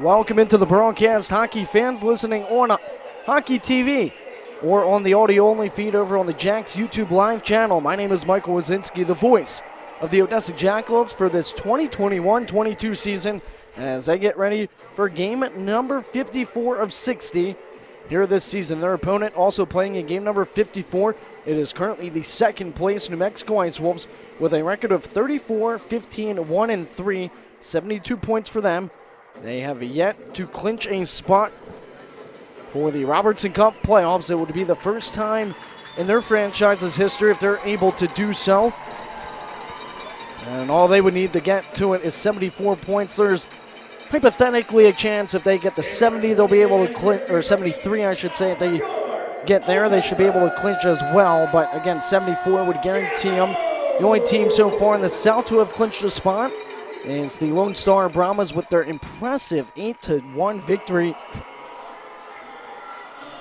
Welcome into the broadcast, hockey fans listening on Hockey TV or on the audio-only feed over on the Jacks YouTube Live channel. My name is Michael Wazinski, the voice of the Odessa Jackalopes for this 2021-22 season as they get ready for game number 54 of 60 here this season. Their opponent also playing in game number 54. It is currently the second place New Mexico Ice Wolves with a record of 34-15-1-3, 72 points for them. They have yet to clinch a spot for the Robertson Cup playoffs. It would be the first time in their franchise's history if they're able to do so. And all they would need to get to it is 74 points. There's hypothetically a chance if they get to 70, they'll be able to clinch, or 73, I should say. If they get there, they should be able to clinch as well. But again, 74 would guarantee them. The only team so far in the South to have clinched a spot is the Lone Star Brahmas with their impressive 8-1 victory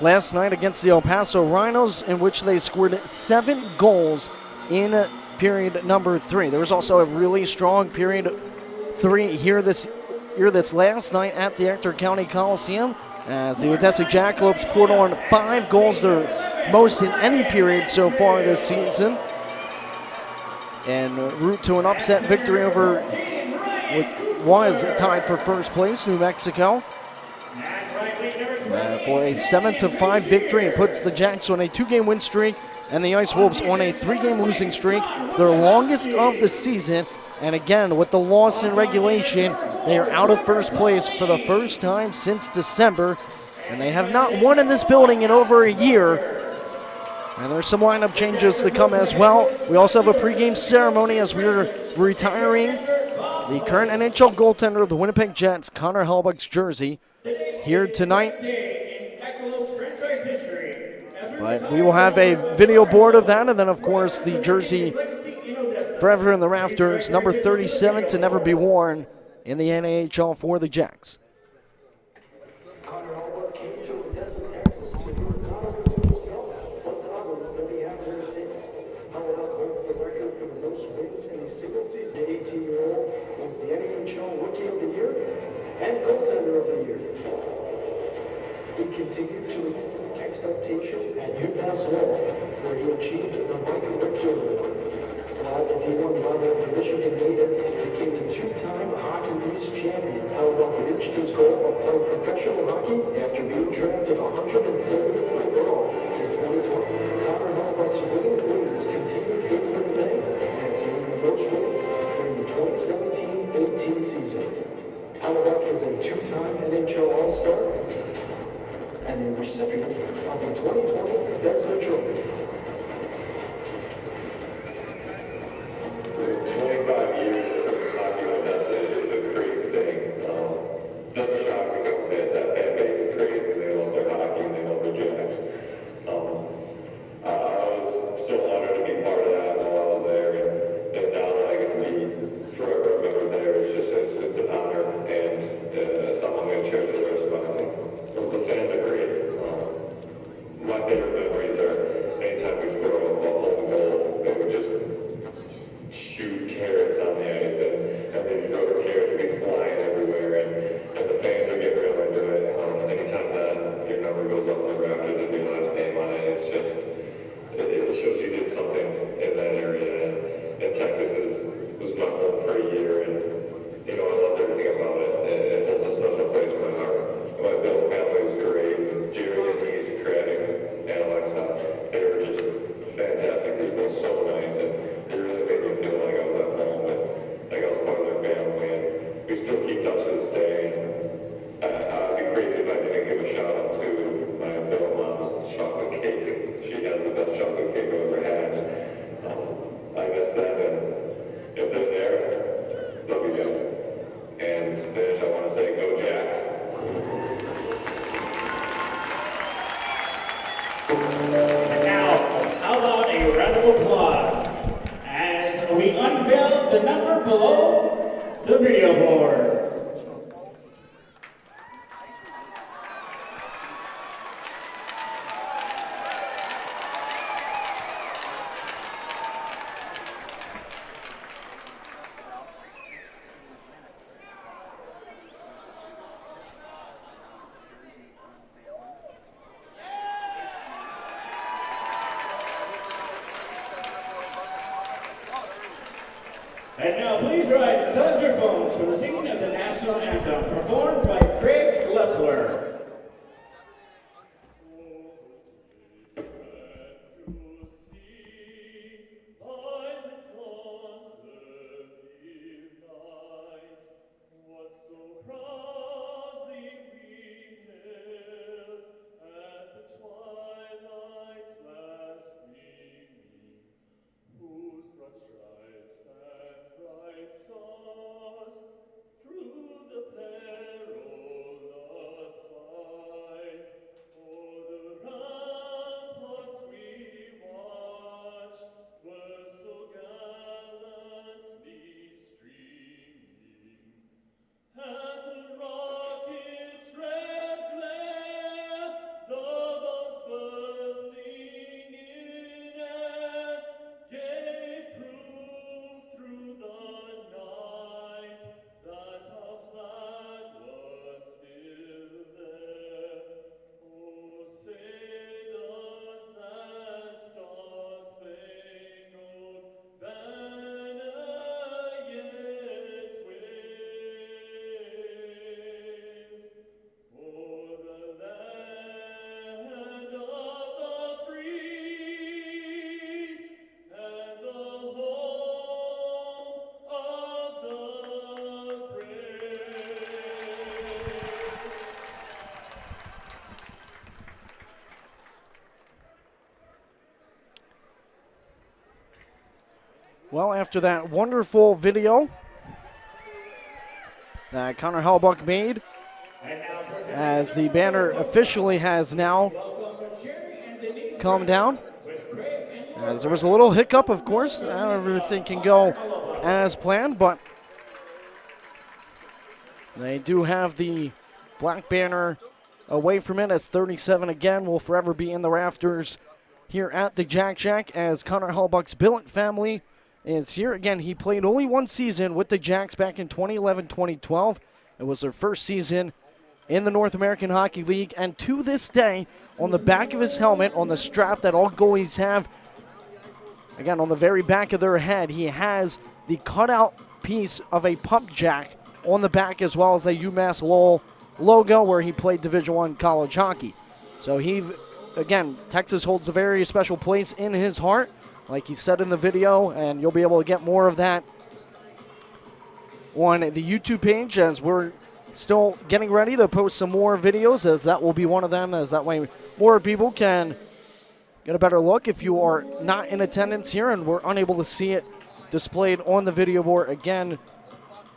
last night against the El Paso Rhinos, in which they scored 7 goals in period number 3. There was also a really strong period 3 here this last night at the Ector County Coliseum as the Odessa Jackalopes poured on 5 goals, their most in any period so far this season, and route to an upset victory over what was tied for first place, New Mexico, for a 7-5 victory. It puts the Jacks on a 2-game win streak and the Ice Wolves on a 3-game losing streak, their longest of the season. And again, with the loss in regulation, they are out of first place for the first time since December, and they have not won in this building in over a year. And there's some lineup changes to come as well. We also have a pregame ceremony as we're retiring the current NHL goaltender of the Winnipeg Jets, Connor Hellebuyck's jersey, here tonight. But we will have a video board of that, and then, of course, the jersey forever in the rafters, number 37 to never be worn in the NHL for the Jacks. Connor Hellebuyck came to Odessa, Texas to prove not only to himself, but to others that he had what it takes. Hellebuyck holds the record for the most wins in a single season. The 18-year-old was the NHL Rookie of the Year and Goaltender of the Year. He continued to exceed expectations at UMass Lowell, where he achieved the Mike Richter Award. While the D1 level of Michigan native became the 2-time Hockey East champion, Hellebuyck reached his goal of playing professional hockey after being drafted 130th overall in 2020. Connor Hellebuyck's winning wins continued in Winnipeg and seeing the most wins during the 2017-18 season. Hellebuyck is a 2-time NHL All-Star and a recipient of the 2020 Vezina Trophy. 25 years of hockey in Odessa is a crazy thing. Doesn't shock me one bit. That fan base is crazy. They love their hockey and they love their Jacks. I was so honored to be part of that while I was there, and now that I get to be forever a member there, it's an honor, and something I'm going to cherish for the rest of my life. The fans are great. My favorite memories are anytime we score a home goal, they would just shoot carrots on the ice, and these rubber carrots would be flying everywhere, and the fans would get real into it. Anytime that your number goes up on the rafters with your last name on it, it's just, it shows you did something in that area. And Texas was my home for a year, and I loved everything about it. It holds a special place in my heart. My Bill family was great. Jerry, Denise, Craig, and Alexa, they were just fantastic people, so nice, and it really made me feel like I was at home and like I was part of their family, and we still keep touch to this day. I'd be crazy if I didn't give a shout out to my Bill mom's chocolate cake. She has the best chocolate cake I've ever had. I miss them, and if they're there, love you guys. And to finish, I want to say, go Jacks. And now, how about a round of applause as we unveil the number below the video board. And now please rise and silence your phones for the singing of the national anthem performed by Craig Leffler. Well, after that wonderful video that Connor Hellebuyck made, as the banner officially has now come down, as there was a little hiccup, of course. Not everything can go as planned, but they do have the black banner away from it, as 37 again will forever be in the rafters here at the Jack Jack, as Connor Hellebuyck's billet family is here. Again, he played only one season with the Jacks back in 2011-2012. It was their first season in the North American Hockey League, and to this day, on the back of his helmet, on the strap that all goalies have, again, on the very back of their head, he has the cutout piece of a pump jack on the back, as well as a UMass Lowell logo where he played Division I college hockey. So again, Texas holds a very special place in his heart, like he said in the video, and you'll be able to get more of that on the YouTube page, as we're still getting ready to post some more videos, as that will be one of them, as that way more people can get a better look if you are not in attendance here and we're unable to see it displayed on the video board. Again,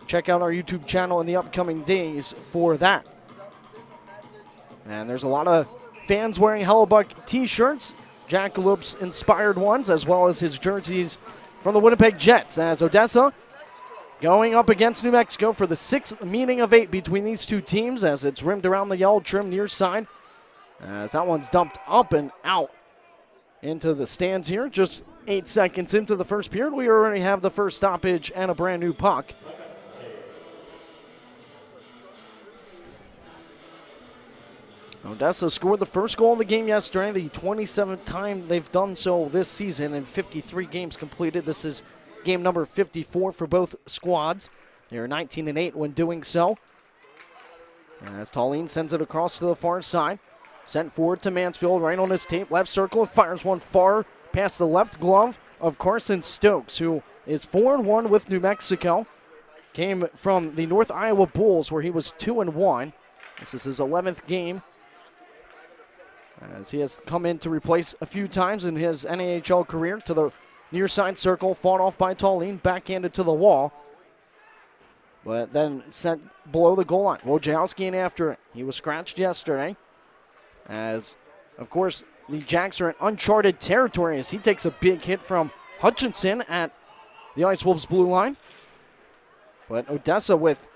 check out our YouTube channel in the upcoming days for that. And there's a lot of fans wearing Hellebuyck t-shirts, Jackalopes inspired ones, as well as his jerseys from the Winnipeg Jets, as Odessa going up against New Mexico for the 6th meeting of 8 between these two teams, as it's rimmed around the yellow trim near side, as that one's dumped up and out into the stands here. Just 8 seconds into the first period, we already have the first stoppage and a brand new puck. Odessa scored the first goal in the game yesterday, the 27th time they've done so this season in 53 games completed. This is game number 54 for both squads. They are 19-8 when doing so. As Tallene sends it across to the far side. Sent forward to Mansfield, right on his tape, left circle, and fires one far past the left glove of Carson Stokes, who is 4-1 with New Mexico. Came from the North Iowa Bulls, where he was 2-1. This is his 11th game, as he has come in to replace a few times in his NAHL career. To the near side circle, fought off by Tallene, backhanded to the wall, but then sent below the goal line. Wojciechowski in after it. He was scratched yesterday, as, of course, the Jacks are in uncharted territory, as he takes a big hit from Hutchinson at the Ice Wolves blue line. But Odessa with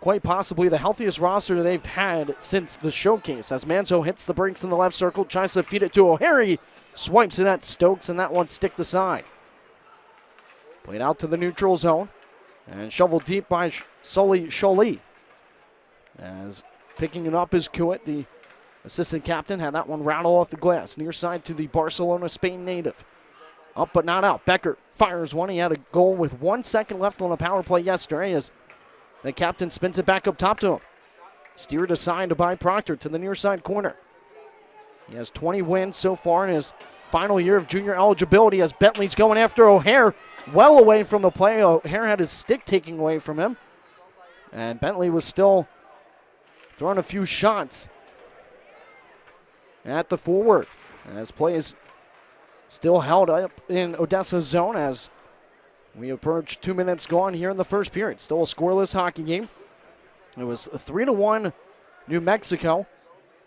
quite possibly the healthiest roster they've had since the showcase, as Manzo hits the brakes in the left circle, tries to feed it to O'Harry, swipes it at Stokes, and that one sticked aside. Played out to the neutral zone, and shoveled deep by Sully Jolie. As picking it up is Kuit, the assistant captain, had that one rattle off the glass, near side to the Barcelona, Spain native. Up but not out. Becker fires one. He had a goal with 1 second left on the power play yesterday as the captain spins it back up top to him. Steered aside by Proctor to the near side corner. He has 20 wins so far in his final year of junior eligibility as Bentley's going after O'Hare. Well away from the play. O'Hare had his stick taken away from him. And Bentley was still throwing a few shots at the forward. As play is still held up in Odessa's zone as we approach 2 minutes gone here in the first period. Still a scoreless hockey game. It was 3-1 New Mexico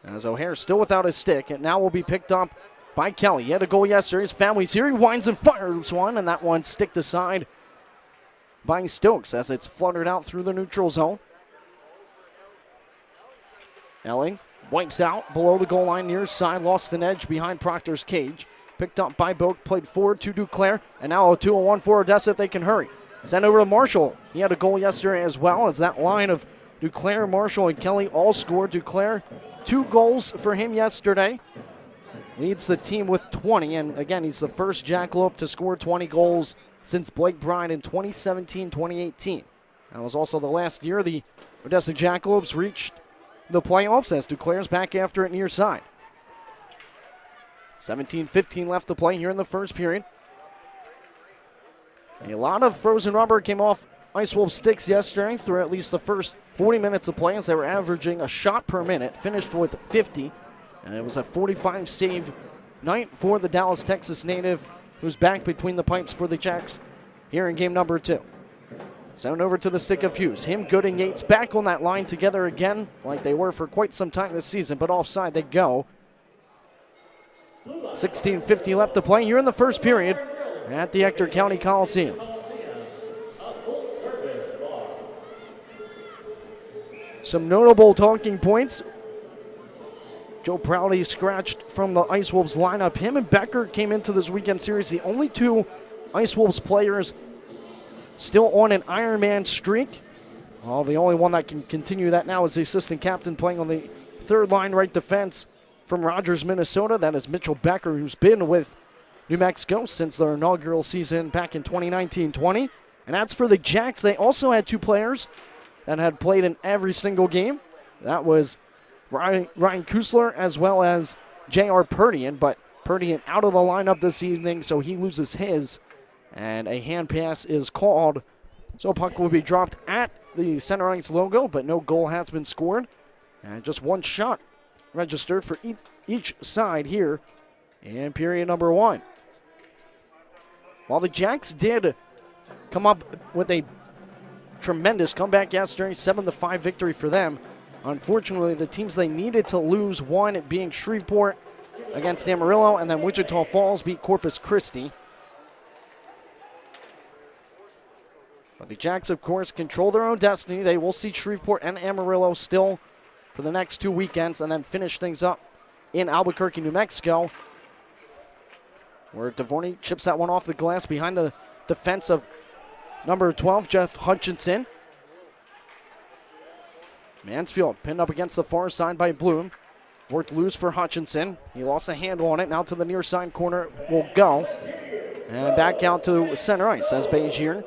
as O'Hare still without his stick. It now will be picked up by Kelly. He had a goal yesterday. His family's here. He winds and fires one, and that one sticked aside by Stokes as it's fluttered out through the neutral zone. Elling wipes out below the goal line near side. Lost an edge behind Proctor's cage. Picked up by Boak, played forward to Duclair, and now a 2-1 for Odessa if they can hurry. Sent over to Marshall. He had a goal yesterday as well as that line of Duclair, Marshall, and Kelly all scored. Duclair, 2 goals for him yesterday. Leads the team with 20, and again, he's the first Jackalope to score 20 goals since Blake Bryan in 2017-2018. That was also the last year the Odessa Jackalopes reached the playoffs as Duclair's back after it near side. 17:15 left to play here in the first period. A lot of frozen rubber came off Ice Wolves sticks yesterday through at least the first 40 minutes of play as they were averaging a shot per minute, finished with 50. And it was a 45 save night for the Dallas, Texas native who's back between the pipes for the Jacks here in game number 2. Sent over to the stick of Hughes. Him, Good, and Yates back on that line together again like they were for quite some time this season, but offside they go. 16:50 left to play here in the first period at the Ector County Coliseum. Some notable talking points. Joe Prouty scratched from the Ice Wolves lineup. Him and Becker came into this weekend series the only 2 Ice Wolves players still on an Ironman streak. Well, the only one that can continue that now is the assistant captain playing on the third line right defense from Rogers, Minnesota. That is Mitchell Becker, who's been with New Mexico since their inaugural season back in 2019-20. And as for the Jacks, they also had 2 players that had played in every single game. That was Ryan Kusler as well as J.R. Perdian, but Perdian out of the lineup this evening, so he loses his. And a hand pass is called. So puck will be dropped at the center ice logo, but no goal has been scored. And just 1 shot registered for each side here in period number 1. While the Jacks did come up with a tremendous comeback yesterday, 7-5 victory for them. Unfortunately, the teams they needed to lose, one being Shreveport against Amarillo, and then Wichita Falls beat Corpus Christi. But the Jacks, of course, control their own destiny. They will see Shreveport and Amarillo still for the next 2 weekends and then finish things up in Albuquerque, New Mexico, where Devorny chips that one off the glass behind the defense of number 12, Jeff Hutchinson. Mansfield pinned up against the far side by Bloom. Worked loose for Hutchinson. He lost a handle on it. Now to the near side corner will go. And back out to center ice as Bejier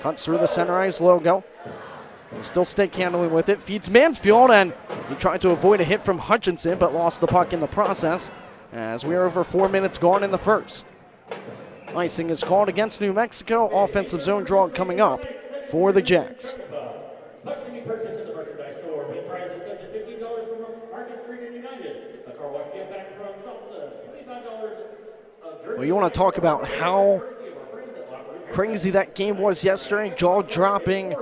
cuts through the center ice logo. Still stick handling with it. Feeds Mansfield, and he tried to avoid a hit from Hutchinson, but lost the puck in the process as we are over 4 minutes gone in the first. Icing is called against New Mexico. Offensive zone draw coming up for the Jacks. Much can be purchased at the merchandise store with prizes such as $15 from Market Street and United, a car wash gift bag from Salsa's, $25 Well, you want to talk about how crazy that game was yesterday, jaw-dropping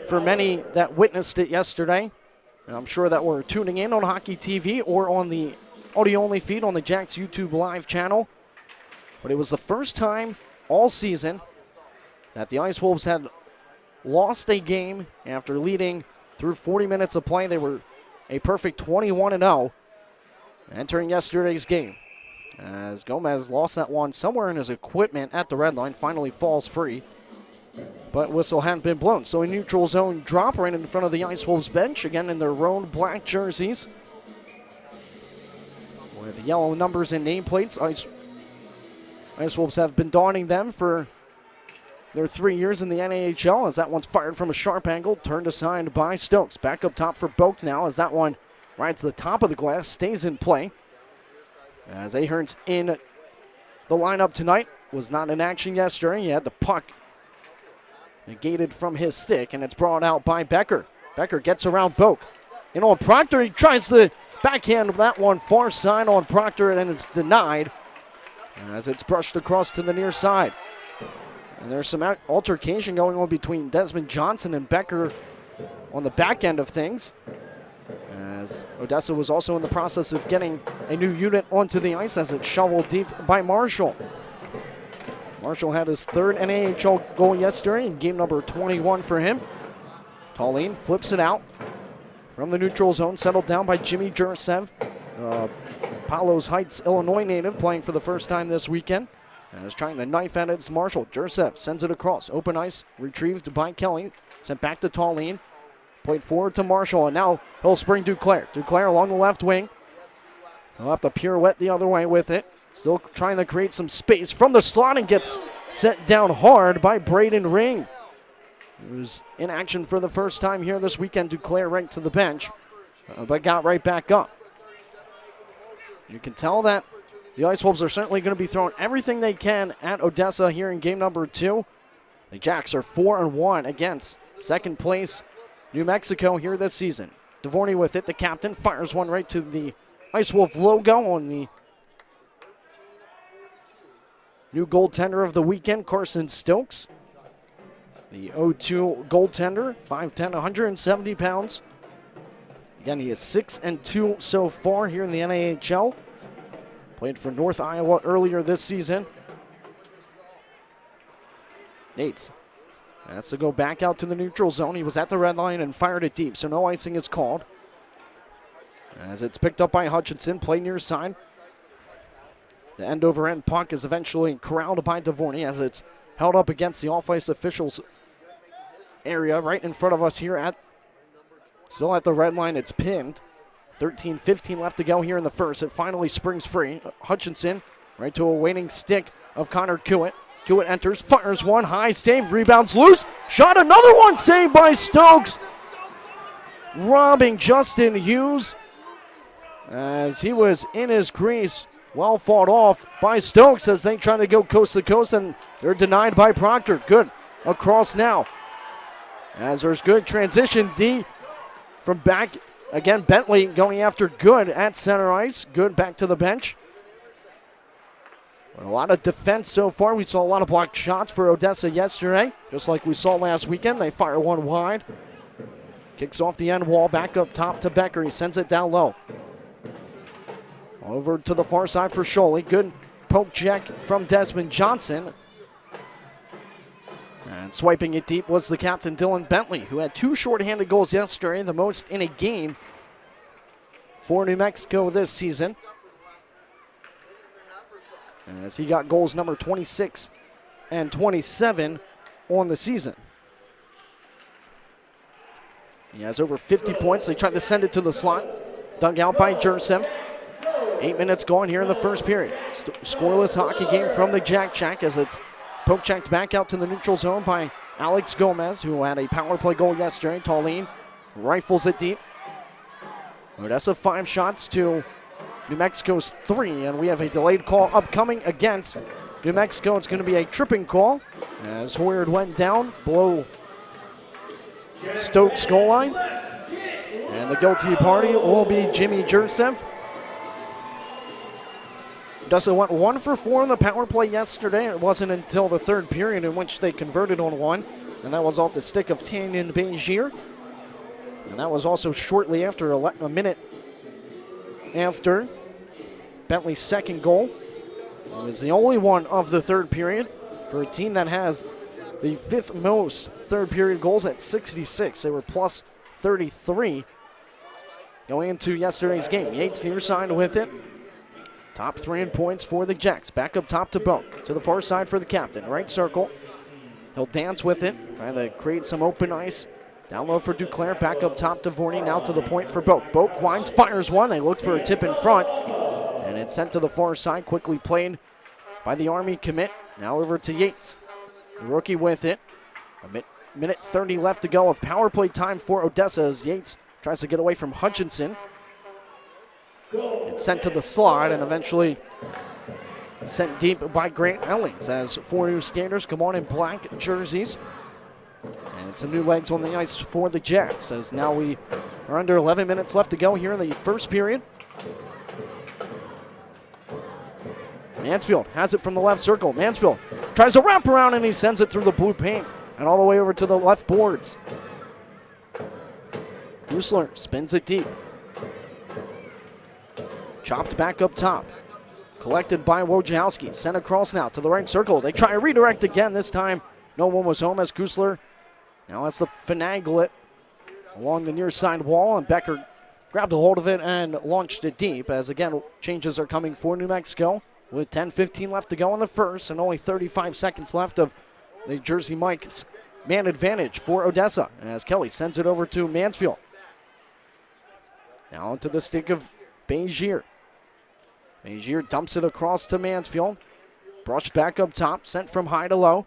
for many that witnessed it yesterday. And I'm sure that were tuning in on Hockey TV or on the audio-only feed on the Jacks YouTube Live channel. But it was the first time all season that the Ice Wolves had lost a game after leading through 40 minutes of play. They were a perfect 21-0 entering yesterday's game. As Gomez lost that one somewhere in his equipment at the red line, finally falls free. But whistle hadn't been blown. So a neutral zone drop right in front of the Ice Wolves bench, again in their own black jerseys with yellow numbers and nameplates. Ice Wolves have been daunting them for their 3 years in the NAHL as that one's fired from a sharp angle, turned aside by Stokes. Back up top for Boak now as that one rides the top of the glass, stays in play. As Ahern's in the lineup tonight, was not in action yesterday. He had the puck negated from his stick, and it's brought out by Becker. Becker gets around Boak. In on Proctor, he tries to backhand that one far side on Proctor, and it's denied as it's brushed across to the near side. And there's some altercation going on between Desmond Johnson and Becker on the back end of things, as Odessa was also in the process of getting a new unit onto the ice as it's shoveled deep by Marshall. Marshall had his third NAHL goal yesterday in game number 21 for him. Tallene flips it out from the neutral zone, settled down by Jimmy Jursev, Palos Heights, Illinois native, playing for the first time this weekend. And is trying to knife at it. Marshall. Jursev sends it across. Open ice, retrieved by Kelly. Sent back to Tallene. Played forward to Marshall, and now he'll spring Duclair. Duclair along the left wing. He'll have to pirouette the other way with it. Still trying to create some space from the slot and gets set down hard by Braden Ring, who's in action for the first time here this weekend. Duclair right to the bench, but got right back up. You can tell that the Ice Wolves are certainly going to be throwing everything they can at Odessa here in game number 2. The Jacks are 4-1 against second place New Mexico here this season. Dvorny with it, the captain, fires one right to the Ice Wolf logo on the new goaltender of the weekend, Carson Stokes. The 0-2 goaltender, 5'10", 170 pounds. Again, he is 6-2 so far here in the NAHL. Played for North Iowa earlier this season. Nates has to go back out to the neutral zone. He was at the red line and fired it deep, so no icing is called. As it's picked up by Hutchinson, play near side. The end-over-end puck is eventually corralled by Dvorny as it's held up against the off-ice officials area right in front of us here still at the red line. It's pinned. 13-15 left to go here in the first. It finally springs free. Hutchinson right to a waiting stick of Connor Kuitt. Kuitt enters, fires one, high save, rebounds loose. Shot, another one saved by Stokes. Robbing Justin Hughes as he was in his crease. Well fought off by Stokes as they try to go coast to coast, and they're denied by Proctor. Good across now. As there's good transition, D from back. Again, Bentley going after Good at center ice. Good back to the bench. But a lot of defense so far. We saw a lot of blocked shots for Odessa yesterday, just like we saw last weekend. They fire one wide. Kicks off the end wall, back up top to Becker. He sends it down low. Over to the far side for Scholey. Good poke check from Desmond Johnson. And swiping it deep was the captain, Dylan Bentley, who had 2 shorthanded goals yesterday, the most in a game for New Mexico this season. As he got goals number 26 and 27 on the season. He has over 50 points. They tried to send it to the slot. Dug out by Jursev. 8 minutes gone here in the first period. Scoreless hockey game from the Jack Shack as it's poke checked back out to the neutral zone by Alex Gomez, who had a power play goal yesterday. Tallene rifles it deep. Odessa 5 shots to New Mexico's 3, and we have a delayed call upcoming against New Mexico. It's going to be a tripping call as Hoyard went down below Stokes' goal line. And the guilty party will be Jimmy Jursev. Odessa went 1 for 4 in the power play yesterday. It wasn't until the third period in which they converted on one, and that was off the stick of Tanyan Begier. And that was also shortly after a minute after Bentley's second goal. It was the only one of the third period for a team that has the 5th most third period goals at 66. They were plus 33 going into yesterday's game. Yates near side with it. Top 3 in points for the Jacks. Back up top to Boak. To the far side for the captain. Right circle. He'll dance with it. Trying to create some open ice. Down low for Duclair. Back up top to Vorney. Now to the point for Boak. Boak winds, fires one. They looked for a tip in front. And it's sent to the far side. Quickly played by the Army commit. Now over to Yates. The rookie with it. Minute 30 left to go of power play time for Odessa as Yates tries to get away from Hutchinson. It's sent to the slot and eventually sent deep by Grant Ellings as 4 new skaters come on in black jerseys. And some new legs on the ice for the Jacks as now we are under 11 minutes left to go here in the first period. Mansfield has it from the left circle. Mansfield tries to wrap around and he sends it through the blue paint and all the way over to the left boards. Husler spins it deep. Chopped back up top. Collected by Wojciechowski. Sent across now to the right circle. They try to redirect again. This time no one was home as Kusler now has to finagle it along the near side wall, and Becker grabbed a hold of it and launched it deep as again changes are coming for New Mexico with 10-15 left to go in the first and only 35 seconds left of the Jersey Mike's man advantage for Odessa as Kelly sends it over to Mansfield. Now into the stick of Bezier. Bezier dumps it across to Mansfield. Brushed back up top, sent from high to low.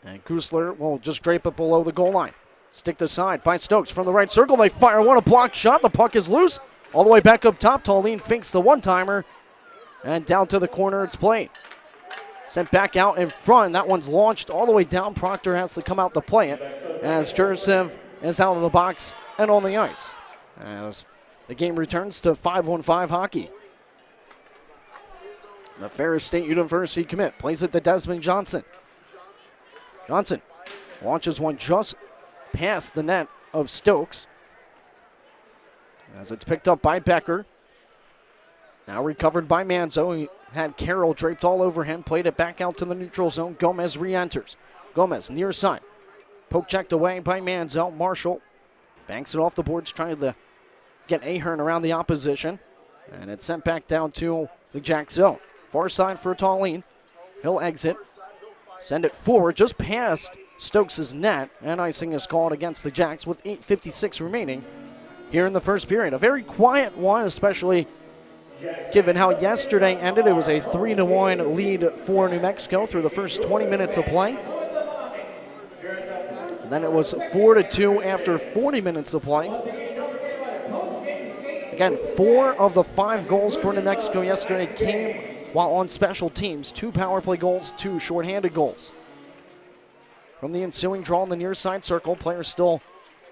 And Kusler will just drape it below the goal line. Sticked aside by Stokes from the right circle. They fire one, a blocked shot. The puck is loose. All the way back up top. Tallene fakes the one-timer. And down to the corner it's played. Sent back out in front. That one's launched all the way down. Proctor has to come out to play it as Jursev is out of the box and on the ice. As the game returns to 5-on-5 hockey. The Ferris State University commit plays it to Desmond Johnson. Johnson launches one just past the net of Stokes as it's picked up by Becker. Now recovered by Manzo. He had Carroll draped all over him, played it back out to the neutral zone. Gomez re-enters. Gomez near side. Poke checked away by Manzo. Marshall banks it off the boards, trying to get Ahern around the opposition. And it's sent back down to the Jack zone. Far side for Tallene. He'll exit. Send it forward just past Stokes' net. And icing is called against the Jacks with 8:56 remaining here in the first period. A very quiet one, especially given how yesterday ended. It was a 3-1 lead for New Mexico through the first 20 minutes of play. And then it was 4-2 after 40 minutes of play. Again, 4 of the 5 goals for New Mexico yesterday came while on special teams. 2 power play goals, 2 shorthanded goals. From the ensuing draw in the near side circle, players still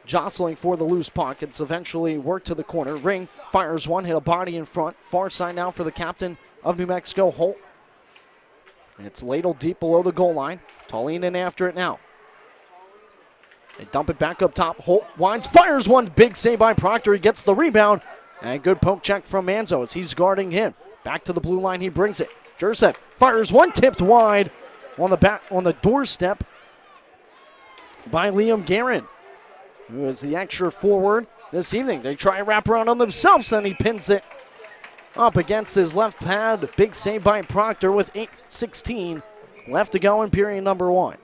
jostling for the loose puck. It's eventually worked to the corner. Ring fires one, hit a body in front. Far side now for the captain of New Mexico, Holt. And it's ladled deep below the goal line. Tallene in after it now. They dump it back up top. Holt winds, fires one. Big save by Proctor. He gets the rebound. And good poke check from Manzo as he's guarding him. Back to the blue line, he brings it. Jursev fires one, tipped wide on the doorstep by Liam Guerin, who is the extra forward this evening. They try and wrap around on themselves, and he pins it up against his left pad. Big save by Proctor with 8:16 left to go in period number 1.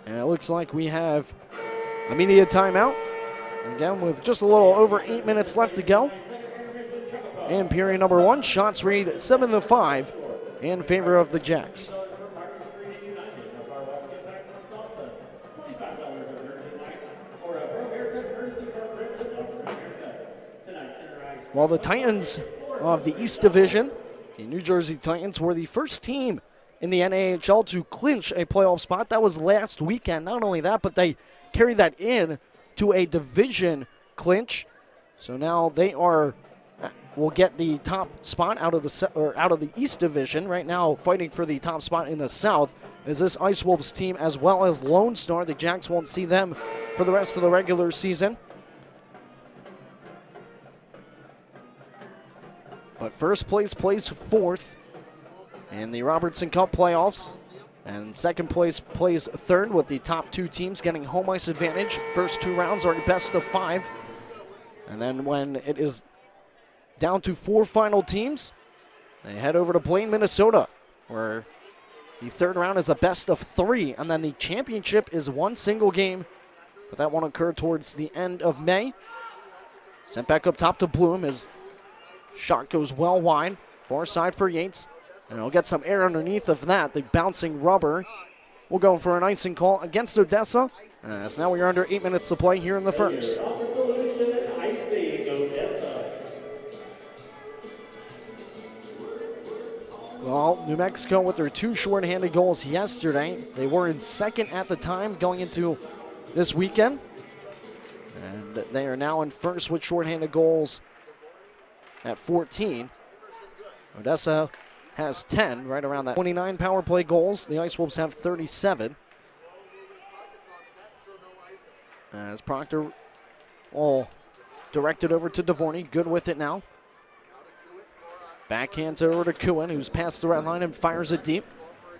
And it looks like we have immediate timeout. Again, with just a little over 8 minutes left to go. In period number 1, shots read 7-5 in favor of the Jacks. While the Titans of the East Division, the New Jersey Titans, were the first team in the NAHL to clinch a playoff spot. That was last weekend. Not only that, but they carried that in to a division clinch. So now they will get the top spot out of the East Division. Right now, fighting for the top spot in the South is this Ice Wolves team, as well as Lone Star. The Jacks won't see them for the rest of the regular season. But first place plays 4th in the Robertson Cup playoffs, and second place plays 3rd, with the top 2 teams getting home ice advantage. First 2 rounds are a best of 5, and then when it is down to 4 final teams, they head over to Blaine, Minnesota, where the 3rd round is a best of 3, and then the championship is 1 single game but that one occurred towards the end of May. Sent back up top to Bloom. His shot goes well wide. Far side for Yates. And he'll get some air underneath of that. The bouncing rubber will go for an icing call against Odessa. As now we are under 8 minutes to play here in the first. Well, New Mexico with their 2 shorthanded goals yesterday. They were in second at the time going into this weekend. And they are now in first with shorthanded goals at 14. Odessa has 10, right around that. 29 power play goals. The Ice Wolves have 37. As Proctor all directed over to Dvorny. Good with it now. Backhands it over to Kuhn, who's past the red line and fires it deep.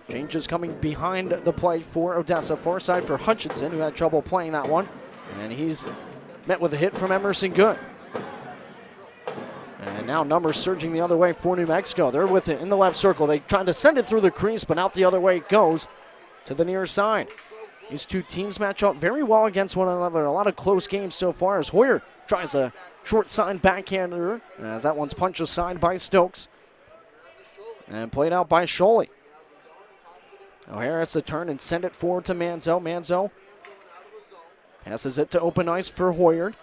Changes coming behind the play for Odessa. Far side for Hutchinson, who had trouble playing that one. And he's met with a hit from Emerson Good. And now numbers surging the other way for New Mexico. They're with it in the left circle. They tried to send it through the crease, but out the other way it goes to the near side. These two teams match up very well against one another. A lot of close games so far as Hoyer tries a short side backhander as that one's punched aside by Stokes. And played out by Sholey. O'Hara has to turn and send it forward to Manzo. Manzo passes it to open ice for Hoyer.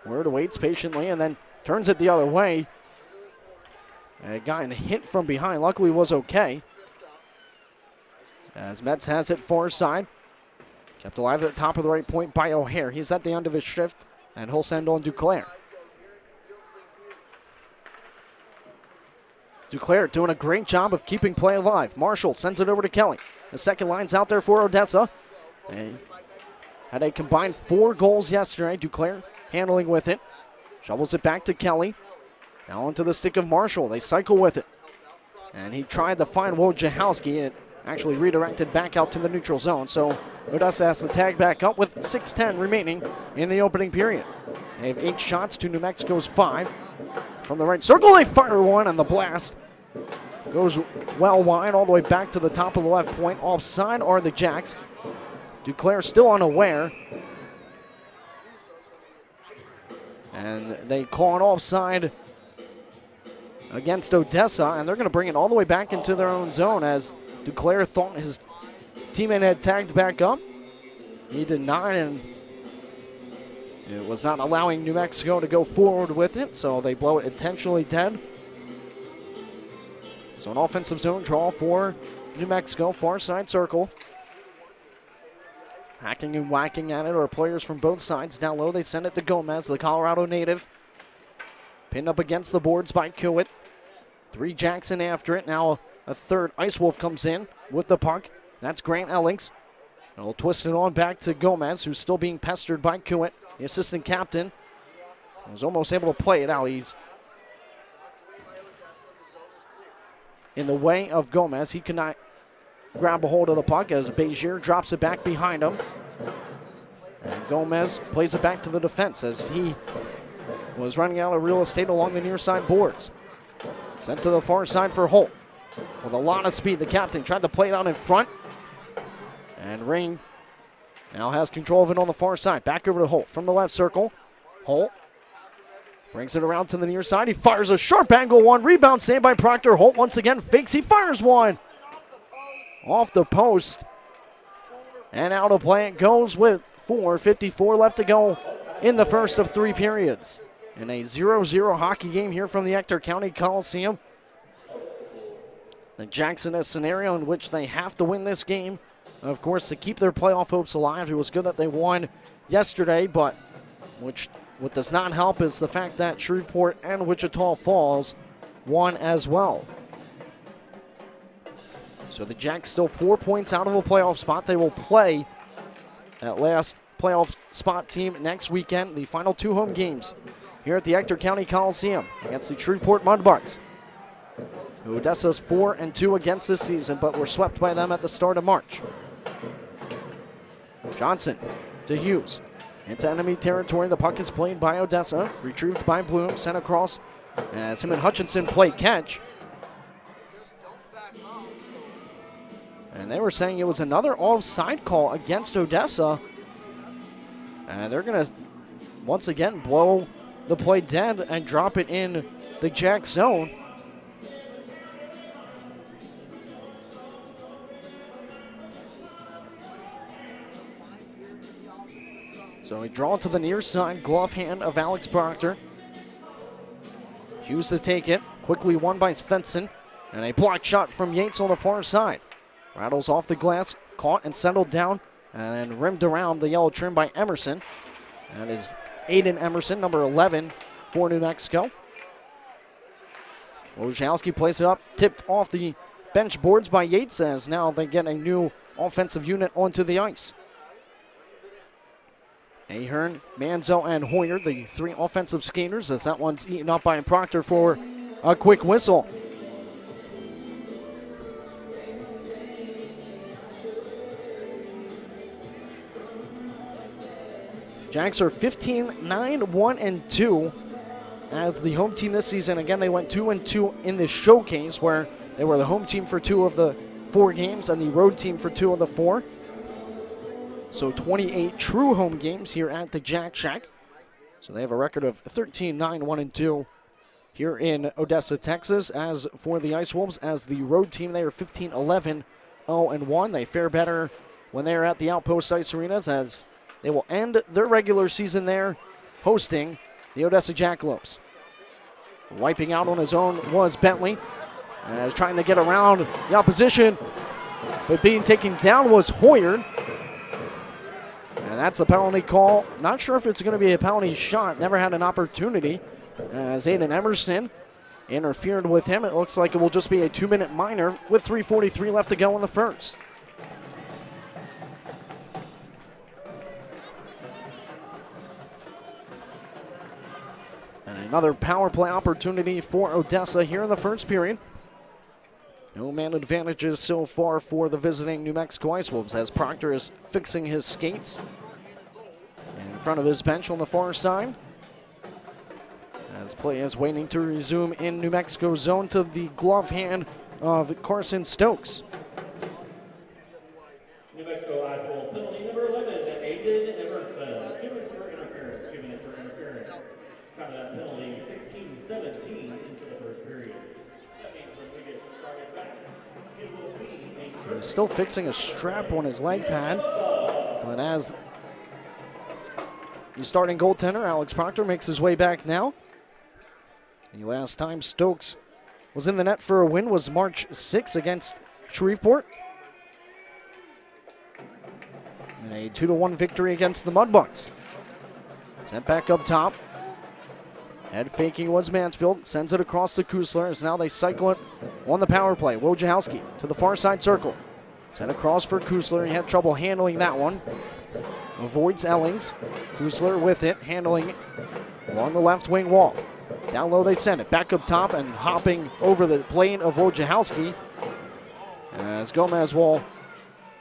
Hoyer waits patiently and then turns it the other way. A guy hit from behind. Luckily was okay. As Metz has it far side. Kept alive at the top of the right point by O'Hare. He's at the end of his shift. And he'll send on Duclair. Duclair doing a great job of keeping play alive. Marshall sends it over to Kelly. The second line's out there for Odessa. They had a combined 4 goals yesterday. Duclair handling with it. Shovels it back to Kelly. Now into the stick of Marshall. They cycle with it. And he tried to find Wojciechowski. It actually redirected back out to the neutral zone. So Odessa has to tag back up with 6:10 remaining in the opening period. They have 8 shots to New Mexico's 5. From the right circle, they fire one, and the blast goes well wide all the way back to the top of the left point. Offside are the Jacks. Duclair still unaware. And they call an offside against Odessa, and they're going to bring it all the way back into their own zone as Duclair thought his teammate had tagged back up. He did not, and it was not allowing New Mexico to go forward with it, so they blow it intentionally dead. So an offensive zone draw for New Mexico, far side circle. Hacking and whacking at it are players from both sides. Down low, they send it to Gomez, the Colorado native. Pinned up against the boards by Kuwit. 3 Jackson after it. Now a third Ice Wolf comes in with the puck. That's Grant Ellings. He'll twist it on back to Gomez, who's still being pestered by Kuwit. The assistant captain was almost able to play it out. He's in the way of Gomez. He could not grab a hold of the puck as Bezier drops it back behind him. And Gomez plays it back to the defense as he was running out of real estate along the near side boards. Sent to the far side for Holt. With a lot of speed, the captain tried to play it out in front. And Ring now has control of it on the far side. Back over to Holt from the left circle. Holt brings it around to the near side. He fires a sharp angle one. Rebound saved by Proctor. Holt once again fakes. He fires one. Off the post. And out of play it goes with 4:54 left to go in the first of 3 periods. In a 0-0 hockey game here from the Ector County Coliseum. The Jackson, a scenario in which they have to win this game, of course, to keep their playoff hopes alive. It was good that they won yesterday, but what does not help is the fact that Shreveport and Wichita Falls won as well. So the Jacks still 4 points out of a playoff spot. They will play that last playoff spot team next weekend, the final 2 home games here at the Ector County Coliseum against the Shreveport Mudbucks. Odessa's 4-2 against this season, but were swept by them at the start of March. Johnson to Hughes. Into enemy territory. The puck is played by Odessa. Retrieved by Bloom. Sent across as him and Hutchinson play catch. And they were saying it was another offside call against Odessa. And they're going to, once again, blow the play dead and drop it in the Jack zone. So we draw to the near side, glove hand of Alex Proctor. Hughes to take it, quickly won by Svensson, and a block shot from Yates on the far side. Rattles off the glass, caught and settled down, and rimmed around the yellow trim by Emerson. That is Aiden Emerson, number 11 for New Mexico. Wojciechowski plays it up, tipped off the bench boards by Yates, as now they get a new offensive unit onto the ice. Ahern, Manzo, and Hoyer, the three offensive skaters, as that one's eaten up by Proctor for a quick whistle. Jacks are 15-9-1-2 as the home team this season. Again, they went 2-2 in the showcase, where they were the home team for 2 of the 4 games and the road team for 2 of the 4. So 28 true home games here at the Jack Shack. So they have a record of 13-9-1-2 here in Odessa, Texas. As for the Ice Wolves, as the road team, they are 15-11-0-1. They fare better when they are at the Outpost Ice Arenas, as they will end their regular season there hosting the Odessa Jackalopes. Wiping out on his own was Bentley, as trying to get around the opposition, but being taken down was Hoyer. And that's a penalty call. Not sure if it's going to be a penalty shot. Never had an opportunity. As Aiden Emerson interfered with him. It looks like it will just be a 2-minute minor with 3:43 left to go in the first. And another power play opportunity for Odessa here in the first period. No man advantages so far for the visiting New Mexico Ice Wolves, as Proctor is fixing his skates in front of his bench on the far side. As play is waiting to resume in New Mexico zone to the glove hand of Carson Stokes. New Mexico Ice Bowl penalty number 11, Aiden Emerson. 2 minutes for interference. 2 minutes for interference. Time of that penalty, 16-17 into the first period. That means when we get started back, it will be a He's still fixing a strap on his leg pad. But as the starting goaltender, Alex Proctor, makes his way back now. The last time Stokes was in the net for a win was March 6 against Shreveport. And a 2-1 victory against the Mudbucks. Sent back up top. Head faking was Mansfield. Sends it across to Kusler, as now they cycle it on the power play. Wojciechowski to the far side circle. Sent across for Kusler. He had trouble handling that one. Avoids Ellings. Kusler with it, handling along the left wing wall. Down low they send it. Back up top and hopping over the plane of Wojciechowski. As Gomez will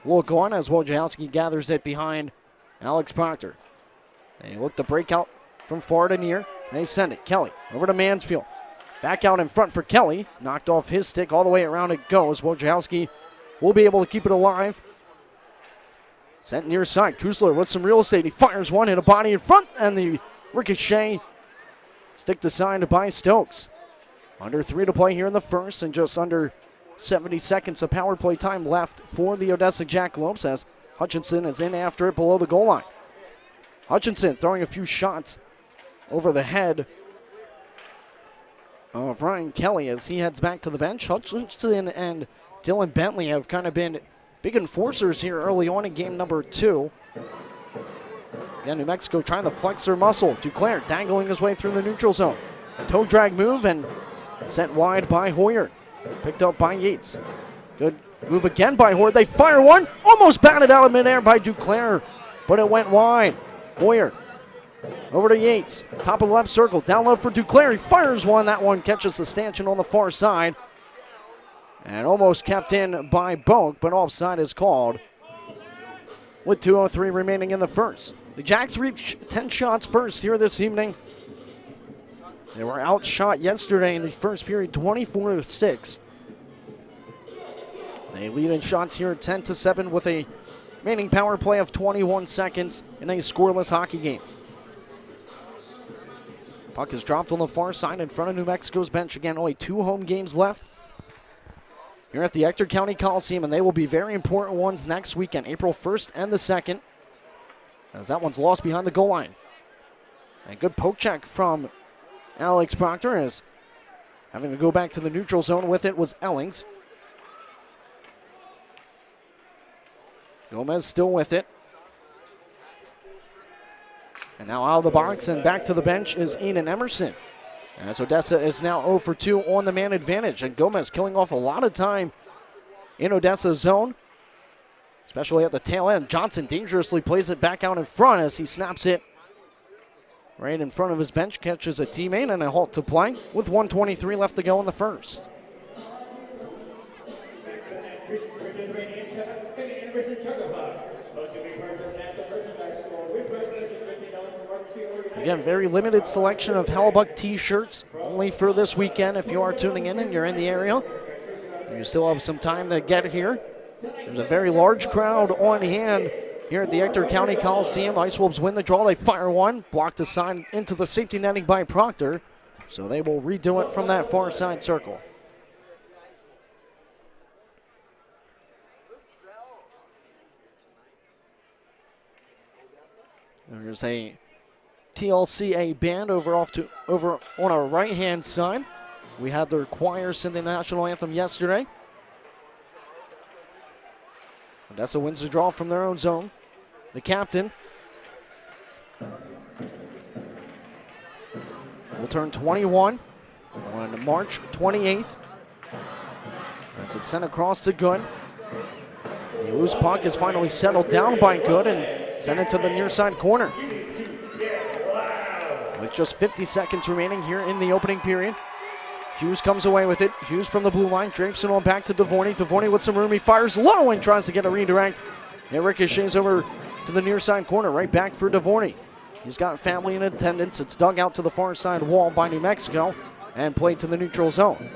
look on as Wojciechowski gathers it behind Alex Proctor. They look to break out from far to near. They send it. Kelly over to Mansfield. Back out in front for Kelly. Knocked off his stick. All the way around it goes. Wojciechowski will be able to keep it alive. Sent near side. Kusler with some real estate. He fires one, hit a body in front, and the ricochet stick assigned by Stokes. Under 3 to play here in the first, and just under 70 seconds of power play time left for the Odessa Jackalopes, as Hutchinson is in after it below the goal line. Hutchinson throwing a few shots over the head of Ryan Kelly as he heads back to the bench. Hutchinson and Dylan Bentley have kind of been big enforcers here early on in game number 2. Yeah, New Mexico trying to flex their muscle. Duclair dangling his way through the neutral zone. Toe drag move and sent wide by Hoyer. Picked up by Yates. Good move again by Hoyer. They fire one. Almost batted out of midair by Duclair, but it went wide. Hoyer over to Yates. Top of the left circle. Down low for Duclair. He fires one. That one catches the stanchion on the far side. And almost kept in by Boak, but offside is called with 2:03 remaining in the first. The Jacks reached 10 shots first here this evening. They were outshot yesterday in the first period, 24-6. They lead in shots here 10-7 with a remaining power play of 21 seconds in a scoreless hockey game. Puck is dropped on the far side in front of New Mexico's bench. Again, only 2 home games left here at the Ector County Coliseum, and they will be very important ones next weekend, April 1st and the 2nd, as that one's lost behind the goal line. A good poke check from Alex Proctor, as having to go back to the neutral zone with it was Ellings. Gomez still with it. And now out of the box and back to the bench is Aiden Emerson, as Odessa is now 0 for 2 on the man advantage. And Gomez killing off a lot of time in Odessa's zone, especially at the tail end. Johnson dangerously plays it back out in front as he snaps it right in front of his bench, catches a teammate, and a halt to play with 1:23 left to go in the first. Again, very limited selection of Hellebuyck t-shirts, only for this weekend if you are tuning in and you're in the area. You still have some time to get here. There's a very large crowd on hand here at the Ector County Coliseum. Ice Wolves win the draw. They fire one, blocked aside into the safety netting by Proctor. So they will redo it from that far side circle. There's a TLCA band over on our right-hand side. We had their choir sing the national anthem yesterday. Odessa wins the draw from their own zone. The captain will turn 21 on March 28th. As it's sent across to Good. The loose puck is finally settled down by Good and sent it to the near side corner. With just 50 seconds remaining here in the opening period. Hughes comes away with it. Hughes from the blue line, drapes it on back to Devorny. Devorny with some room, he fires low and tries to get a redirect. It ricochets over to the near side corner, right back for Devorny. He's got family in attendance. It's dug out to the far side wall by New Mexico and played to the neutral zone.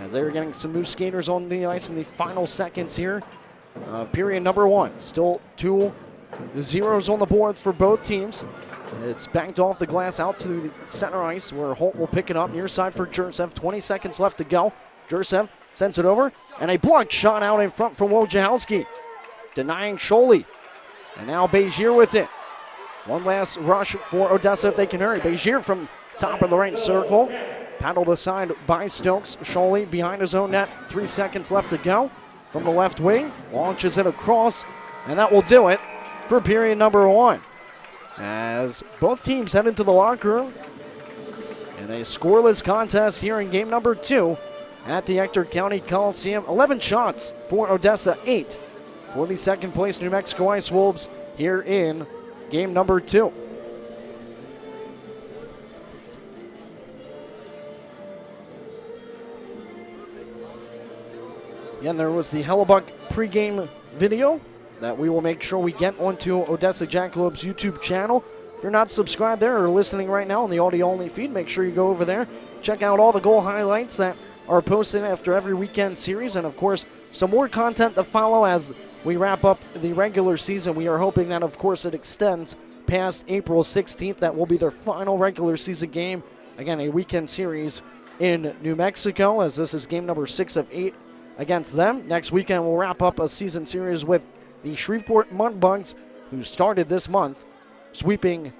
As they're getting some new skaters on the ice in the final seconds here of period number 1. Still 2 zeros on the board for both teams. It's banked off the glass out to the center ice where Holt will pick it up near side for Jursev. 20 seconds left to go. Jursev sends it over, and a blocked shot out in front from Wojciechowski, denying Scholey. And now Begier with it. One last rush for Odessa if they can hurry. Begier from top of the right circle. Paddled aside by Stokes. Scholey behind his own net. 3 seconds left to go. From the left wing, launches it across, and that will do it for period number 1. As both teams head into the locker room in a scoreless contest here in game number 2 at the Ector County Coliseum. 11 shots for Odessa, 8 for the second place New Mexico Ice Wolves here in game number 2. Again, there was the Hellebuyck pregame video that we will make sure we get onto Odessa Jackalopes' YouTube channel. If you're not subscribed there or listening right now on the audio-only feed, make sure you go over there. Check out all the goal highlights that are posted after every weekend series, and of course, some more content to follow as we wrap up the regular season. We are hoping that, of course, it extends past April 16th. That will be their final regular season game. Again, a weekend series in New Mexico, as this is game number 6 of 8 against them. Next weekend, we'll wrap up a season series with the Shreveport Mudbugs, who started this month sweeping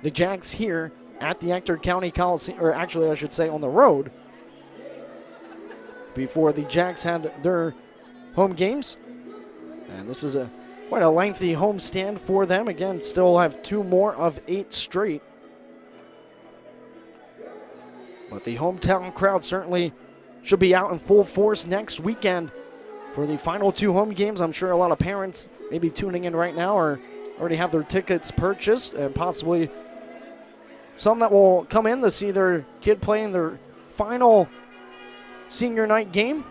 the Jacks here at the Ector County Coliseum, or actually I should say on the road, before the Jacks had their home games. And this is quite a lengthy homestand for them. Again, still have 2 more of 8 straight. But the hometown crowd certainly should be out in full force next weekend for the final 2 home games. I'm sure a lot of parents may be tuning in right now or already have their tickets purchased, and possibly some that will come in to see their kid play in their final senior night game,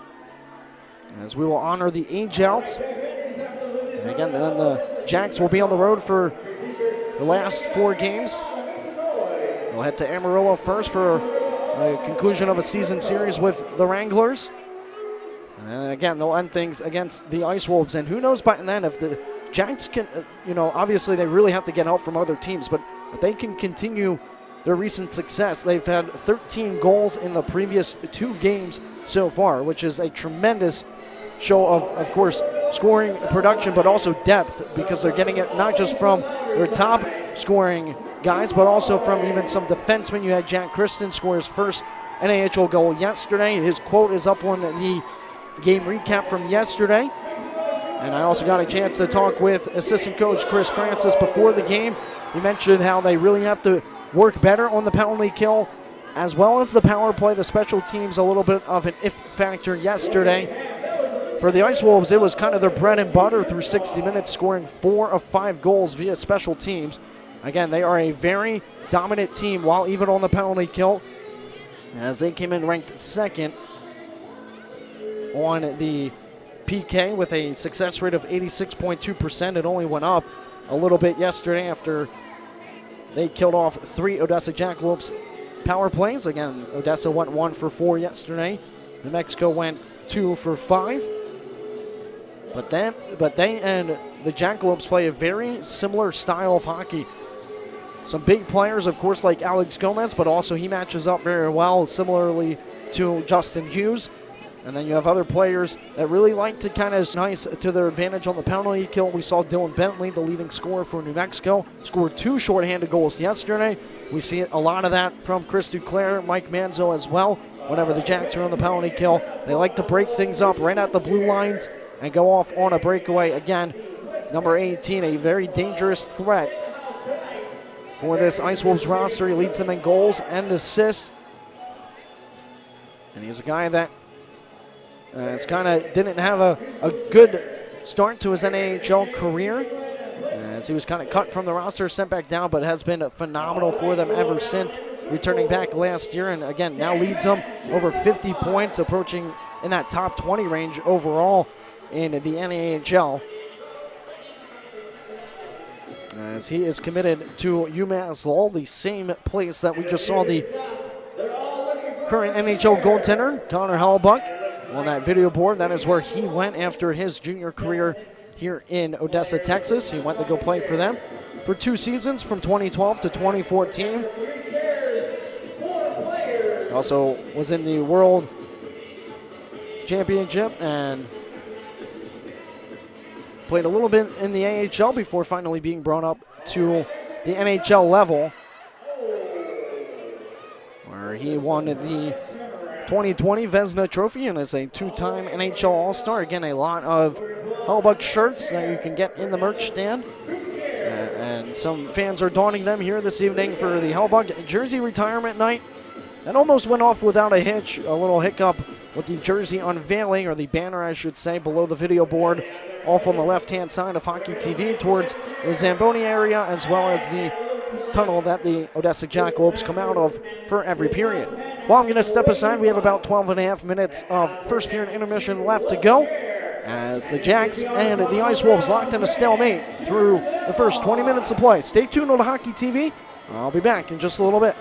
as we will honor the age-outs. And again, then the Jacks will be on the road for the last 4 games. They'll head to Amarillo first for a conclusion of a season series with the Wranglers. And again, they'll end things against the Ice Wolves. And who knows by then if the Jacks can, obviously they really have to get help from other teams, but if they can continue their recent success. They've had 13 goals in the previous 2 games so far, which is a tremendous show of course, scoring production, but also depth, because they're getting it not just from their top scoring guys, but also from even some defensemen. You had Jack Kristen score his first NAHL goal yesterday. His quote is up on the game recap from yesterday. And I also got a chance to talk with assistant coach Chris Francis before the game. He mentioned how they really have to work better on the penalty kill, as well as the power play. The special teams, a little bit of an if factor yesterday. For the Ice Wolves, it was kind of their bread and butter through 60 minutes, scoring 4 of 5 goals via special teams. Again, they are a very dominant team, while even on the penalty kill, as they came in ranked second on the PK with a success rate of 86.2%. It only went up a little bit yesterday after they killed off 3 Odessa Jackalopes power plays. Again, Odessa went 1 for 4 yesterday. New Mexico went 2 for 5. But they and the Jackalopes play a very similar style of hockey. Some big players, of course, like Alex Gomez, but also he matches up very well, similarly to Justin Hughes. And then you have other players that really like to kind of nice to their advantage on the penalty kill. We saw Dylan Bentley, the leading scorer for New Mexico, scored 2 shorthanded goals yesterday. We see a lot of that from Chris Duclair, Mike Manzo as well. Whenever the Jacks are on the penalty kill, they like to break things up right at the blue lines and go off on a breakaway. Again, number 18, a very dangerous threat for this Ice Wolves roster. He leads them in goals and assists. And he's a guy that didn't have a good start to his NAHL career, as he was kind of cut from the roster, sent back down, but has been phenomenal for them ever since returning back last year. And again, now leads them over 50 points, approaching in that top 20 range overall in the NAHL, as he is committed to UMass Lowell, the same place that we just saw the current NHL goaltender, Connor Hellebuyck, on that video board. That is where he went after his junior career here in Odessa, Texas. He went to go play for them for 2 seasons from 2012 to 2014. Also was in the World Championship and played a little bit in the AHL before finally being brought up to the NHL level, where he won the 2020 Vezina Trophy and is a 2-time NHL All-Star. Again, a lot of Hellebuyck shirts that you can get in the merch stand. And some fans are donning them here this evening for the Hellebuyck jersey retirement night. That almost went off without a hitch, a little hiccup with the jersey unveiling, or the banner, I should say, below the video board, off on the left-hand side of Hockey TV towards the Zamboni area, as well as the tunnel that the Odessa Jackalopes come out of for every period. Well, I'm going to step aside. We have about 12 and a half minutes of first period intermission left to go, as the Jacks and the Ice Wolves locked in a stalemate through the first 20 minutes of play. Stay tuned on Hockey TV. I'll be back in just a little bit.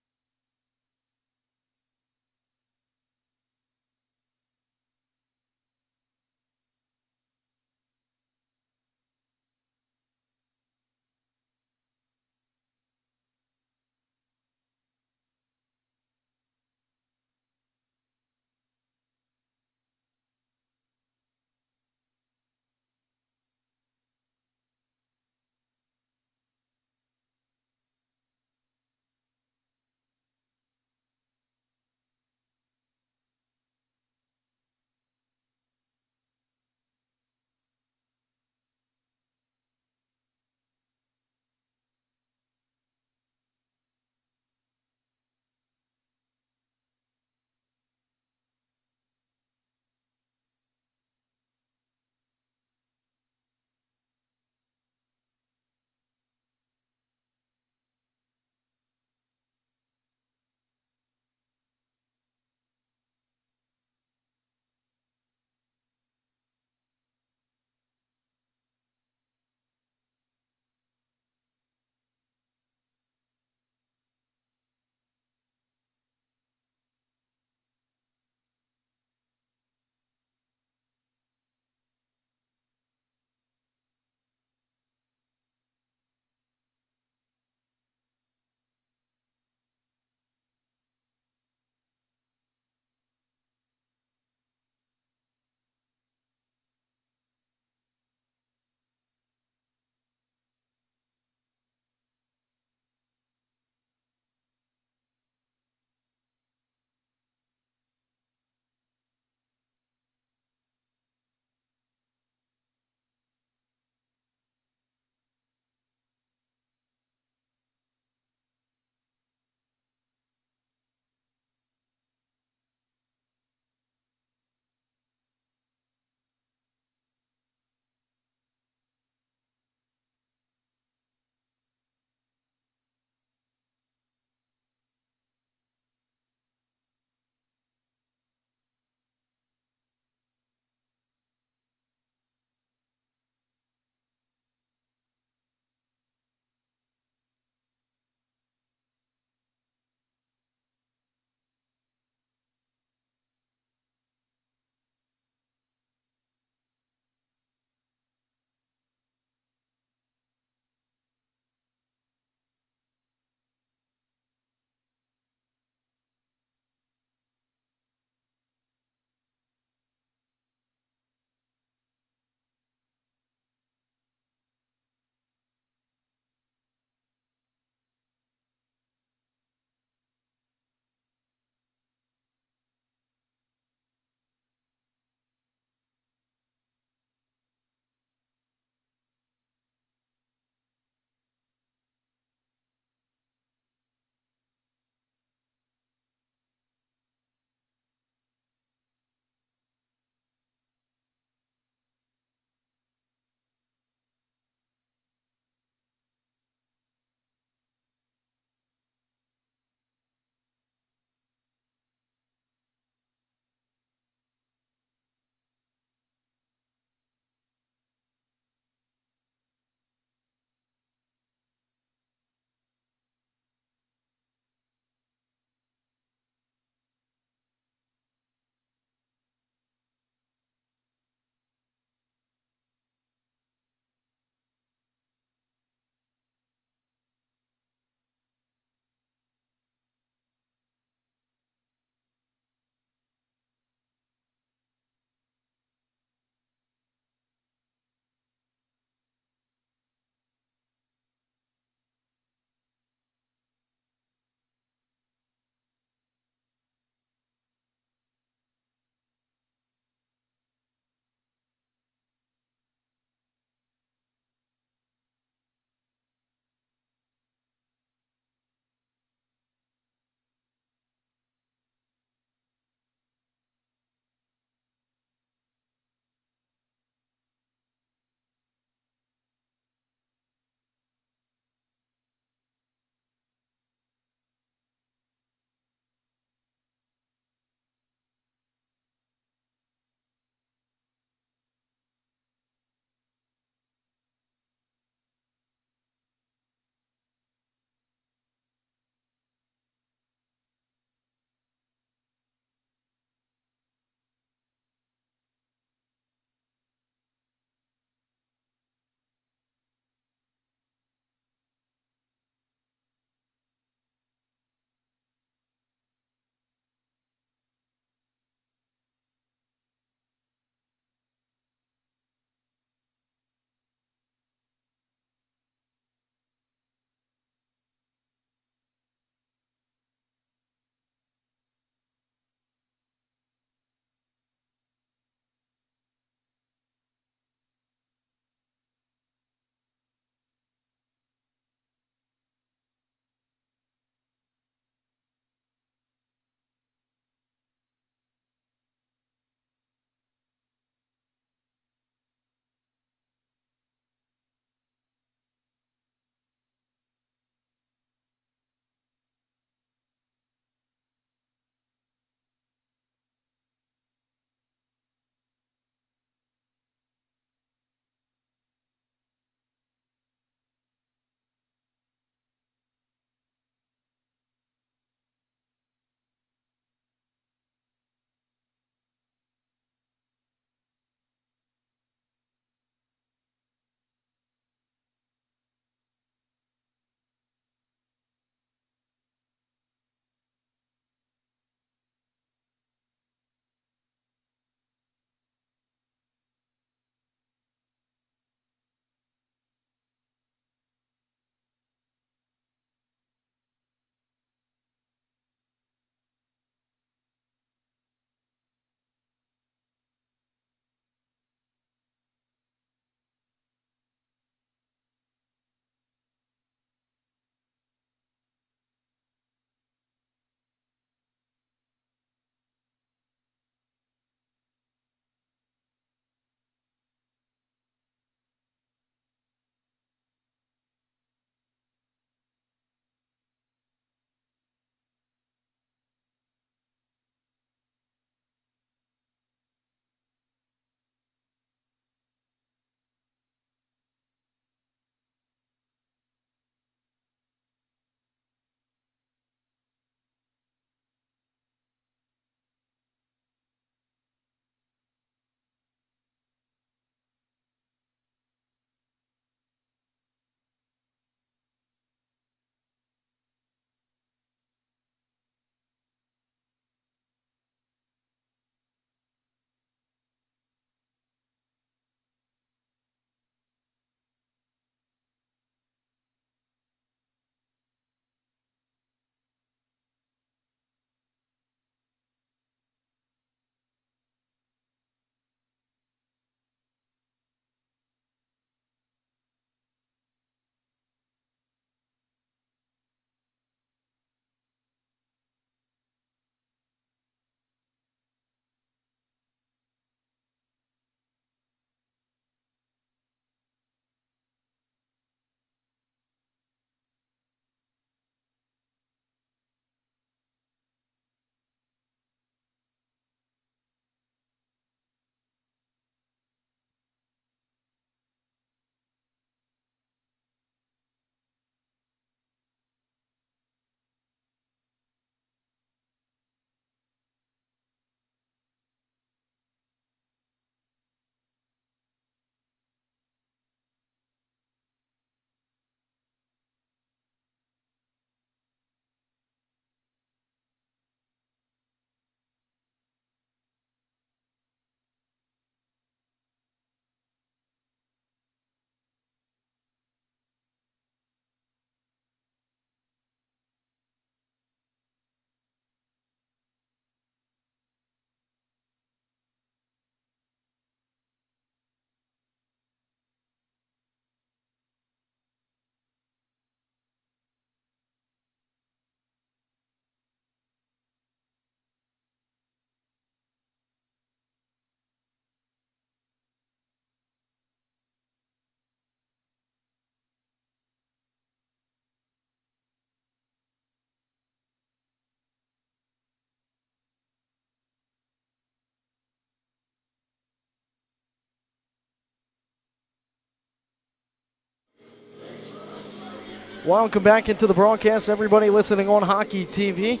Welcome back into the broadcast, everybody listening on Hockey TV,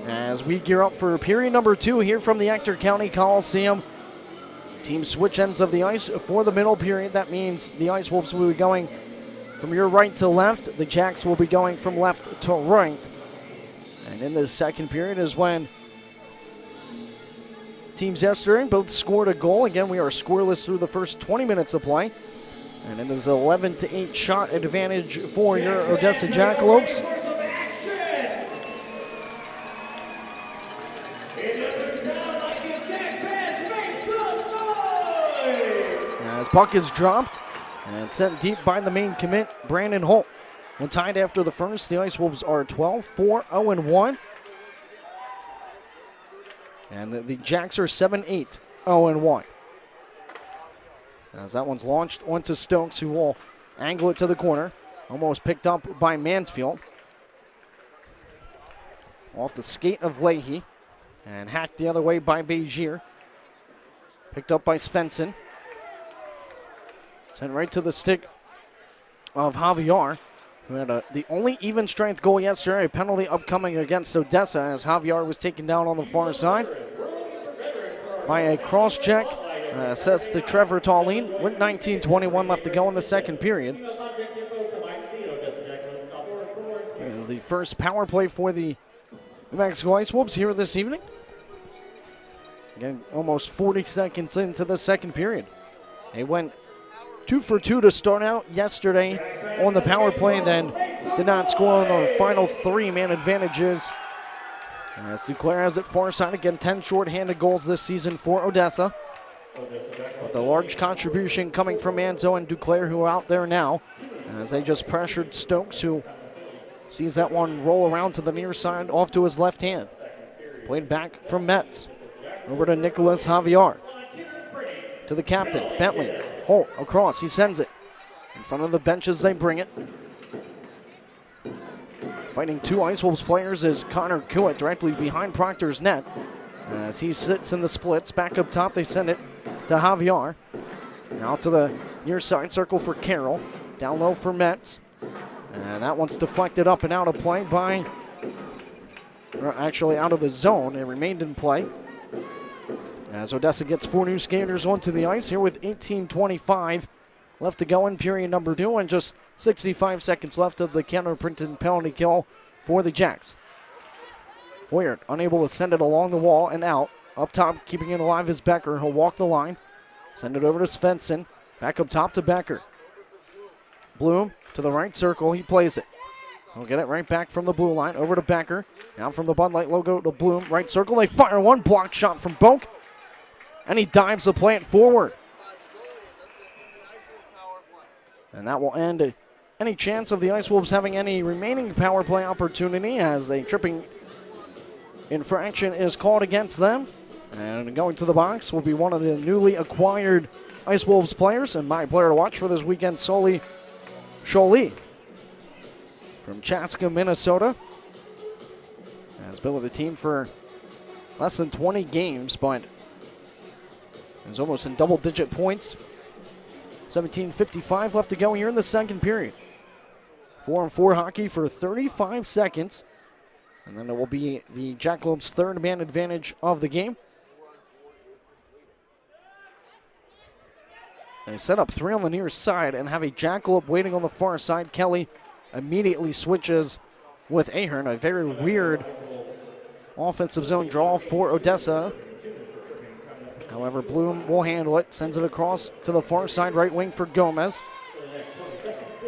as we gear up for period number 2 here from the Ector County Coliseum. Teams switch ends of the ice for the middle period. That means the Ice Wolves will be going from your right to left. The Jacks will be going from left to right. And in the second period is when teams yesterday both scored a goal. Again, we are scoreless through the first 20 minutes of play. And it is 11-8 shot advantage for your Odessa Jackalopes. As puck is dropped and sent deep by the main commit, Brandon Holt. When tied after the first, the Ice Wolves are 12-4-0-1. And the Jacks are 7-8-0-1. As that one's launched onto Stokes, who will angle it to the corner. Almost picked up by Mansfield. Off the skate of Leahy. And hacked the other way by Begier. Picked up by Svensson. Sent right to the stick of Javier, who had the only even strength goal yesterday. A penalty upcoming against Odessa as Javier was taken down on the far side by a cross check. Sets to Trevor Tallene with 19:21 left to go in the second period. It is the first power play for the New Mexico Ice Wolves here this evening. Again, almost 40 seconds into the second period. They went 2 for 2 to start out yesterday on the power play, and then did not score on the final 3-man advantages. As Duclair has it far side, again 10 short-handed goals this season for Odessa. With a large contribution coming from Manzo and Duclair, who are out there now, as they just pressured Stokes, who sees that one roll around to the near side off to his left hand. Played back from Metz. Over to Nicholas Javier. To the captain, Bentley. Holt across, he sends it. In front of the benches, they bring it. Fighting 2 Ice Wolves players is Connor Kuitt directly behind Proctor's net. As he sits in the splits, back up top, they send it to Javier. Now to the near side circle for Carroll. Down low for Metz. And that one's deflected up and out of play by, or actually out of the zone. It remained in play. As Odessa gets 4 new skaters onto the ice here with 18:25 left to go in period number 2 and just 65 seconds left of the counter-printed penalty kill for the Jacks. Hoyard unable to send it along the wall and out. Up top, keeping it alive is Becker. He'll walk the line. Send it over to Svensson. Back up top to Becker. Bloom to the right circle. He plays it. He'll get it right back from the blue line. Over to Becker. Now from the Bud Light logo to Bloom. Right circle. They fire one. Block shot from Boak. And he dives to play it forward. And that will end any chance of the Ice Wolves having any remaining power play opportunity, as a tripping infraction is called against them. And going to the box will be one of the newly acquired Ice Wolves players, and my player to watch for this weekend, Sully Jolie from Chaska, Minnesota. Has been with the team for less than 20 games, but is almost in double-digit points. 17:55 left to go here in the second period. 4-on-4 hockey for 35 seconds. And then it will be the Jackalopes' third man advantage of the game. They set up 3 on the near side and have a Jackalope waiting on the far side. Kelly immediately switches with Ahern. A very weird offensive zone draw for Odessa. However, Bloom will handle it, sends it across to the far side right wing for Gomez.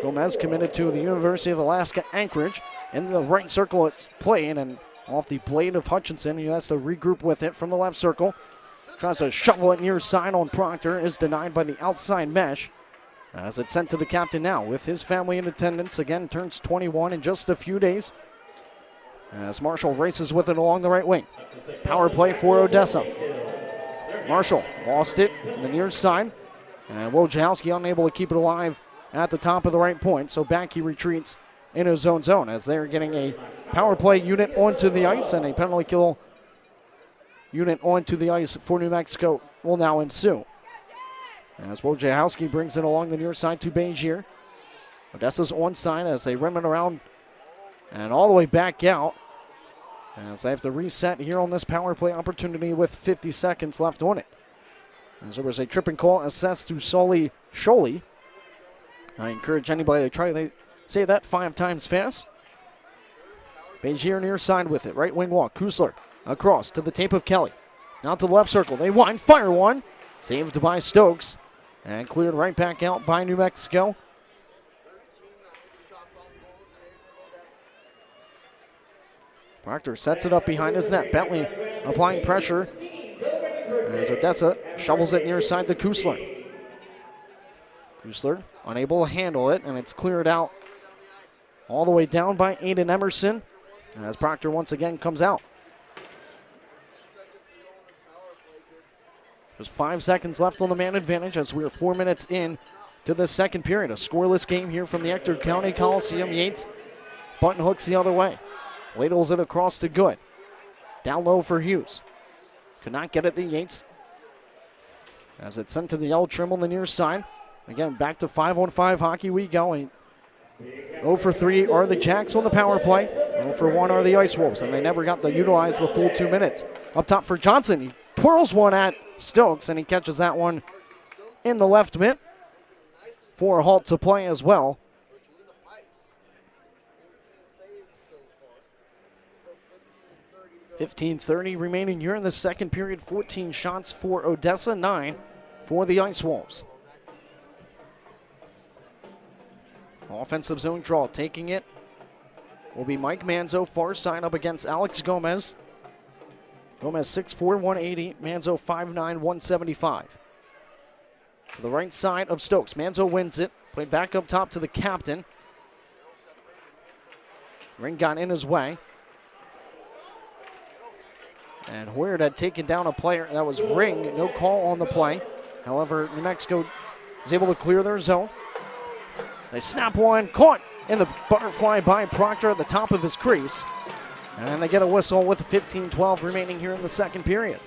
Gomez committed to the University of Alaska Anchorage. In the right circle it's played, and off the blade of Hutchinson, he has to regroup with it from the left circle. Tries to shovel it near side on Proctor, is denied by the outside mesh. As it's sent to the captain now, with his family in attendance, again turns 21 in just a few days. As Marshall races with it along the right wing. Power play for Odessa. Marshall lost it in the near side, and Wojciechowski unable to keep it alive at the top of the right point, so back he retreats in his own zone as they're getting a power play unit onto the ice, and a penalty kill unit onto the ice for New Mexico will now ensue. As Wojciechowski brings it along the near side to Begier. Odessa's onside as they rim it around and all the way back out. As they have to reset here on this power play opportunity with 50 seconds left on it. As there was a tripping call assessed to Sully Sholey. I encourage anybody to try to say that 5 times fast. Begier near side with it. Right wing walk. Kusler across to the tape of Kelly. Now to the left circle. They wind. Fire one. Saved by Stokes. And cleared right back out by New Mexico. Proctor sets it up behind his net. Bentley applying pressure. As Odessa shovels it near side to Kusler. Kusler unable to handle it, and it's cleared out all the way down by Aiden Emerson. As Proctor once again comes out. There's 5 seconds left on the man advantage as we are 4 minutes in to the second period. A scoreless game here from the Ector County Coliseum. Yates button hooks the other way. Ladles it across to Good. Down low for Hughes. Could not get it to Yates. As it's sent to the yellow trim on the near side. Again, back to 5-on-5 hockey we go. 0 for 3 are the Jacks on the power play. 0 for 1 are the Ice Wolves, and they never got to utilize the full 2 minutes. Up top for Johnson. He twirls one at Stokes, and he catches that one in the left mitt for Holt to play as well. 15:30 remaining here in the second period. 14 shots for Odessa, 9 for the Ice Wolves. Offensive zone draw, taking it will be Mike Manzo, far side up against Alex Gomez. Gomez 6'4", 180, Manzo 5'9", 175. To the right side of Stokes. Manzo wins it, played back up top to the captain. Ring got in his way. And Hoyard had taken down a player. That was Ring. No call on the play. However, New Mexico is able to clear their zone. They snap one. Caught in the butterfly by Proctor at the top of his crease. And they get a whistle with 15-12 remaining here in the second period.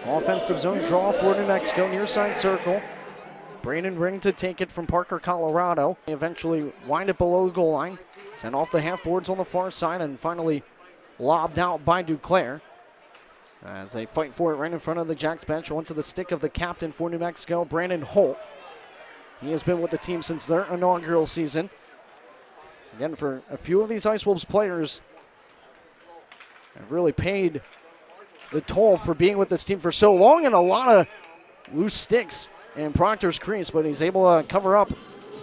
Offensive zone draw for New Mexico, near side circle. Brandon Ring to take it from Parker, Colorado. They eventually wind it below the goal line. Sent off the half boards on the far side and finally lobbed out by Duclair. As they fight for it right in front of the Jacks bench, onto the stick of the captain for New Mexico, Brandon Holt. He has been with the team since their inaugural season. Again, for a few of these Ice Wolves players have really paid the toll for being with this team for so long, and a lot of loose sticks in Proctor's crease, but he's able to cover up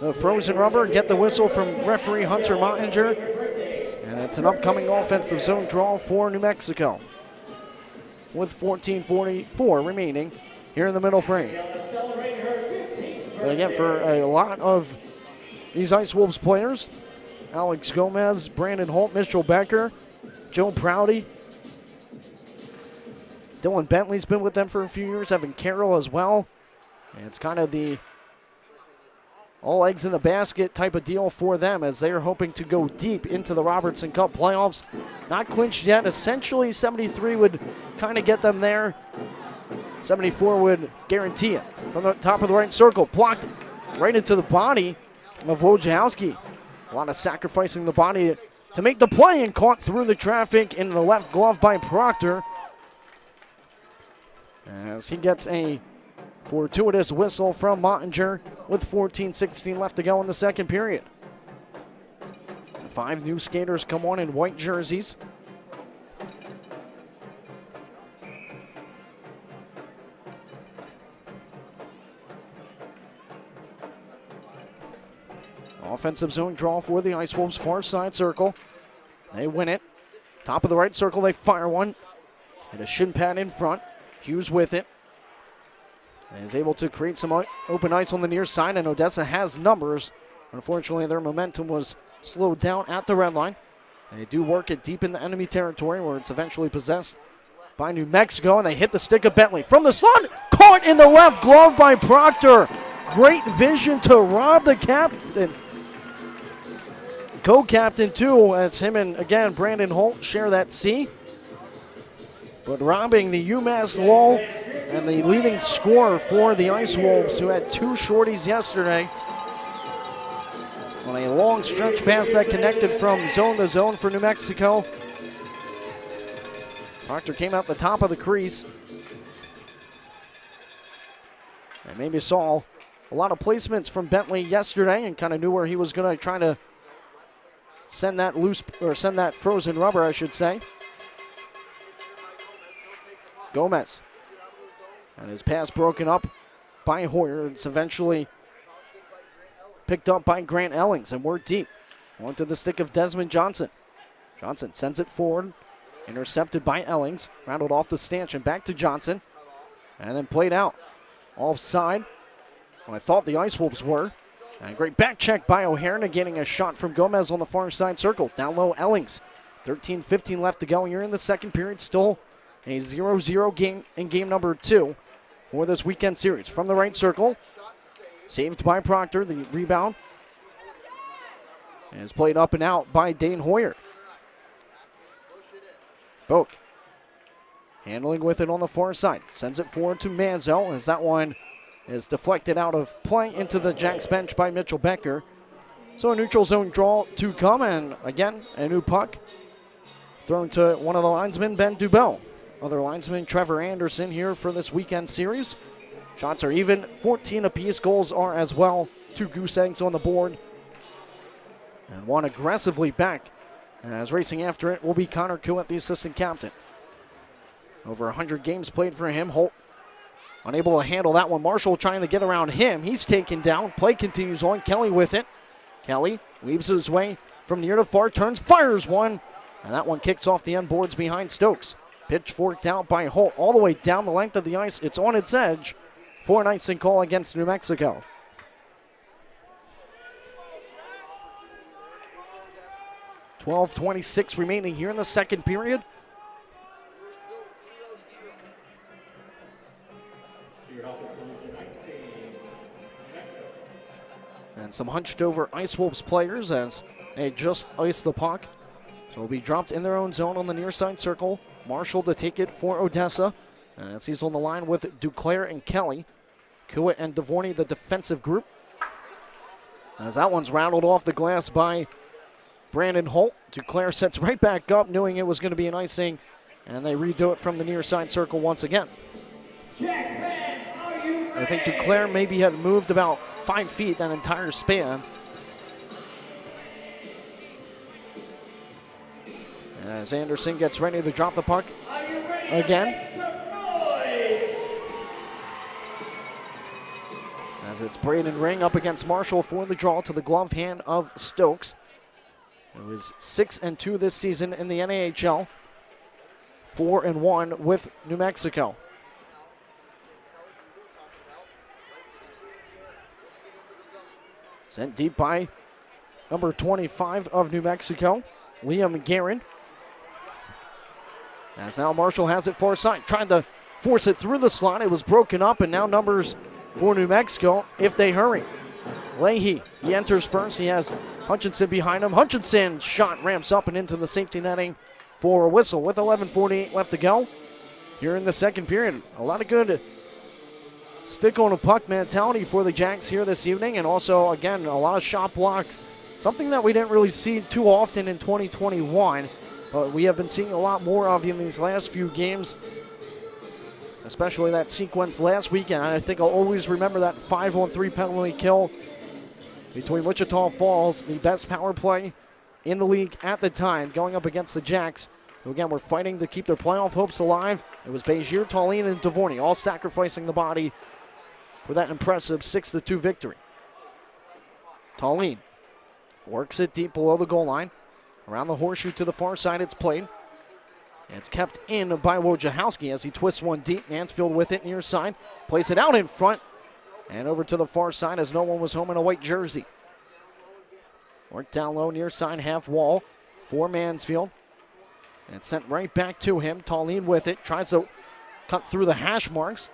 the frozen rubber, get the whistle from referee Hunter Mottinger, and it's an upcoming offensive zone draw for New Mexico with 14:44 remaining here in the middle frame. But again, for a lot of these Ice Wolves players, Alex Gomez, Brandon Holt, Mitchell Becker, Joe Prouty, Dylan Bentley's been with them for a few years, Evan Carroll as well. And it's kind of the all eggs in the basket type of deal for them as they are hoping to go deep into the Robertson Cup playoffs. Not clinched yet. Essentially, 73 would kind of get them there. 74 would guarantee it. From the top of the right circle, blocked right into the body of Wojciechowski. A lot of sacrificing the body to make the play, and caught through the traffic in the left glove by Proctor. As he gets a fortuitous whistle from Mottinger with 14:16 left to go in the second period. 5 new skaters come on in white jerseys. Offensive zone draw for the Ice Wolves, far side circle. They win it. Top of the right circle, they fire one. And a shin pad in front. Hughes with it. And is able to create some open ice on the near side, and Odessa has numbers. Unfortunately, their momentum was slowed down at the red line. And they do work it deep in the enemy territory where it's eventually possessed by New Mexico, and they hit the stick of Bentley. From the slot, caught in the left glove by Proctor. Great vision to rob the captain. Co-captain too, as him and again Brandon Holt share that C. But robbing the UMass Lowell and the leading scorer for the Ice Wolves, who had 2 shorties yesterday. On a long stretch pass that connected from zone to zone for New Mexico. Proctor came out the top of the crease. And maybe saw a lot of placements from Bentley yesterday and kind of knew where he was going to try to send that loose, or send that frozen rubber, I should say. Gomez. And his pass broken up by Hoyer. It's eventually picked up by Grant Ellings, and we're deep. Onto the stick of Desmond Johnson. Johnson sends it forward. Intercepted by Ellings. Rattled off the stanchion. Back to Johnson. And then played out. Offside. Well, I thought the Ice Wolves were. And a great back check by O'Hara, getting a shot from Gomez on the far side circle. Down low, Ellings. 13-15 left to go here in the second period. Still a 0-0 game in game number 2 for this weekend series. From the right circle. Saved by Proctor. The rebound. And is played up and out by Dane Hoyer. Boak. Handling with it on the far side. Sends it forward to Manzo as that one is deflected out of play into the Jacks bench by Mitchell Becker. So a neutral zone draw to come, and again, a new puck thrown to one of the linesmen, Ben Dubell. Other linesman, Trevor Anderson, here for this weekend series. Shots are even, 14 apiece. Goals are as well. 2 goose eggs on the board. And one aggressively back. As racing after it will be Connor Kuett, the assistant captain. Over 100 games played for him. Holt unable to handle that one. Marshall trying to get around him. He's taken down. Play continues on. Kelly with it. Kelly weaves his way from near to far. Turns, fires one. And that one kicks off the end boards behind Stokes. Pitch forked out by Holt all the way down the length of the ice. It's on its edge for an icing call against New Mexico. .26 remaining here in the second period. And some hunched over Ice Wolves players as they just ice the puck. So it'll be dropped in their own zone on the near side circle. Marshall to take it for Odessa. As he's on the line with Duclair and Kelly. Kuett and Devorny, the defensive group. As that one's rattled off the glass by Brandon Holt. Duclair sets right back up, knowing it was going to be an icing. And they redo it from the near side circle once again. I think Duclair maybe had moved about 5 feet that entire span. As Anderson gets ready to drop the puck again. As it's Braden Ring up against Marshall for the draw to the glove hand of Stokes. It was 6-2 this season in the NAHL. 4-1 with New Mexico. Sent deep by number 25 of New Mexico, Liam Guerin. As now Marshall has it far side, trying to force it through the slot. It was broken up, and now numbers for New Mexico if they hurry. Leahy, he enters first. He has Hutchinson behind him. Hutchinson's shot ramps up and into the safety netting for a whistle with 11:48 left to go here in the second period. A lot of good stick on a puck mentality for the Jacks here this evening, and also, again, a lot of shot blocks. Something that we didn't really see too often in 2021, but we have been seeing a lot more of in these last few games, especially that sequence last weekend. I think I'll always remember that 5-on-3 penalty kill between Wichita Falls, the best power play in the league at the time, going up against the Jacks, who again were fighting to keep their playoff hopes alive. It was Bezier, Tallene, and Devorny all sacrificing the body for that impressive 6-2 victory. Tallene works it deep below the goal line. Around the horseshoe to the far side, it's played. It's kept in by Wojciechowski as he twists one deep. Mansfield with it near side. Plays it out in front. And over to the far side as no one was home in a white jersey. Worked down low near side, half wall for Mansfield. And sent right back to him. Tallene with it. Tries to cut through the hash marks.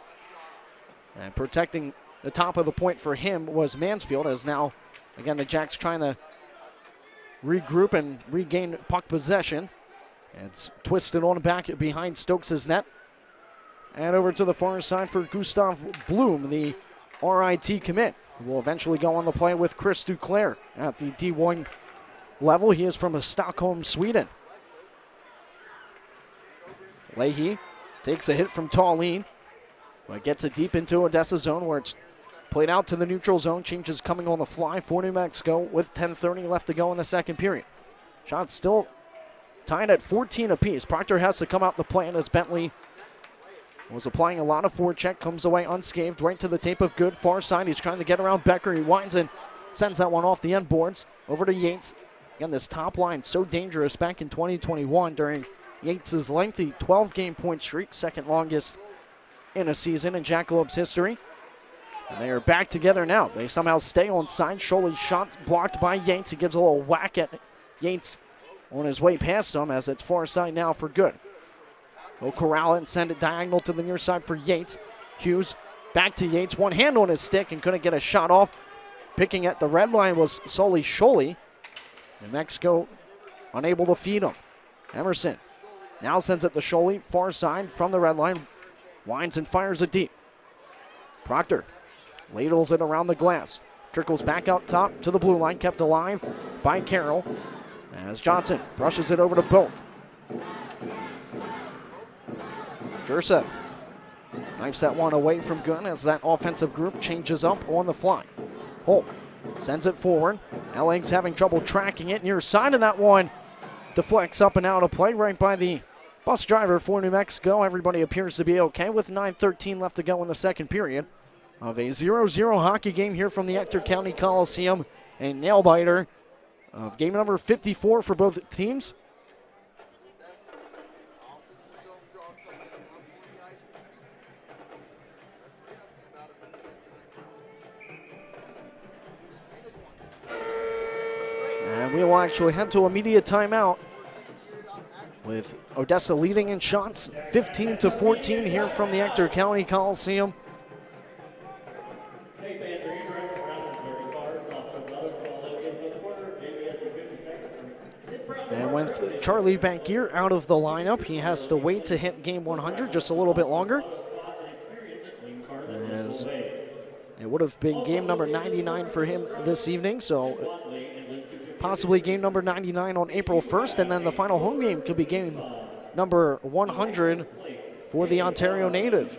And protecting the top of the point for him was Mansfield, as now, again, the Jacks trying to regroup and regain puck possession. It's twisted on back behind Stokes' net. And over to the far side for Gustav Bloom, the RIT commit, who will eventually go on the play with Chris Duclair at the D1 level. He is from Stockholm, Sweden. Leahy takes a hit from Tallene, but gets it deep into Odessa zone where it's played out to the neutral zone. Changes coming on the fly for New Mexico with 10:30 left to go in the second period. Shots still tied at 14 apiece. Proctor has to come out the play as Bentley was applying a lot of forecheck, comes away unscathed, right to the tape of good. Far side, he's trying to get around Becker. He winds and sends that one off the end boards. Over to Yates. Again, this top line so dangerous back in 2021 during Yates' lengthy 12-game point streak, second longest in a season in Jackalopes history. And they are back together now. They somehow stay on side. Scholey's shot blocked by Yates. He gives a little whack at Yates on his way past him as it's far side now for good. He'll corral it and send it diagonal to the near side for Yates. Hughes back to Yates. One hand on his stick and couldn't get a shot off. Picking at the red line was Sully Scholey. New Mexico unable to feed him. Emerson now sends it to Scholey, far side from the red line. Winds and fires it deep. Proctor ladles it around the glass. Trickles back out top to the blue line, kept alive by Carroll. As Johnson brushes it over to Boak. Jursev knifes that one away from Gunn as that offensive group changes up on the fly. Holt sends it forward. Elling's having trouble tracking it near side, and that one deflects up and out of play right by the bus driver for New Mexico. Everybody appears to be okay with 9:13 left to go in the second period of a 0-0 hockey game here from the Ector County Coliseum. A nail-biter of game number 54 for both teams. And we will actually head to immediate timeout with Odessa leading in shots 15-14 here from the Ector County Coliseum. And with Charlie Bankier out of the lineup, he has to wait to hit game 100 just a little bit longer, as it would have been game number 99 for him this evening, so possibly game number 99 on April 1st, and then the final home game could be game number 100 for the Ontario native.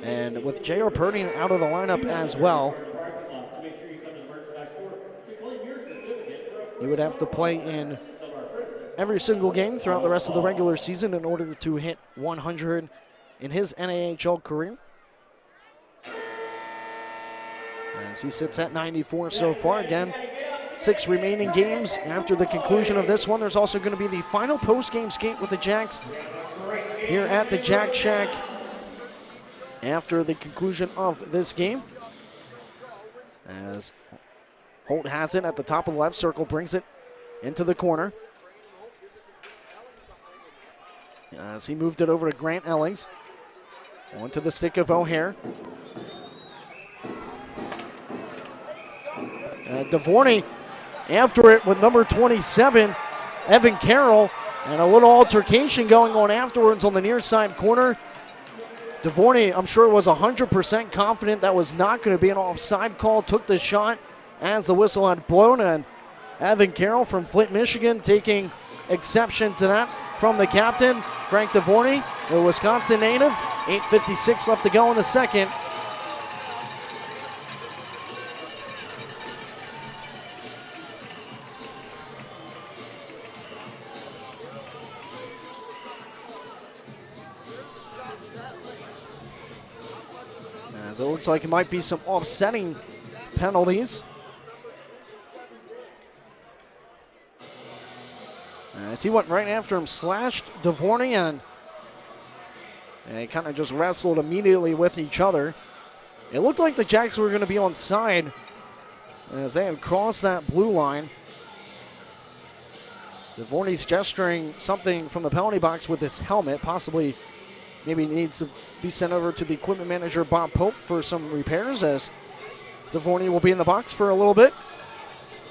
And with J.R. Purdy out of the lineup as well, he would have to play in every single game throughout the rest of the regular season in order to hit 100 in his NAHL career. As he sits at 94 so far. Again, 6 remaining games after the conclusion of this one. There's also going to be the final post-game skate with the Jacks here at the Jack Shack after the conclusion of this game. As Holt has it at the top of the left circle, brings it into the corner. As he moved it over to Grant Ellings. Onto the stick of O'Hare. DeVorney after it with number 27, Evan Carroll, and a little altercation going on afterwards on the near side corner. DeVorney, I'm sure, was 100% confident that was not going to be an offside call, took the shot as the whistle had blown, and Evan Carroll from Flint, Michigan, taking exception to that from the captain, Frank DeVorney, the Wisconsin native. 8:56 left to go in the second. As it looks like it might be some offsetting penalties. As he went right after him, slashed DeVorney, and they kind of just wrestled immediately with each other. It looked like the Jacks were going to be on side as they had crossed that blue line. DeVorney's gesturing something from the penalty box with his helmet, possibly maybe needs to be sent over to the equipment manager, Bob Pope, for some repairs, as Devorny will be in the box for a little bit.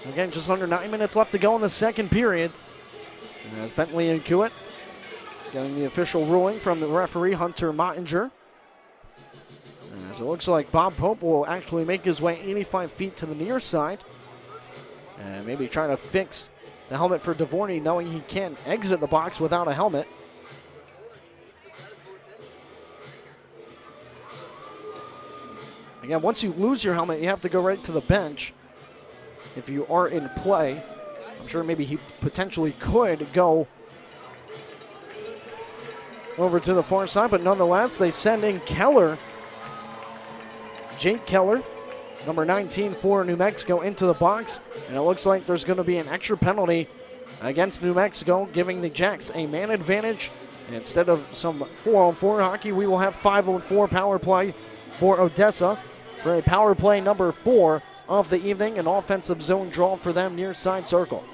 Again, just under 9 minutes left to go in the second period. And as Bentley and Kuwait getting the official ruling from the referee, Hunter Mottinger. As it looks like Bob Pope will actually make his way 85 feet to the near side. And maybe trying to fix the helmet for Devorny, knowing he can't exit the box without a helmet. Again, once you lose your helmet, you have to go right to the bench. If you are in play, I'm sure maybe he potentially could go over to the far side, but nonetheless, they send in Keller. Jake Keller, number 19 for New Mexico, into the box. And it looks like there's going to be an extra penalty against New Mexico, giving the Jacks a man advantage. And instead of some 4-on-4 hockey, we will have 5-on-4 power play for Odessa for a power play number 4 of the evening, an offensive zone draw for them near side circle.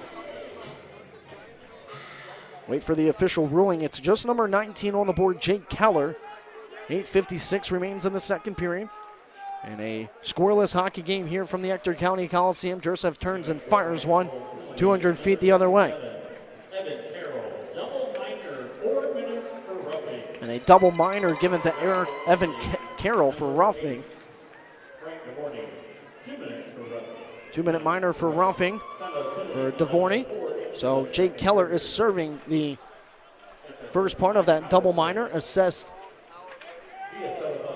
Wait for the official ruling. It's just number 19 on the board, Jake Keller. 8:56 remains in the second period. And a scoreless hockey game here from the Ector County Coliseum. Joseph turns and fires one 200 feet the other way. And a double minor given to Evan Carroll for roughing. 2-minute minor for roughing for Devorny. So Jake Keller is serving the first part of that double minor, assessed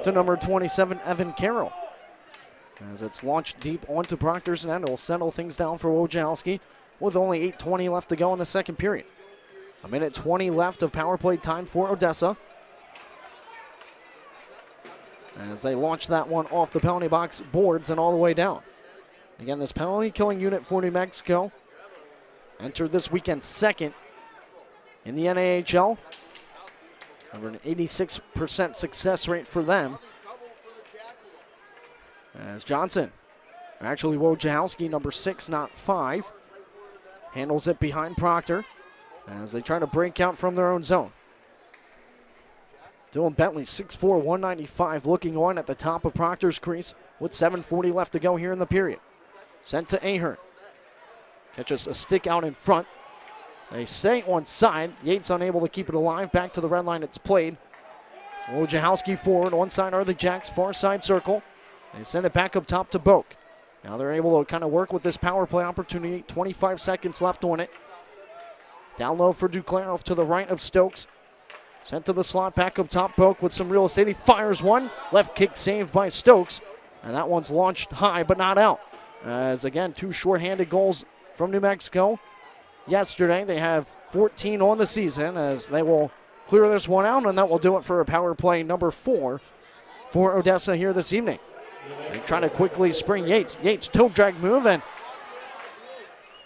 to number 27, Evan Carroll. As it's launched deep onto Proctor's end, it will settle things down for Wojciechowski with only 8:20 left to go in the second period. 1:20 left of power play time for Odessa, as they launch that one off the penalty box boards and all the way down. Again, this penalty killing unit for New Mexico entered this weekend second in the NAHL. Over an 86% success rate for them. As Johnson, actually Wojciechowski, number 6, not 5, handles it behind Proctor as they try to break out from their own zone. Dylan Bentley, 6'4", 195, looking on at the top of Proctor's crease with 7:40 left to go here in the period. Sent to Ahern. Catches a stick out in front. They stay on side. Yates unable to keep it alive. Back to the red line it's played. Wojciechowski forward. On side are the Jacks. Far side circle. They send it back up top to Boak. Now they're able to kind of work with this power play opportunity. 25 seconds left on it. Down low for Duclair off to the right of Stokes. Sent to the slot. Back up top. Boak with some real estate. He fires one. Left kick saved by Stokes. And that one's launched high but not out. As again, 2 shorthanded goals from New Mexico. Yesterday, they have 14 on the season, as they will clear this one out, and that will do it for a power play number 4 for Odessa here this evening. They try to quickly spring Yates. Yates toe drag move and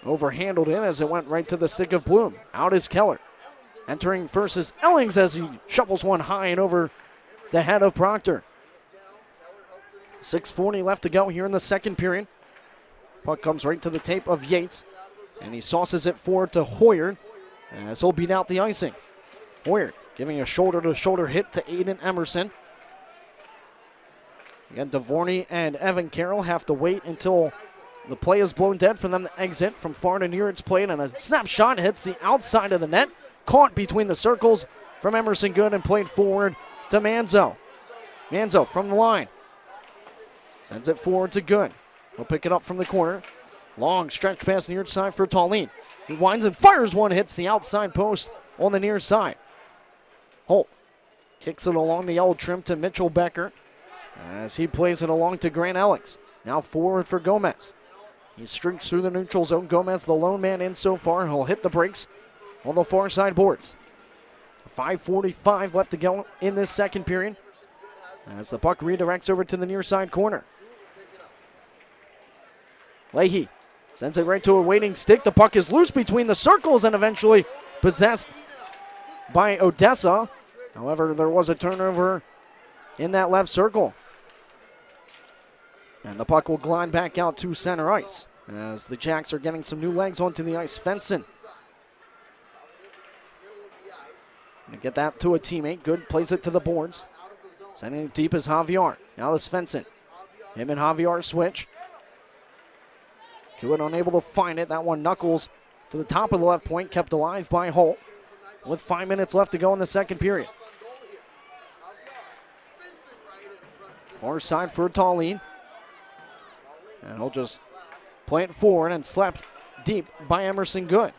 overhandled in as it went right to the stick of Bloom. Out is Keller. Entering first is Ellings as he shovels one high and over the head of Proctor. 6:40 left to go here in the second period. Puck comes right to the tape of Yates. And he sauces it forward to Hoyer as he'll beat out the icing. Hoyer giving a shoulder-to-shoulder hit to Aiden Emerson. Again, Devorny and Evan Carroll have to wait until the play is blown dead for them to exit from far to near its plate. And a snapshot hits the outside of the net. Caught between the circles from Emerson Good and played forward to Manzo. Manzo from the line. Sends it forward to Good. He'll pick it up from the corner. Long stretch pass near side for Tallene. He winds and fires one, hits the outside post on the near side. Holt kicks it along the yellow trim to Mitchell Becker as he plays it along to Grant Ellings. Now forward for Gomez. He streaks through the neutral zone. Gomez, the lone man in so far. He'll hit the brakes on the far side boards. 5:45 left to go in this second period as the puck redirects over to the near side corner. Leahy sends it right to a waiting stick. The puck is loose between the circles and eventually possessed by Odessa. However, there was a turnover in that left circle. And the puck will glide back out to center ice as the Jacks are getting some new legs onto the ice. Fenson Gonna get that to a teammate. Good, plays it to the boards. Sending it deep is Javier. Now to Svensson. Him and Javier switch. Hewitt unable to find it. That one knuckles to the top of the left point, kept alive by Holt with 5 minutes left to go in the second period. Far side for Tallene. And he'll just play it forward and slapped deep by Emerson Good.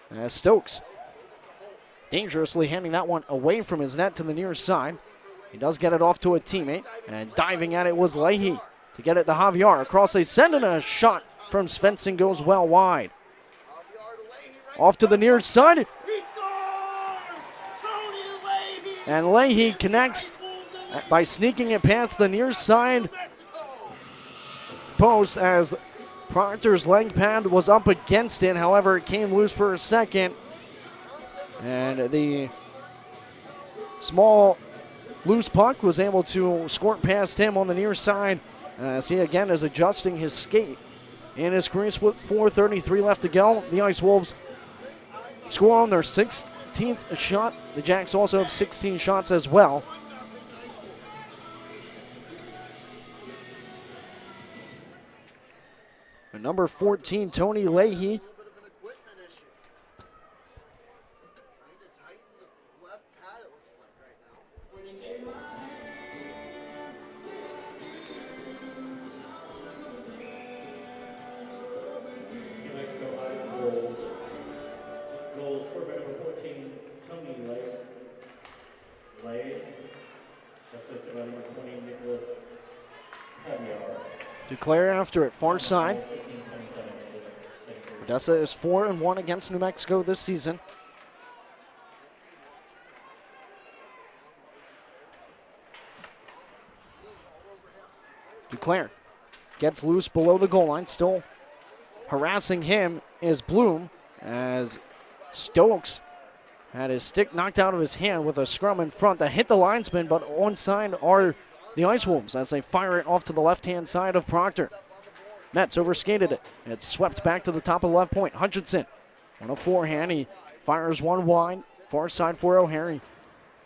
As Stokes dangerously handing that one away from his net to the near side. He does get it off to a teammate, and diving at it was Leahy to get it to Javier. Across they send, and a shot from Svensson goes well wide. Off to the near side. He scores! Tony Leahy! And Leahy connects by sneaking it past the near side post as Proctor's leg pad was up against it. However, it came loose for a second. And the small loose puck was able to squirt past him on the near side as he again is adjusting his skate in his crease with 4:33 left to go. The Ice Wolves score on their 16th shot. The Jacks also have 16 shots as well. And number 14, Tony Leahy. Duclair after it, far side. Odessa is 4-1 against New Mexico this season. Duclair gets loose below the goal line. Still harassing him is Bloom as Stokes had his stick knocked out of his hand with a scrum in front that hit the linesman, but onside are the Ice Wolves as they fire it off to the left-hand side of Proctor. Mets overskated it. It's swept back to the top of the left point. Hutchinson on a forehand. He fires one wide. Far side for O'Hare. He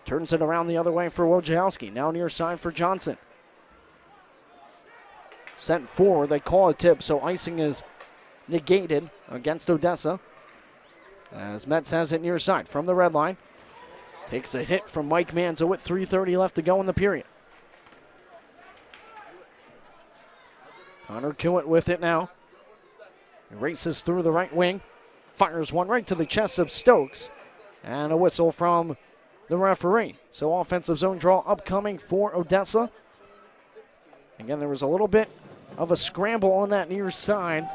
turns it around the other way for Wojciechowski. Now near side for Johnson. Sent forward. They call a tip, so icing is negated against Odessa. As Metz has it near side from the red line. Takes a hit from Mike Manzo with 3:30 left to go in the period. Connor Kewitt with it now. He races through the right wing. Fires one right to the chest of Stokes. And a whistle from the referee. So offensive zone draw upcoming for Odessa. Again, there was a little bit of a scramble on that near side.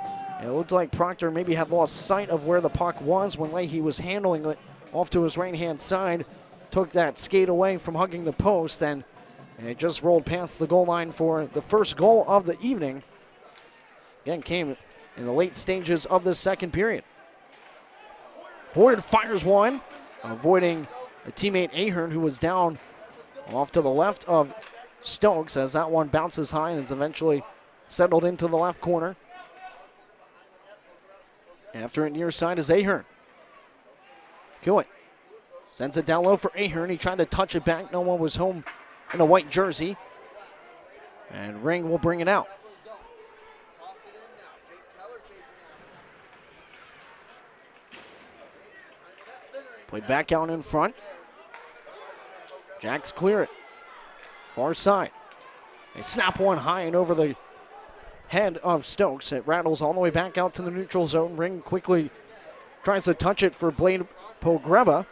It looked like Proctor maybe had lost sight of where the puck was when Leahy was handling it off to his right-hand side. Took that skate away from hugging the post, and it just rolled past the goal line for the first goal of the evening. Again, came in the late stages of the second period. Hoard fires one, avoiding a teammate Ahern who was down off to the left of Stokes as that one bounces high and is eventually settled into the left corner. After it near side is Ahern. Kewitt sends it down low for Ahern. He tried to touch it back. No one was home in a white jersey. And Ring will bring it out. Played back out in front. Jacks clear it. Far side. They snap one high and over the head of Stokes. It rattles all the way back out to the neutral zone. Ring quickly tries to touch it for Blade Pogreba.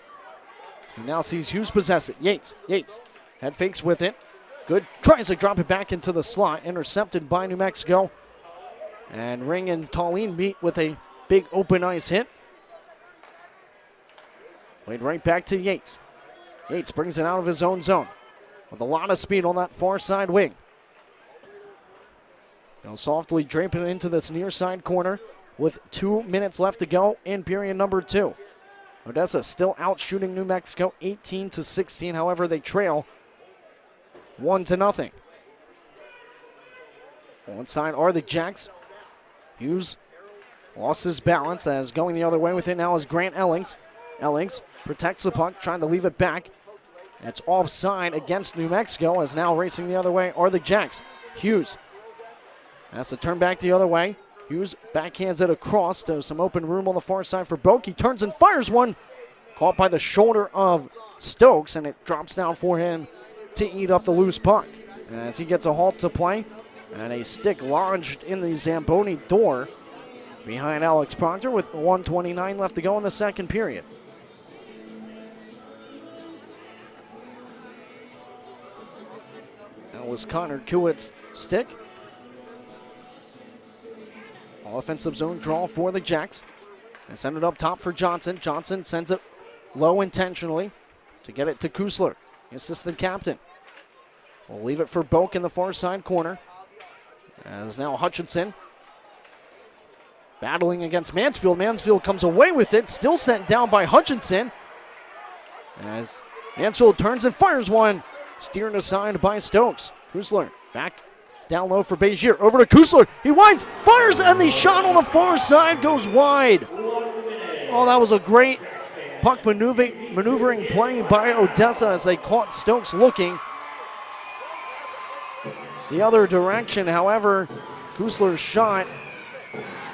He now sees Hughes possess it. Yates. Head fakes with it. Good. Tries to drop it back into the slot. Intercepted by New Mexico. And Ring and Tallene meet with a big open ice hit. Played right back to Yates. Yates brings it out of his own zone with a lot of speed on that far side wing. He'll softly drape it into this near side corner with 2 minutes left to go in period number 2. Odessa still out shooting New Mexico 18-16. However, they trail 1-0. One side are the Jacks. Hughes lost his balance as going the other way with it now is Grant Ellings. Ellings protects the puck, trying to leave it back. It's offside against New Mexico, as now racing the other way are the Jacks. Hughes has to turn back the other way. Hughes backhands it across to some open room on the far side for Boak. He turns and fires one. Caught by the shoulder of Stokes, and it drops down for him to eat up the loose puck. As he gets a halt to play, and a stick lodged in the Zamboni door behind Alex Proctor with 1:29 left to go in the second period. That was Connor Kuitt's stick. Offensive zone draw for the Jacks. And send it up top for Johnson. Johnson sends it low intentionally to get it to Kusler, the assistant captain. We'll leave it for Boak in the far side corner. As now Hutchinson battling against Mansfield. Mansfield comes away with it, still sent down by Hutchinson. As Mansfield turns and fires one, steered aside by Stokes. Kusler back down low for Bezier. Over to Kusler. He winds, fires, and the shot on the far side goes wide. Oh, that was a great puck maneuvering play by Odessa as they caught Stokes looking the other direction. However, Kusler's shot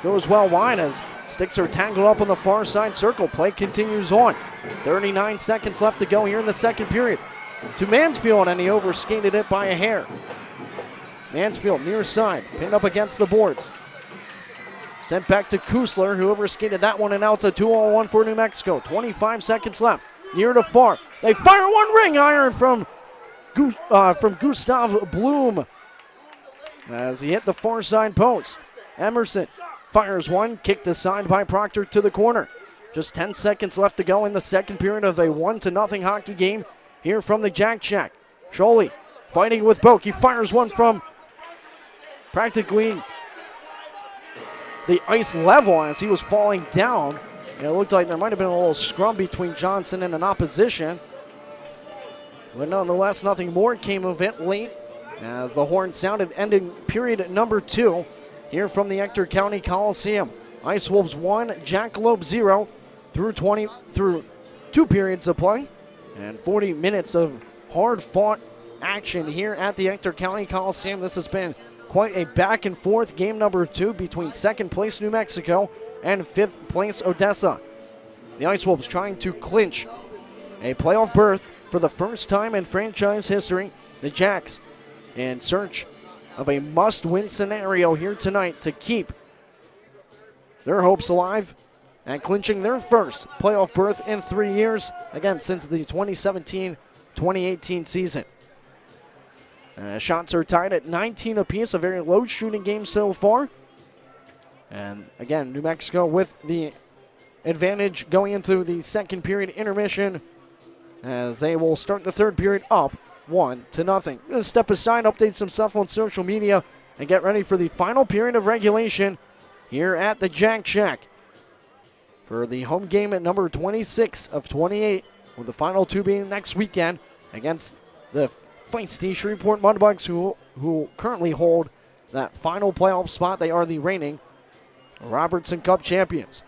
goes well wide as sticks are tangled up on the far side circle. Play continues on. 39 seconds left to go here in the second period. To Mansfield, and he overskated it by a hair. Mansfield near side, pinned up against the boards. Sent back to Kusler, who overskated that one, and now it's a 2-on-1 for New Mexico. 25 seconds left, near to far. They fire one ring iron from Gustav Bloom as he hit the far side post. Emerson fires one, kicked aside by Proctor to the corner. Just 10 seconds left to go in the second period of a 1-0 hockey game here from the Jack Shack. Scholey fighting with Boak. He fires one from practically the ice level as he was falling down. And it looked like there might have been a little scrum between Johnson and an opposition. But nonetheless, nothing more came of it late as the horn sounded, ending period number 2 here from the Ector County Coliseum. Ice Wolves 1, Jackalope 0 through 2 periods of play and 40 minutes of hard-fought action here at the Ector County Coliseum. This has been quite a back-and-forth game number 2 between second place New Mexico and 5th place Odessa. The Ice Wolves trying to clinch a playoff berth for the first time in franchise history. The Jacks in search of a must-win scenario here tonight to keep their hopes alive and clinching their first playoff berth in 3 years, again, since the 2017-2018 season. Shots are tied at 19 apiece, a very low shooting game so far. And again, New Mexico with the advantage going into the second period intermission as they will start the third period up 1-0. Gonna step aside, update some stuff on social media, and get ready for the final period of regulation here at the Jack Shack for the home game at number 26 of 28, with the final 2 being next weekend against the feisty Shreveport Mudbugs, who currently hold that final playoff spot. They are the reigning Robertson Cup champions.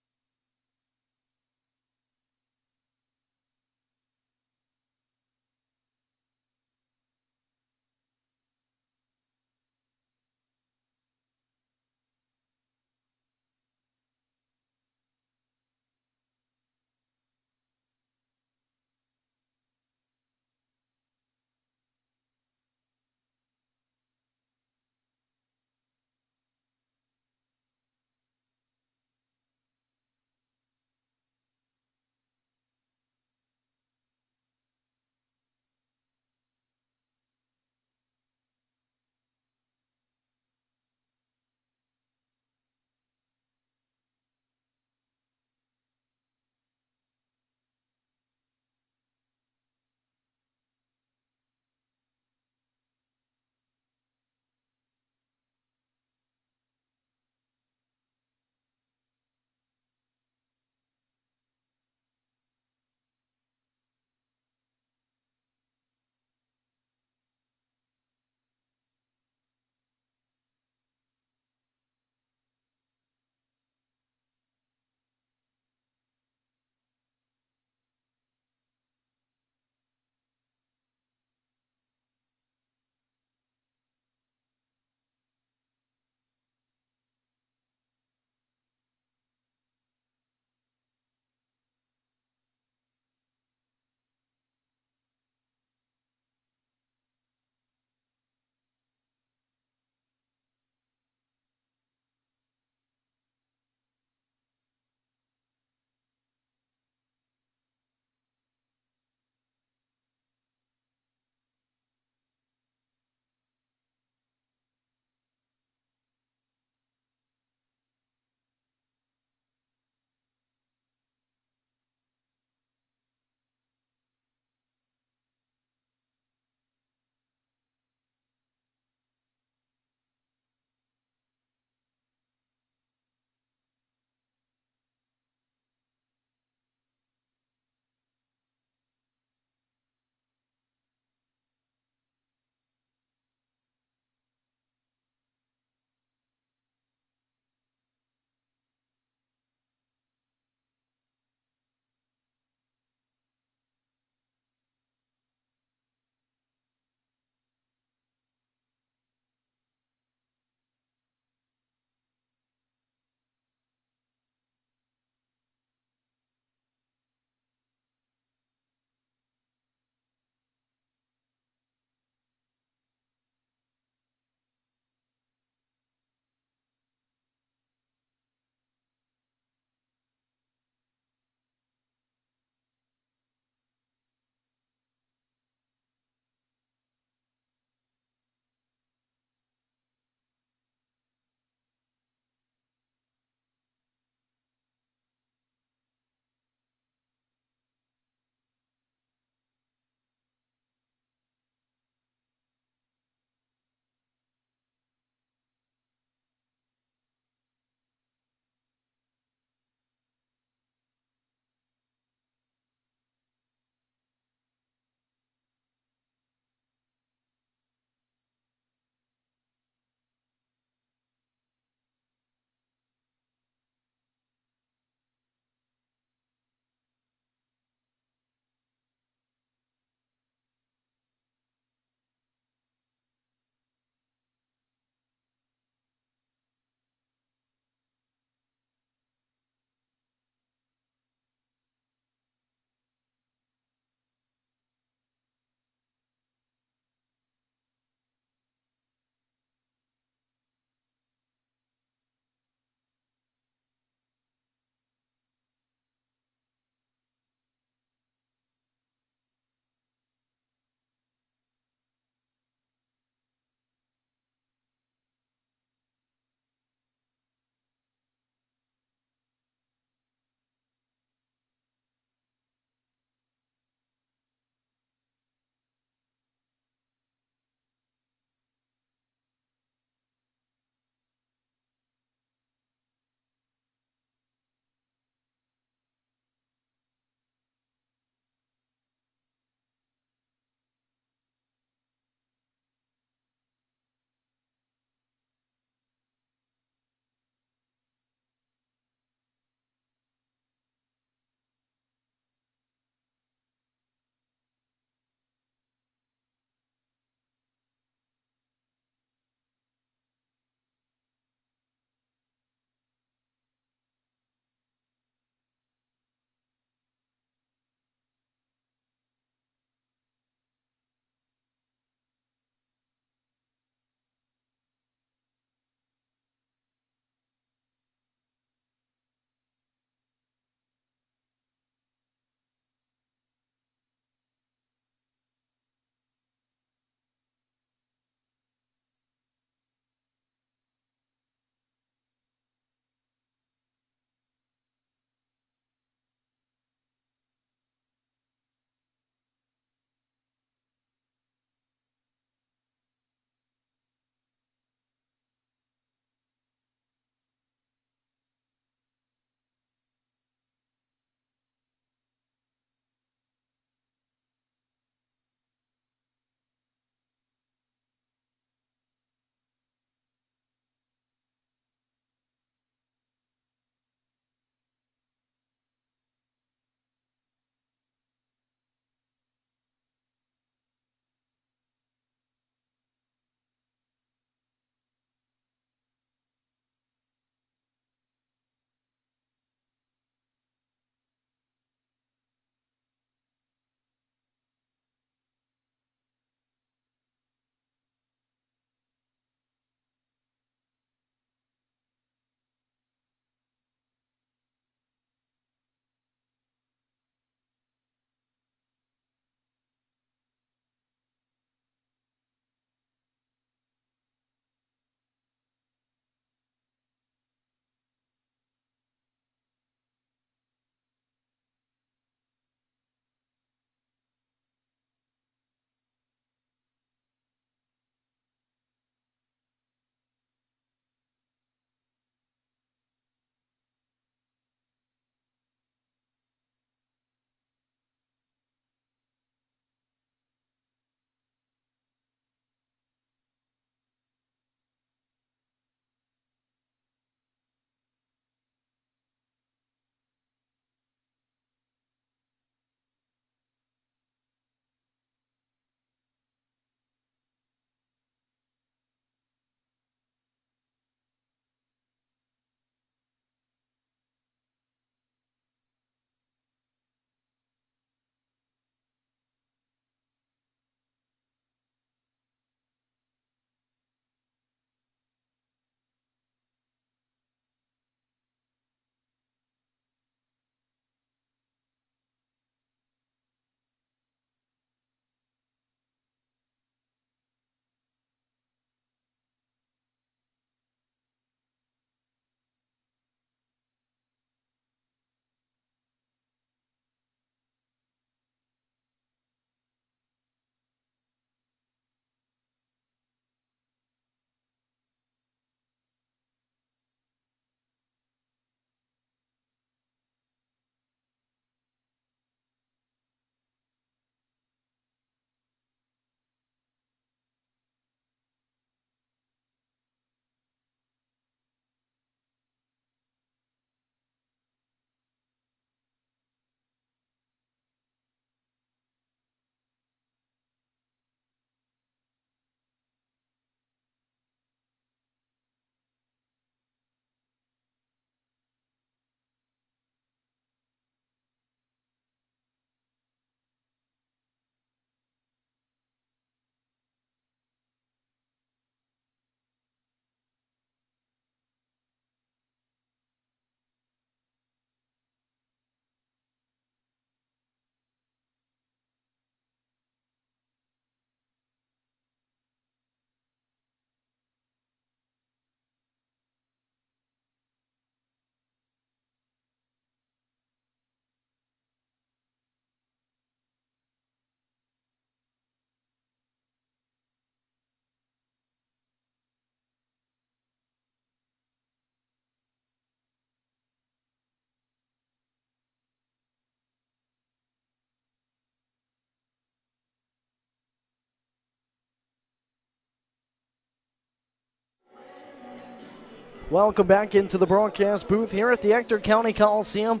Welcome back into the broadcast booth here at the Ector County Coliseum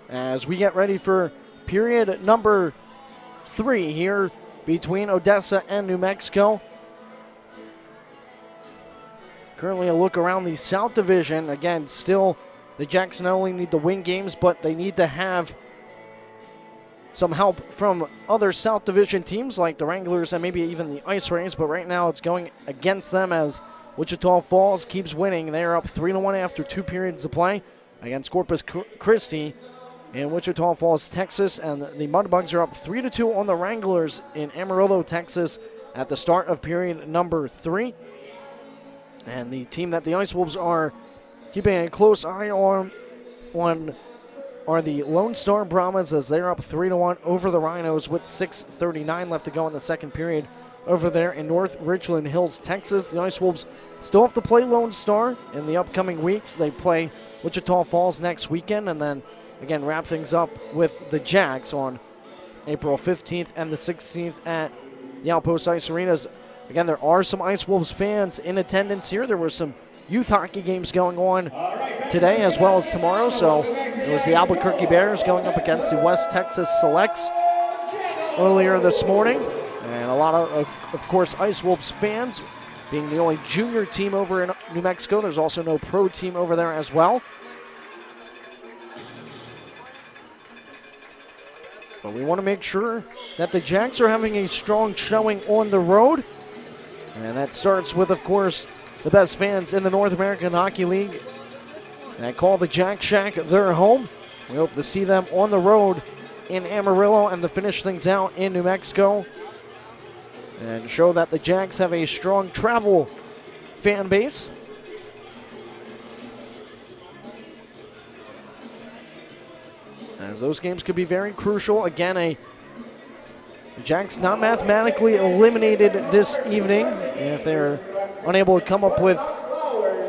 as we get ready for period number 3 here between Odessa and New Mexico. Currently a look around the South Division. Again, still the Jacks not only need to win games, but they need to have some help from other South Division teams like the Wranglers and maybe even the Ice Rays. But right now it's going against them as Wichita Falls keeps winning. They are up 3-1 after 2 periods of play against Corpus Christi in Wichita Falls, Texas. And the Mudbugs are up 3-2 on the Wranglers in Amarillo, Texas at the start of period number 3. And the team that the Ice Wolves are keeping a close eye on are the Lone Star Brahmas as they're up 3-1 over the Rhinos with 6:39 left to go in the second period over there in North Richland Hills, Texas. The Ice Wolves still have to play Lone Star in the upcoming weeks. They play Wichita Falls next weekend and then again wrap things up with the Jacks on April 15th and the 16th at the Outpost Ice Arenas. Again, there are some Ice Wolves fans in attendance here. There were some youth hockey games going on today as well as tomorrow. So it was the Albuquerque Bears going up against the West Texas Selects earlier this morning. And a lot of course, Ice Wolves fans being the only junior team over in New Mexico. There's also no pro team over there as well. But we want to make sure that the Jacks are having a strong showing on the road. And that starts with, of course, the best fans in the North American Hockey League that call the Jack Shack their home. We hope to see them on the road in Amarillo and to finish things out in New Mexico and show that the Jacks have a strong travel fan base. As those games could be very crucial. Again, the Jacks not mathematically eliminated this evening if they're unable to come up with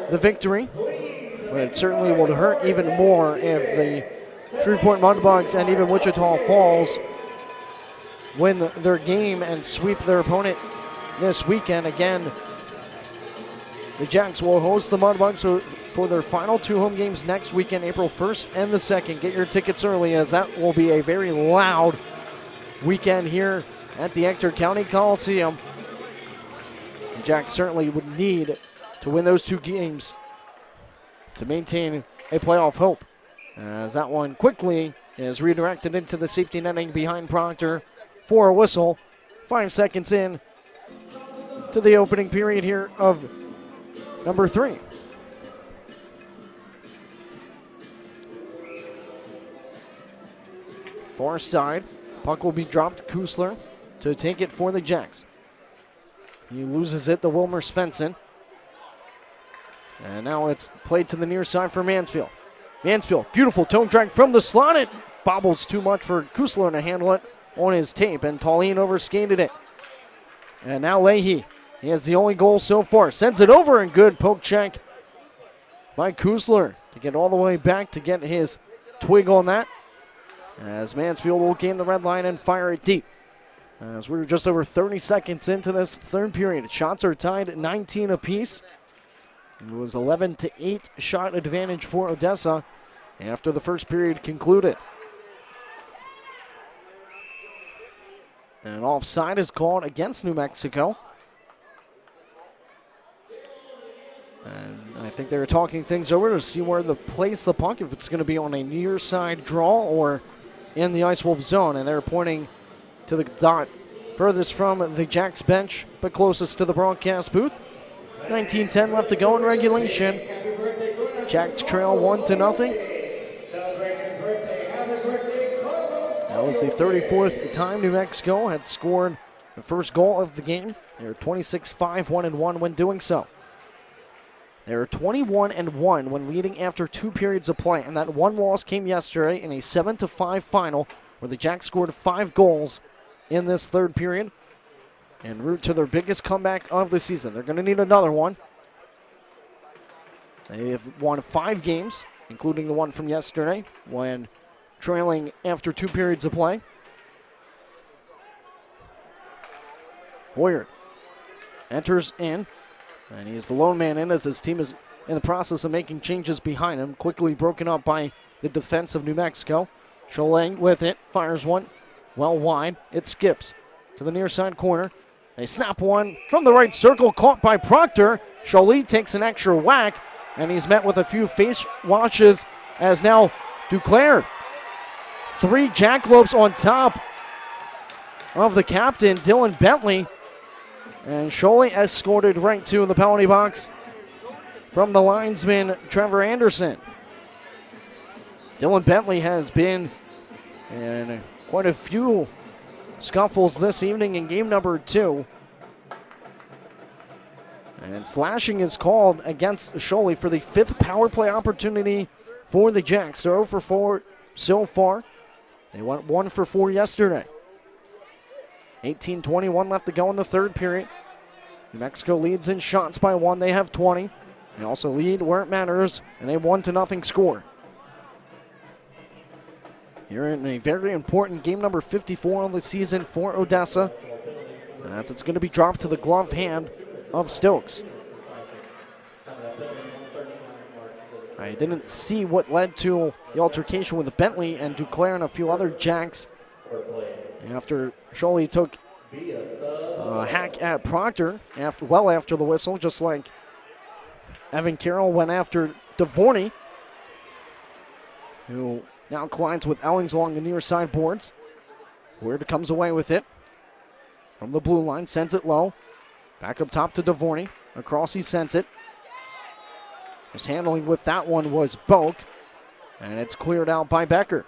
the victory. But it certainly would hurt even more if the Shreveport Mudbugs and even Wichita Falls win their game and sweep their opponent this weekend. Again, the Jacks will host the Mudbugs for their final 2 home games next weekend, April 1st and the 2nd. Get your tickets early as that will be a very loud weekend here at the Ector County Coliseum. The Jacks certainly would need to win those 2 games to maintain a playoff hope. As that one quickly is redirected into the safety netting behind Proctor for a whistle. 5 seconds in to the opening period here of number 3. Far side, puck will be dropped. Kusler to take it for the Jacks. He loses it to Wilmer Svensson. And now it's played to the near side for Mansfield. Mansfield, beautiful toe drag from the slot. It bobbles too much for Kusler to handle it on his tape, and Tallene overskated it. And now Leahy, he has the only goal so far. Sends it over, and good poke check by Kusler to get all the way back to get his twig on that. As Mansfield will gain the red line and fire it deep. As we're just over 30 seconds into this third period. Shots are tied at 19 apiece. It was 11-8 shot advantage for Odessa after the first period concluded. And offside is called against New Mexico. And I think they're talking things over to see where to place the puck, if it's going to be on a near side draw or in the Ice Wolf zone. And they're pointing to the dot furthest from the Jacks bench, but closest to the broadcast booth. 19:10 left to go in regulation. Jacks trail 1-0. That was the 34th time New Mexico had scored the first goal of the game. They were 26-5, 1-1 when doing so. They were 21-1 when leading after 2 periods of play, and that one loss came yesterday in a 7-5 final where the Jacks scored 5 goals in this third period en route to their biggest comeback of the season. They're going to need another one. They have won 5 games, including the one from yesterday when trailing after 2 periods of play. Hoyer enters in, and he's the lone man in as his team is in the process of making changes behind him. Quickly broken up by the defense of New Mexico. Cholet with it, fires one well wide. It skips to the near side corner. They snap one from the right circle, caught by Proctor. Cholet takes an extra whack, and he's met with a few face washes as now Duclair. 3 Jackalopes on top of the captain, Dylan Bentley. And Cholet escorted right to the penalty box from the linesman, Trevor Anderson. Dylan Bentley has been in quite a few scuffles this evening in game number 2. And slashing is called against Cholet for the 5th power play opportunity for the Jacks. They're 0 for 4 so far. They went 1 for 4 yesterday. 18:21 left to go in the third period. New Mexico leads in shots by 1. They have 20. They also lead where it matters, and they have 1-0 score. Here in a very important game number 54 of the season for Odessa. As it's going to be dropped to the glove hand of Stokes. I didn't see what led to the altercation with Bentley and Duclair and a few other Jacks. After Cholet took a hack at Proctor after the whistle, just like Evan Carroll went after DeVorney, who now collides with Ellings along the near side boards. Weird comes away with it from the blue line, sends it low. Back up top to DeVorney. Across he sends it. His handling with that one was Boak, and it's cleared out by Becker.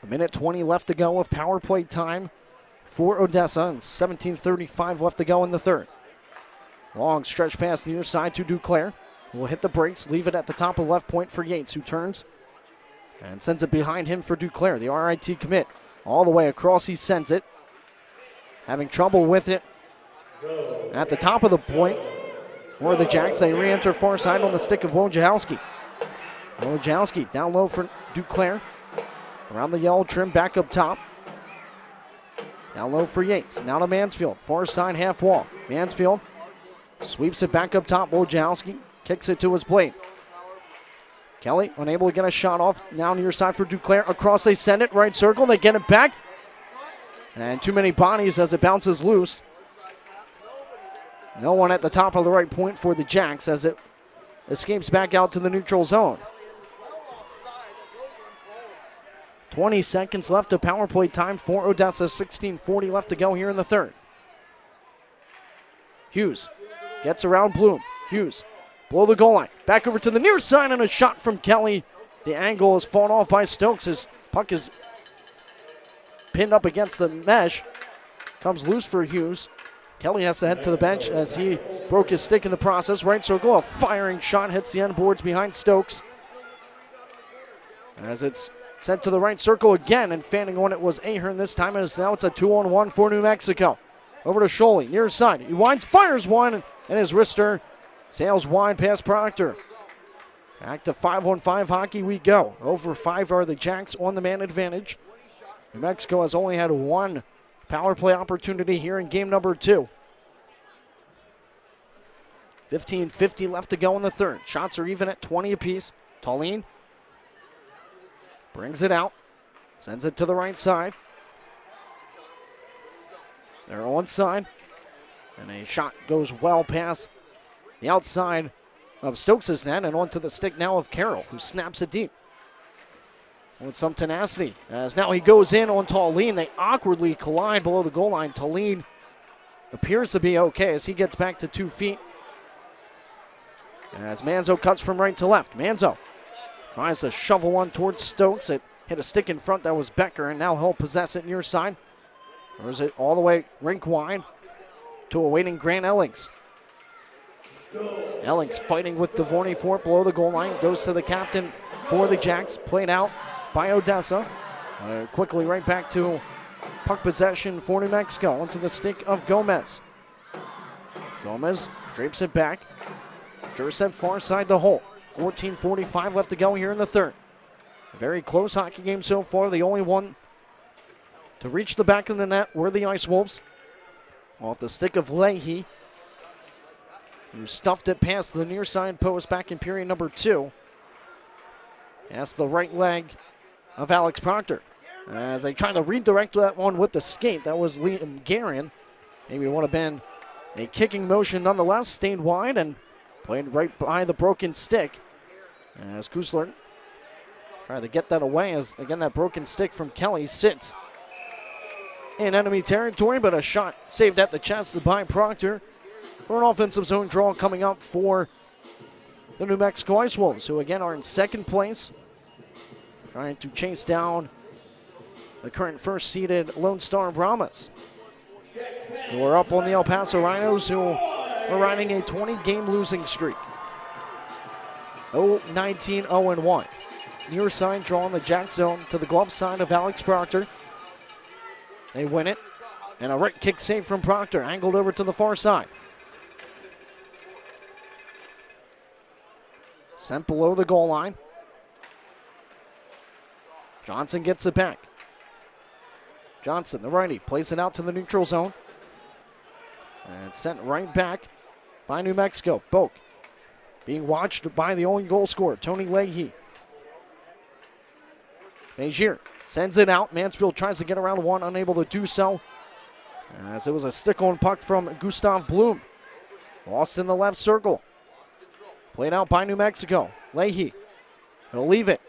1:20 left to go of power play time for Odessa, and 17:35 left to go in the third. Long stretch pass near side to Duclair. Will hit the brakes, leave it at the top of the left point for Yates, who turns and sends it behind him for Duclair. The RIT commit all the way across, he sends it. Having trouble with it at the top of the point. Or the Jacks, they re-enter far side on the stick of Wojciechowski. Wojciechowski down low for Duclair. Around the yellow trim, back up top. Down low for Yates. Now to Mansfield, far side half wall. Mansfield sweeps it back up top. Wojciechowski kicks it to his plate. Kelly unable to get a shot off. Now near side for Duclair. Across they send it, right circle. They get it back. And too many bodies as it bounces loose. No one at the top of the right point for the Jacks as it escapes back out to the neutral zone. 20 seconds left of power play time for Odessa. 16:40 left to go here in the third. Hughes gets around Bloom. Hughes below the goal line. Back over to the near side and a shot from Kelly. The angle is fought off by Stokes. His puck is pinned up against the mesh. Comes loose for Hughes. Kelly has to head to the bench as he broke his stick in the process. Right circle, a firing shot hits the end boards behind Stokes. As it's sent to the right circle again, and fanning on it was Ahern this time, and now it's a 2-on-1 for New Mexico. Over to Cholet, near side. He winds, fires one, and his wrister sails wide past Proctor. Back to 5-on-5 hockey we go. Over 5 are the Jacks on the man advantage. New Mexico has only had 1 power play opportunity here in game number 2. 15:50 left to go in the third. Shots are even at 20 apiece. Tallene brings it out, sends it to the right side. They're onside, and a shot goes well past the outside of Stokes' net and onto the stick now of Carroll, who snaps it deep with some tenacity. As now he goes in on Tallene. They awkwardly collide below the goal line. Tallene appears to be okay as he gets back to 2 feet. As Manzo cuts from right to left. Manzo tries to shovel one towards Stokes. It hit a stick in front. That was Becker, and now he'll possess it near side. Throws it all the way rink wide to awaiting Grant Ellings. Ellings fighting with DeVorney for it below the goal line. Goes to the captain for the Jacks. Played out by Odessa. Quickly right back to puck possession for New Mexico. Onto the stick of Gomez. Gomez drapes it back. Jursev far side to Holt. 14:45 left to go here in the third. A very close hockey game so far. The only one to reach the back of the net were the Ice Wolves. Off the stick of Leahy. who stuffed it past the near side post back in period number 2. That's the right leg of Alex Proctor. As they try to redirect that one with the skate, that was Liam Guerin. Maybe it would have been a kicking motion nonetheless, stayed wide and played right by the broken stick. As Kusler tried to get that away, as again that broken stick from Kelly sits in enemy territory, but a shot saved at the chest by Proctor for an offensive zone draw coming up for the New Mexico Ice Wolves, who again are in second place, trying to chase down the current first-seeded Lone Star Brahmas, who are up on the El Paso Rhinos, who are riding a 20-game losing streak. 19-0-1. Near side draw in the Jack zone to the glove side of Alex Proctor. They win it, and a right kick save from Proctor, angled over to the far side. Sent below the goal line. Johnson gets it back. Johnson, the righty, plays it out to the neutral zone. And sent right back by New Mexico. Boak being watched by the only goal scorer, Tony Leahy. Begier sends it out. Mansfield tries to get around one, unable to do so, as it was a stick-on puck from Gustav Bloom. Lost in the left circle. Played out by New Mexico. Leahy, he'll leave it.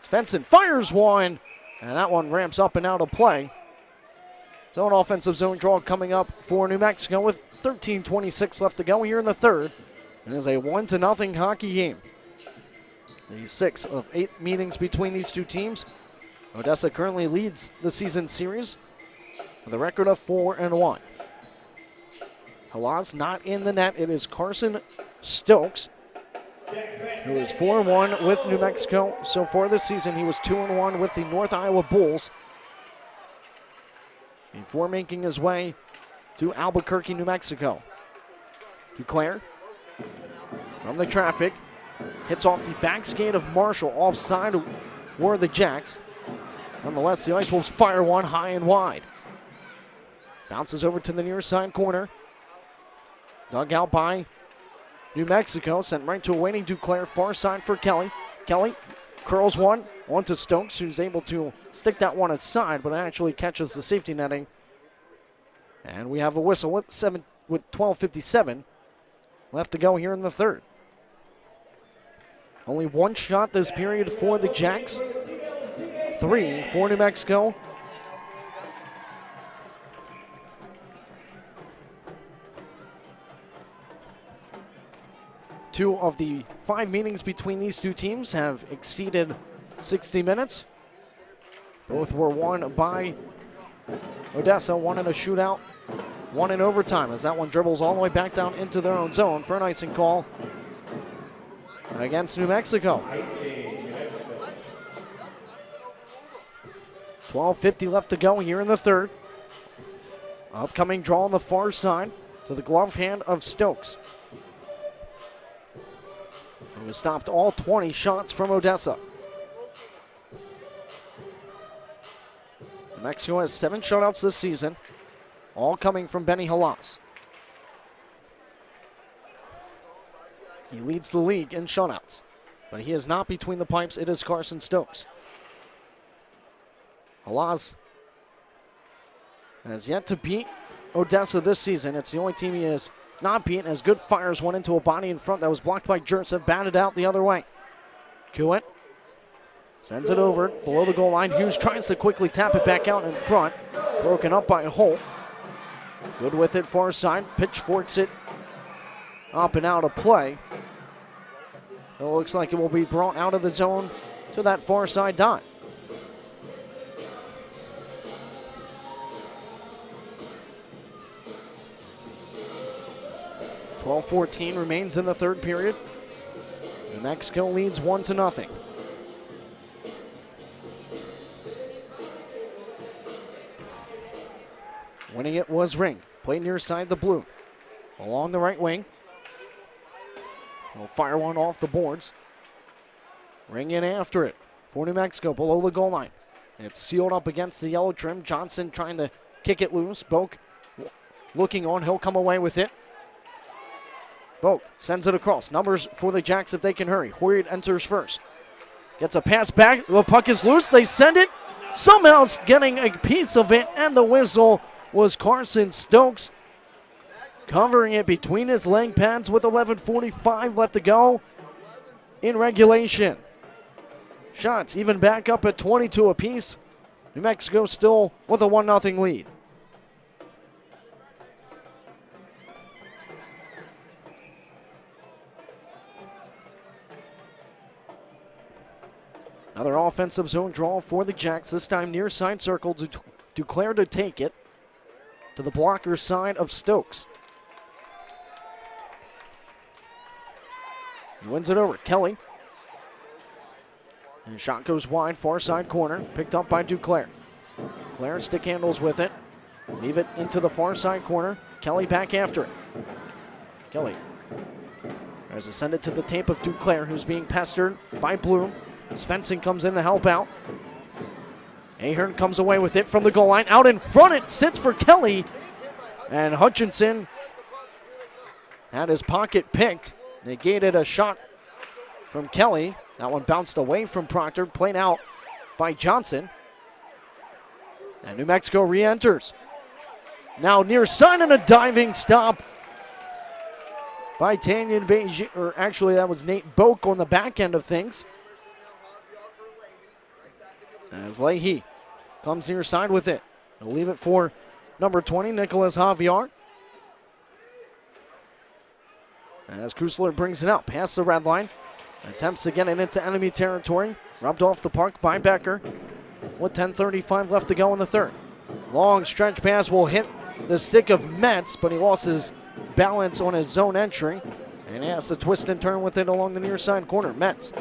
Svensson fires one, and that one ramps up and out of play. So an offensive zone draw coming up for New Mexico with 13:26 left to go here in the third. It is a 1-0 hockey game. The 6 of 8 meetings between these two teams. Odessa currently leads the season series with a record of 4-1. Halas not in the net. It is Carson Stokes, who is 4-1 with New Mexico so far this season. He was 2-1 with the North Iowa Bulls before making his way to Albuquerque, New Mexico. Duclair from the traffic hits off the back skate of Marshall. Offside were the Jacks. Nonetheless, the Ice Wolves fire one high and wide. Bounces over to the near side corner. Dug out by New Mexico, sent right to a waiting Duclair, far side for Kelly. Kelly curls one onto Stokes, who's able to stick that one aside, but actually catches the safety netting. And we have a whistle with 12:57 left to go here in the third. Only one shot this period for the Jacks. 3 for New Mexico. Two of the 5 meetings between these two teams have exceeded 60 minutes. Both were won by Odessa, one in a shootout, one in overtime, as that one dribbles all the way back down into their own zone for an icing call against New Mexico. 12:50 left to go here in the third. Upcoming draw on the far side to the glove hand of Stokes, who has stopped all 20 shots from Odessa. New Mexico has 7 shutouts this season, all coming from Benny Halas. He leads the league in shutouts, but he is not between the pipes. It is Carson Stokes. Halas has yet to beat Odessa this season. It's the only team he has not beaten, as Good fires one into a body in front that was blocked by Jurtsev, batted out the other way. Kuit sends it over below the goal line. Hughes tries to quickly tap it back out in front. Broken up by Holt. Good with it far side. Pitchforks it up and out of play. It looks like it will be brought out of the zone to that far side dot. .12:14 remains in the third period. New Mexico leads 1-0. Winning it was Ring. Played near side the blue. Along the right wing. He'll fire one off the boards. Ring in after it for New Mexico below the goal line. It's sealed up against the yellow trim. Johnson trying to kick it loose. Boak looking on. He'll come away with it. Boak sends it across. Numbers for the Jacks if they can hurry. Hoyt enters first. Gets a pass back. The puck is loose. They send it. Somehow getting a piece of it, and the whistle was Carson Stokes covering it between his leg pads with 11:45 left to go in regulation. Shots even back up at 22 apiece. New Mexico still with a 1-0 lead. Another offensive zone draw for the Jacks, this time near side circle. Duclair to take it to the blocker side of Stokes. He wins it over. Kelly. And shot goes wide, far side corner, picked up by Duclair. Duclair stick handles with it. Leave it into the far side corner. Kelly back after it. Kelly tries to send it to the tape of Duclair, who's being pestered by Bloom. Svensson comes in to help out. Ahern comes away with it from the goal line. Out in front, it sits for Kelly. And Hutchinson had his pocket picked. Negated a shot from Kelly. That one bounced away from Proctor, played out by Johnson. And New Mexico re-enters. Now near side and a diving stop by Tanyan Beijing, or actually that was Nate Boak on the back end of things. As Leahy comes near side with it. He'll leave it for number 20, Nicholas Javier. As Kusler brings it out past the red line. Attempts to get it into enemy territory. Rubbed off the puck by Becker. With 10:35 left to go in the third. Long stretch pass will hit the stick of Metz, but he lost his balance on his zone entry. And he has to twist and turn with it along the near side corner. Metz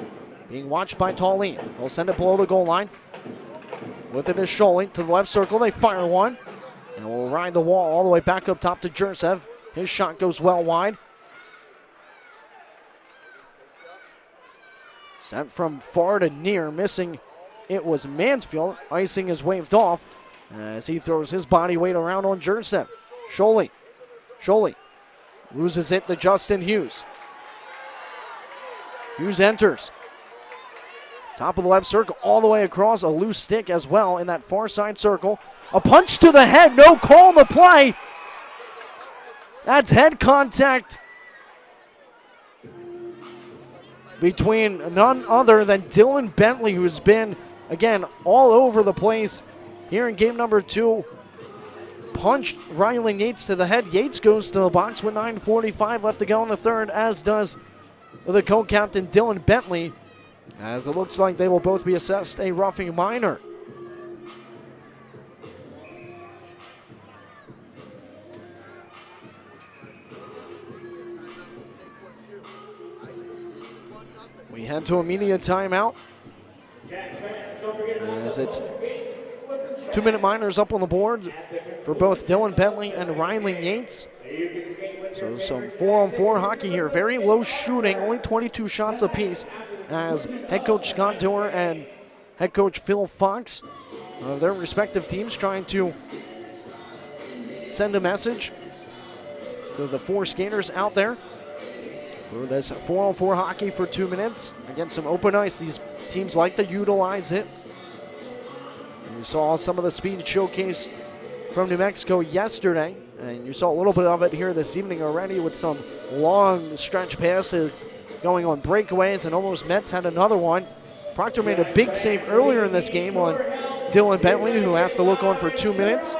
being watched by Tallene. He'll send it below the goal line. With it is Scholey to the left circle. They fire one. And will ride the wall all the way back up top to Jursev. His shot goes well wide. Sent from far to near. Missing it was Mansfield. Icing is waved off as he throws his body weight around on Jursev. Scholey loses it to Justin Hughes. Hughes enters. Top of the left circle, all the way across, a loose stick as well in that far side circle. A punch to the head, no call on the play. That's head contact between none other than Dylan Bentley, who's been, again, all over the place here in game number 2. Punched Riley Yates to the head. Yates goes to the box with 9:45 left to go in the third, as does the co-captain Dylan Bentley, as it looks like they will both be assessed a roughing minor. We head to a media timeout, as it's 2-minute minors up on the board for both Dylan Bentley and Riley Yates. So some 4-on-4 hockey here. Very low shooting, only 22 shots apiece, as head coach Scott Doerr and head coach Phil Fox of their respective teams trying to send a message to the 4 skaters out there for this 4-on-4 hockey for 2 minutes against some open ice. These teams like to utilize it. And we saw some of the speed showcased from New Mexico yesterday, and you saw a little bit of it here this evening already with some long stretch passes going on breakaways, and almost Metz had another one. Proctor made a big save earlier in this game on Dylan Bentley, who has to look on for 2 minutes.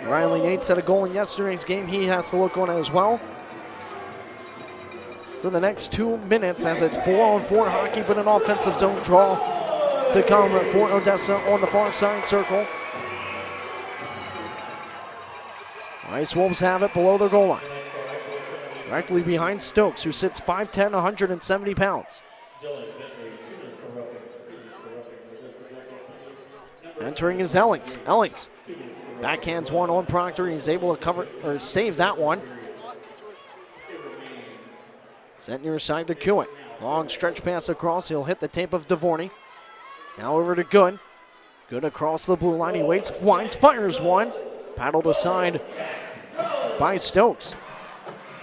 Riley Yates had a goal in yesterday's game. He has to look on as well for the next 2 minutes, as it's 4-on-4 hockey, but an offensive zone draw to come for Odessa on the far side circle. Ice Wolves have it below their goal line, directly behind Stokes, who sits 5'10", 170 pounds. Entering is Ellings. Ellings backhands one on Proctor. He's able to cover or save that one. Sent near side to Kuitt. Long stretch pass across. He'll hit the tape of Devorny. Now over to Good. Good across the blue line. He waits, winds, fires one. Paddled aside by Stokes.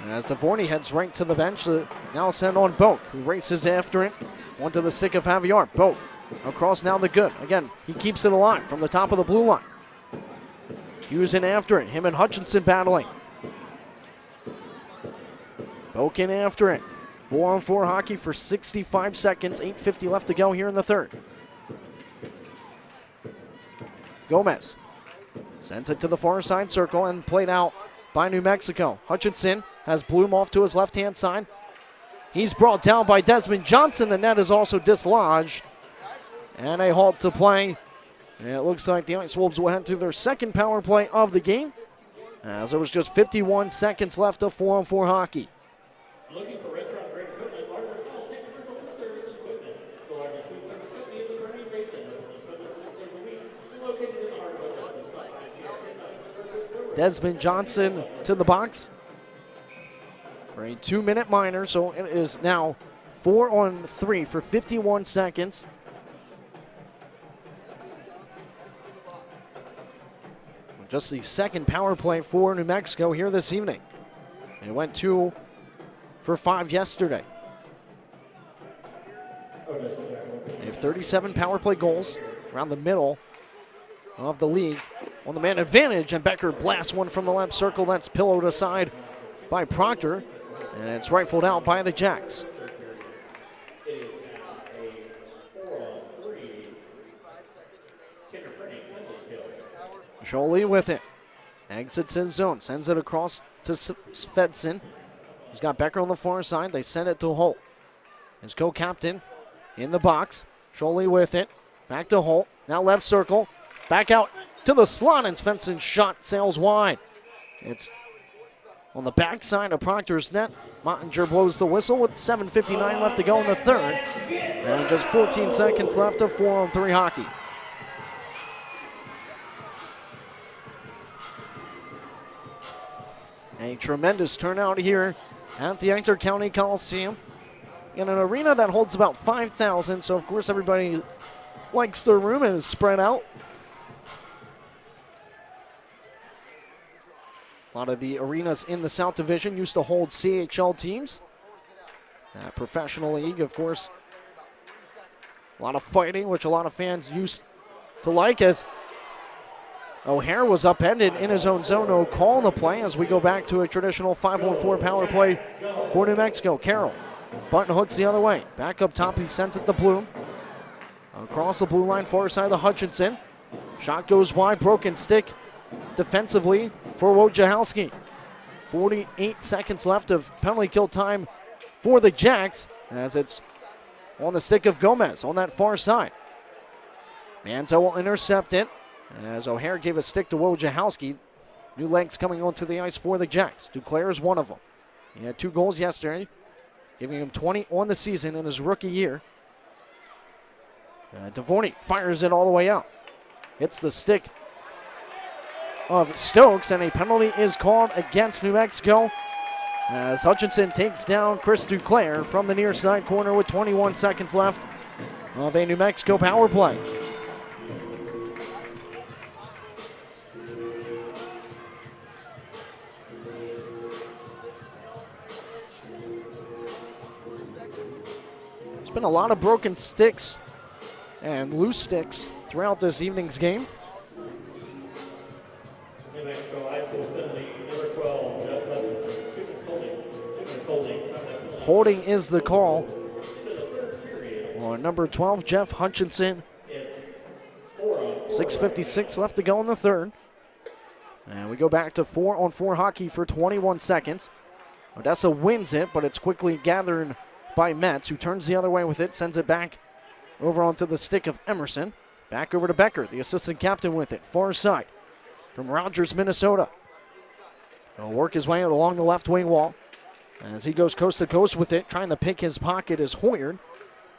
As DeVorney heads right to the bench, now sent on Boak, who races after it. One to the stick of Javier. Boak across now the good. Again, he keeps it alive from the top of the blue line. Hughes in after it. Him and Hutchinson battling. Boak in after it. 4-on-4 hockey for 65 seconds. 8:50 left to go here in the third. Gomez sends it to the far side circle and played out by New Mexico. Hutchinson has Bloom off to his left-hand side. He's brought down by Desmond Johnson. The net is also dislodged. And a halt to play. And it looks like the Ice Wolves will head to their second power play of the game, as there was just 51 seconds left of 4-on-4 hockey. Looking for restaurant-grade equipment, large or small, take commercial food service equipment. The largest food service company in the Permian Basin. Equipment 6 days a week. Located in the heart of Odessa. Desmond Johnson to the box for a 2-minute minor, so it is now 4-on-3 for 51 seconds. Just the second power play for New Mexico here this evening. It went 2 for 5 yesterday. They have 37 power play goals around the middle of the league on the man advantage, and Becker blasts one from the left circle. That's pillowed aside by Proctor, and it's rifled out by the Jacks. Jolie with it. Exits his zone. Sends it across to Svedson. He's got Becker on the far side. They send it to Holt. His co-captain in the box. Jolie with it. Back to Holt. Now left circle. Back out to the slot, and Svensson's shot sails wide. It's on the backside of Proctor's net. Mottinger blows the whistle with 7:59 left to go in the third. And just 14 seconds left of 4-on-3 hockey. A tremendous turnout here at the Ector County Coliseum in an arena that holds about 5,000, so of course everybody likes their room and is spread out. A lot of the arenas in the South Division used to hold CHL teams. That professional league, of course, a lot of fighting, which a lot of fans used to like, as O'Hare was upended in his own zone. No call on the play as we go back to a traditional 5-on-4 power play for New Mexico. Carroll button hooks the other way. Back up top, he sends it to Bloom. Across the blue line, far side of Hutchinson. Shot goes wide, broken stick defensively for Wojciechowski. 48 seconds left of penalty kill time for the Jacks, as it's on the stick of Gomez on that far side. Manzo will intercept it, as O'Hare gave a stick to Wojciechowski. New legs coming onto the ice for the Jacks. Duclair is one of them. He had 2 goals yesterday, giving him 20 on the season in his rookie year. DeVorney fires it all the way out. Hits the stick of Stokes, and a penalty is called against New Mexico, as Hutchinson takes down Chris Duclair from the near side corner with 21 seconds left of a New Mexico power play. There's been a lot of broken sticks and loose sticks throughout this evening's game. New Mexico Ice Wolves penalty, number 12, Jeff Hutchinson. Holding is the call on number 12, Jeff Hutchinson. 6:56 left to go in the third. And we go back to 4-on-4 hockey for 21 seconds. Odessa wins it, but it's quickly gathered by Metz, who turns the other way with it, sends it back over onto the stick of Emerson. Back over to Becker, the assistant captain with it, far side from Rogers, Minnesota. He'll work his way out along the left wing wall as he goes coast to coast with it, trying to pick his pocket is Hoyard,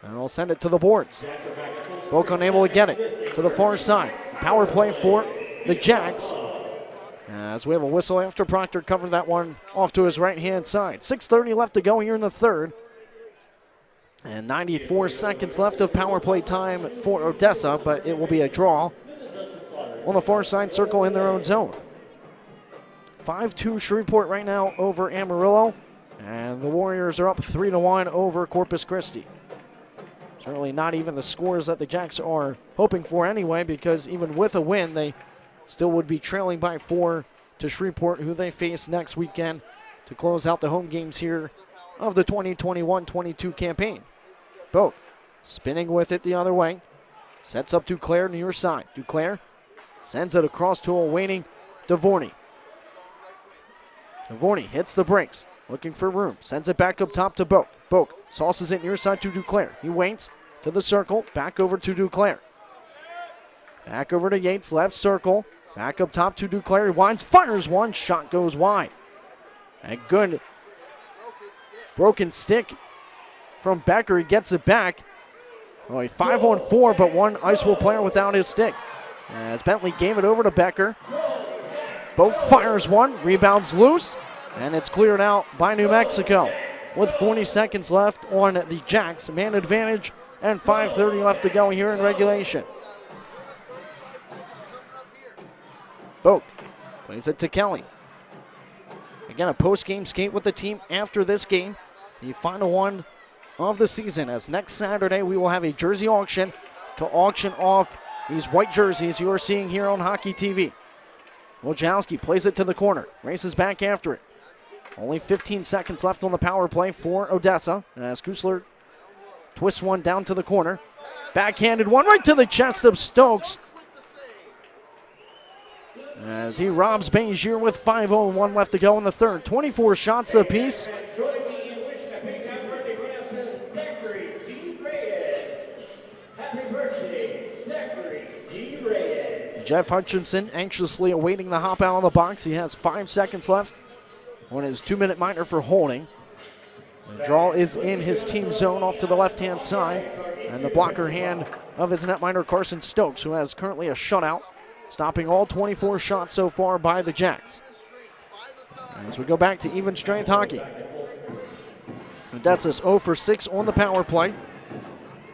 and he'll send it to the boards. Boak unable to get it to the far side. Power play for the Jacks, as we have a whistle after Proctor covered that one off to his right-hand side. 6:30 left to go here in the third. And 94 seconds left of power play time for Odessa, but it will be a draw on the far side circle in their own zone. 5-2 Shreveport right now over Amarillo. And the Warriors are up 3-1 over Corpus Christi. Certainly not even the scores that the Jacks are hoping for anyway, because even with a win, they still would be trailing by 4 to Shreveport, who they face next weekend to close out the home games here of the 2021-22 campaign. Boat spinning with it the other way. Sets up Duclair near side. Duclair sends it across to a waiting DeVorney. DeVorney hits the brakes, looking for room. Sends it back up top to Boak. Boak sauces it near side to Duclair. He waits to the circle, back over to Duclair. Back over to Yates, left circle. Back up top to Duclair. He winds, fires one, shot goes wide. A good broken stick from Becker. He gets it back. Oh, a 5-on-4, but one Icewell player without his stick. As Bentley gave it over to Becker. Boak fires one, rebounds loose, and it's cleared out by New Mexico. With 40 seconds left on the Jacks, man advantage, and 5:30 left to go here in regulation. Boak plays it to Kelly. Again, a post-game skate with the team after this game. The final one of the season, as next Saturday we will have a jersey auction to auction off these white jerseys you are seeing here on Hockey TV. Wojciechowski plays it to the corner, races back after it. Only 15 seconds left on the power play for Odessa, as Kusler twists one down to the corner. Backhanded one right to the chest of Stokes, as he robs Bezier with 5:01 left to go in the third. 24 shots apiece. Jeff Hutchinson anxiously awaiting the hop out of the box. He has 5 seconds left on his 2-minute minor for holding. The draw is in his team zone off to the left-hand side. And the blocker hand of his netminder Carson Stokes, who has currently a shutout, stopping all 24 shots so far by the Jacks. As we go back to even strength hockey. Odessa's 0 for 6 on the power play.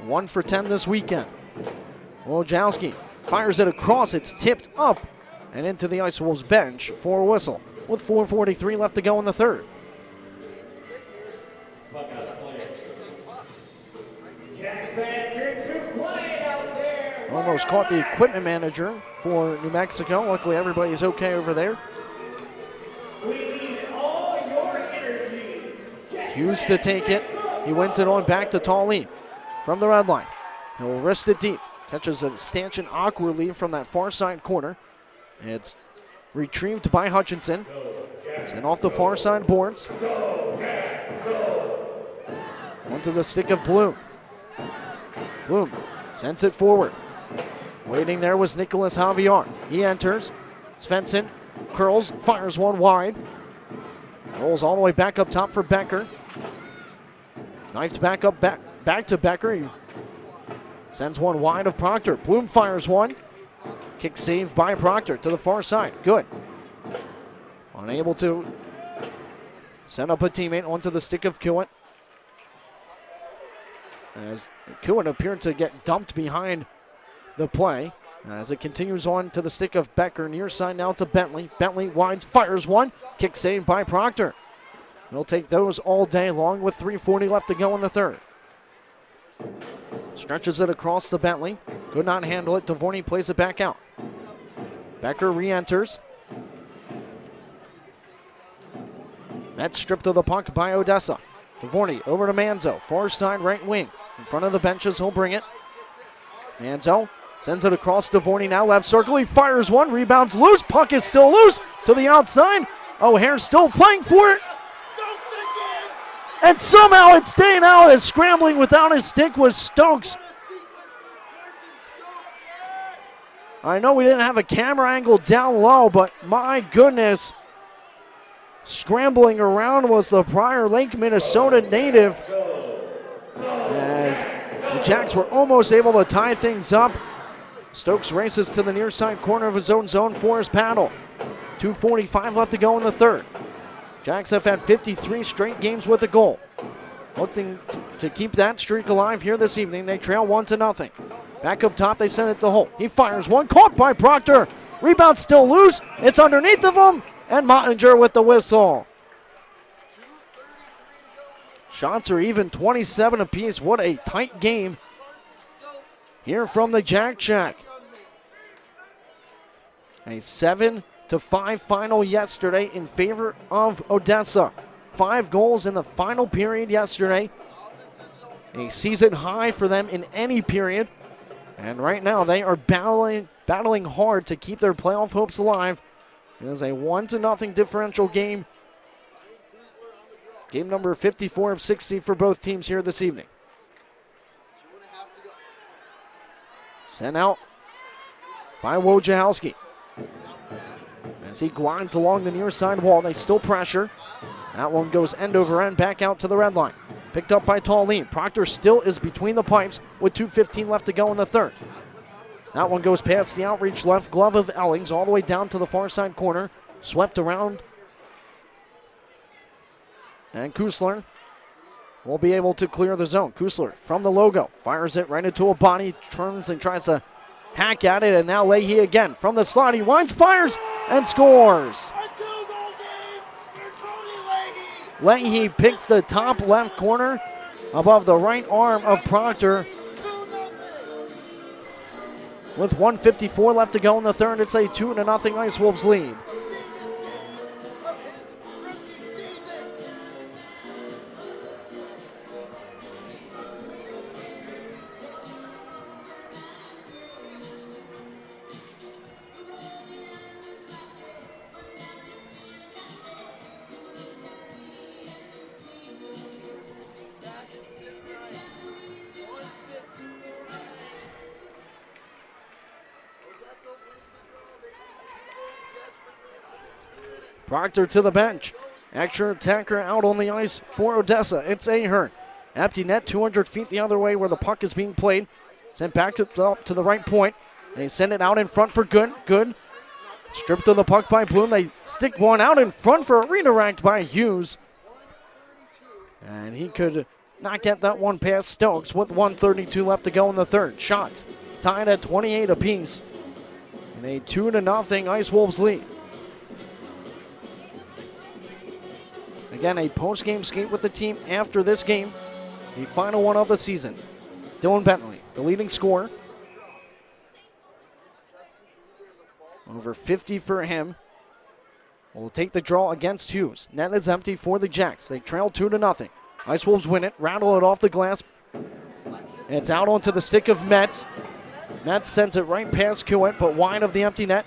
1 for 10 this weekend. Wojciechowski fires it across. It's tipped up and into the Ice Wolves bench for a whistle with 4:43 left to go in the third. Almost caught the equipment manager for New Mexico. Luckily, everybody's okay over there. Hughes to take it. He wins it on back to Talley from the red line. He'll wrist it deep. Catches a stanchion awkwardly from that far side corner. It's retrieved by Hutchinson. Sent off the far side boards. Onto the stick of Bloom. Bloom sends it forward. Waiting there was Nicholas Javier. He enters. Svensson curls, fires one wide. Rolls all the way back up top for Becker. Knifes back up, back to Becker. He sends one wide of Proctor. Bloom fires one. Kick saved by Proctor to the far side. Good. Unable to send up a teammate onto the stick of Kewitt. As Kewitt appeared to get dumped behind the play. As it continues on to the stick of Becker. Near side now to Bentley. Bentley winds, fires one. Kick saved by Proctor. He'll take those all day long with 3:40 left to go in the third. Stretches it across to Bentley. Could not handle it. DeVorney plays it back out. Becker re-enters. That's stripped of the puck by Odessa. DeVorney over to Manzo. Far side right wing. In front of the benches, he'll bring it. Manzo sends it across DeVorney now. Left circle. He fires one. Rebounds loose. Puck is still loose. To the outside. O'Hare's still playing for it. And somehow it's staying out as scrambling without his stick was Stokes. I know we didn't have a camera angle down low, but my goodness. Scrambling around was the Prior Lake, Minnesota native. As the Jacks were almost able to tie things up. Stokes races to the near side corner of his own zone for his paddle. 2:45 left to go in the third. Jacks have had 53 straight games with a goal. Looking to keep that streak alive here this evening. They trail 1-0. Back up top, they send it to Holt. He fires one, caught by Proctor. Rebound still loose. It's underneath of him, And Mottinger with the whistle. Shots are even 27 apiece. What a tight game here from the Jack Shack. A 7-5 final yesterday in favor of Odessa. 5 goals in the final period yesterday. A season high for them in any period. And right now they are battling hard to keep their playoff hopes alive. It is a 1-0 differential game. Game number 54 of 60 for both teams here this evening. Sent out by Wojciechowski. As he glides along the near side wall, they still pressure. That one goes end over end back out to the red line. Picked up by Tallene. Proctor still is between the pipes with 2:15 left to go in the third. That one goes past the outreach left glove of Ellings all the way down to the far side corner. Swept around. And Kusler will be able to clear the zone. Kusler from the logo. Fires it right into a body. Turns and tries to hack at it. And now Leahy again from the slot. He winds, fires, and scores. A 2-goal game for Tony Leahy. Leahy picks the top left corner above the right arm of Proctor. 2-0. With 1:54 left to go in the third, it's a 2-0 Ice Wolves lead. Proctor to the bench. Extra attacker out on the ice for Odessa. It's Ahern. Empty net, 200 feet the other way where the puck is being played. Sent back to the right point. They send it out in front for Good. Good. Stripped of the puck by Bloom. They stick one out in front for a redirect by Hughes. And he could not get that one past Stokes with 1:32 left to go in the third. Shots tied at 28 apiece. And a 2-0 Ice Wolves lead. Again, a post-game skate with the team after this game, the final one of the season. Dylan Bentley, the leading scorer. Over 50 for him. Will take the draw against Hughes. Net is empty for the Jacks. They trail 2-0. Ice Wolves win it, rattle it off the glass. It's out onto the stick of Metz. Metz sends it right past Kuwait, but wide of the empty net.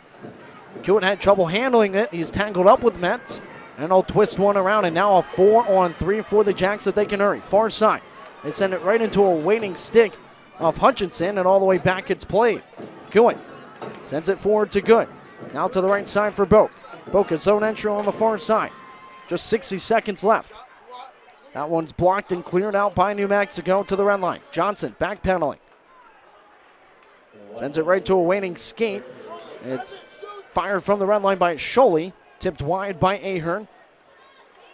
Kuwait had trouble handling it. He's tangled up with Metz. And they'll twist one around, and now a 4-on-3 for the Jacks that they can hurry. Far side. They send it right into a waiting stick of Hutchinson, and all the way back it's played. Kuwait sends it forward to Good. Now to the right side for Boak. Boak a zone entry on the far side. Just 60 seconds left. That one's blocked and cleared out by New Mexico to the red line. Johnson backpedaling. Sends it right to a waiting skate. It's fired from the red line by Scholey. Tipped wide by Ahern.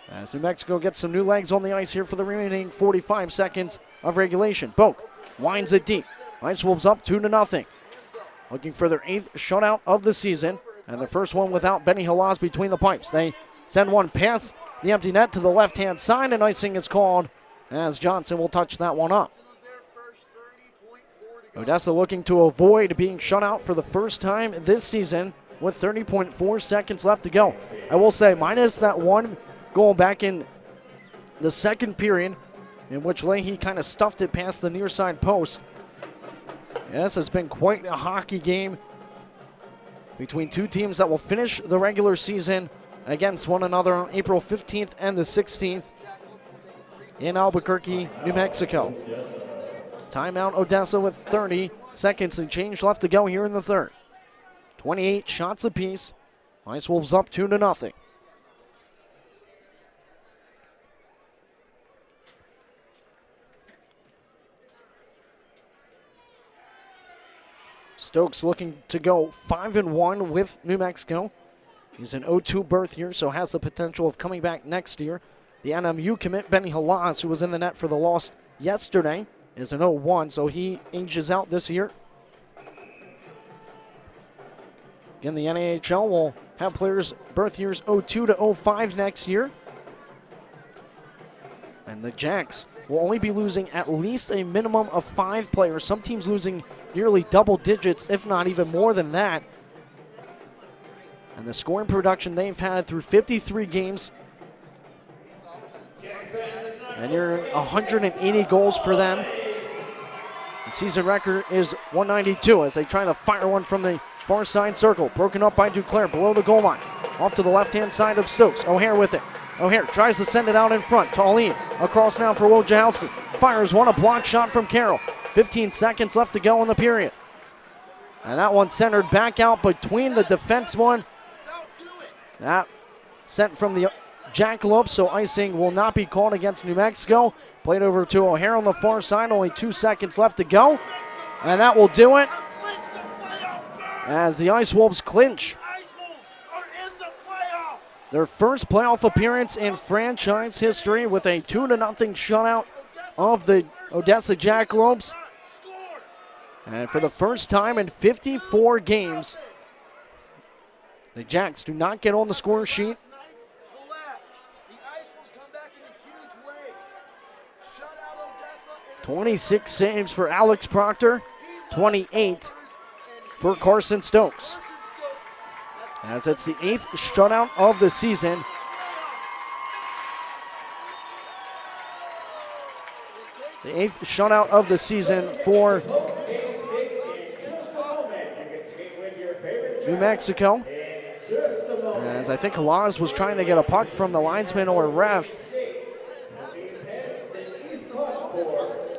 As New Mexico gets some new legs on the ice here for the remaining 45 seconds of regulation. Boak winds it deep. Ice Wolves up 2-0. Looking for their 8th shutout of the season. And the first one without Benny Halas between the pipes. They send one past the empty net to the left-hand side, and icing is called as Johnson will touch that one up. Odessa looking to avoid being shut out for the first time this season with 30.4 seconds left to go. I will say, minus that one goal back in the second period, in which Leahy kind of stuffed it past the near side post. This has been quite a hockey game between two teams that will finish the regular season against one another on April 15th and the 16th in Albuquerque, New Mexico. Timeout Odessa with 30 seconds and change left to go here in the third. 28 shots apiece. Ice Wolves up 2-0. Stokes looking to go 5-1 with New Mexico. He's an 0-2 berth year, so has the potential of coming back next year. The NMU commit, Benny Halas, who was in the net for the loss yesterday, is an 0-1, so he ages out this year. Again, the NAHL will have players birth years 02 to 05 next year. And the Jacks will only be losing at least a minimum of 5 players. Some teams losing nearly double digits, if not even more than that. And the scoring production they've had through 53 games, and near 180 goals for them. The season record is 192 as they try to fire one from the far side circle. Broken up by Duclair below the goal line. Off to the left-hand side of Stokes. O'Hare with it. O'Hare tries to send it out in front. Tallene across now for Wojciechowski. Fires one, a block shot from Carroll. 15 seconds left to go in the period. And that one centered back out between the defense one. That sent from the Jackalopes, so icing will not be called against New Mexico. Played over to O'Hare on the far side, only 2 seconds left to go. And that will do it as the Ice Wolves clinch their first playoff appearance in franchise history with a 2-0 shutout of the Odessa Jackalopes. And for the first time in 54 games, the Jacks do not get on the score sheet. 26 saves for Alex Proctor, 28 for Carson Stokes. As it's the 8th shutout of the season. The 8th shutout of the season for New Mexico. As I think Halaz was trying to get a puck from the linesman or ref.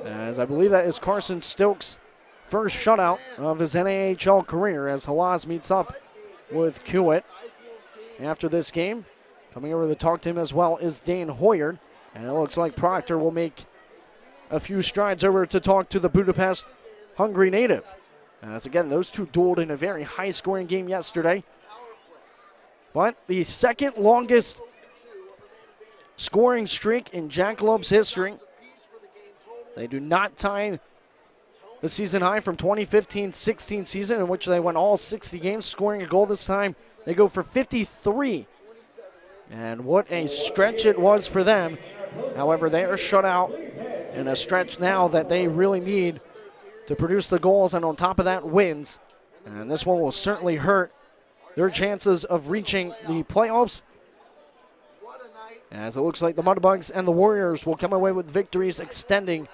As I believe that is Carson Stokes' first shutout of his NAHL career as Halaz meets up with Kuwait after this game. Coming over to talk to him as well is Dane Hoyard. And it looks like Proctor will make a few strides over to talk to the Budapest Hungary native. As again, those two dueled in a very high-scoring game yesterday. But the second longest scoring streak in Jackalopes history. They do not tie the season high from 2015-16 season, in which they went all 60 games scoring a goal. This time they go for 53. And what a stretch it was for them. However, they are shut out in a stretch now that they really need to produce the goals, and on top of that, wins. And this one will certainly hurt their chances of reaching the playoffs, as it looks like the Mudbugs and the Warriors will come away with victories, extending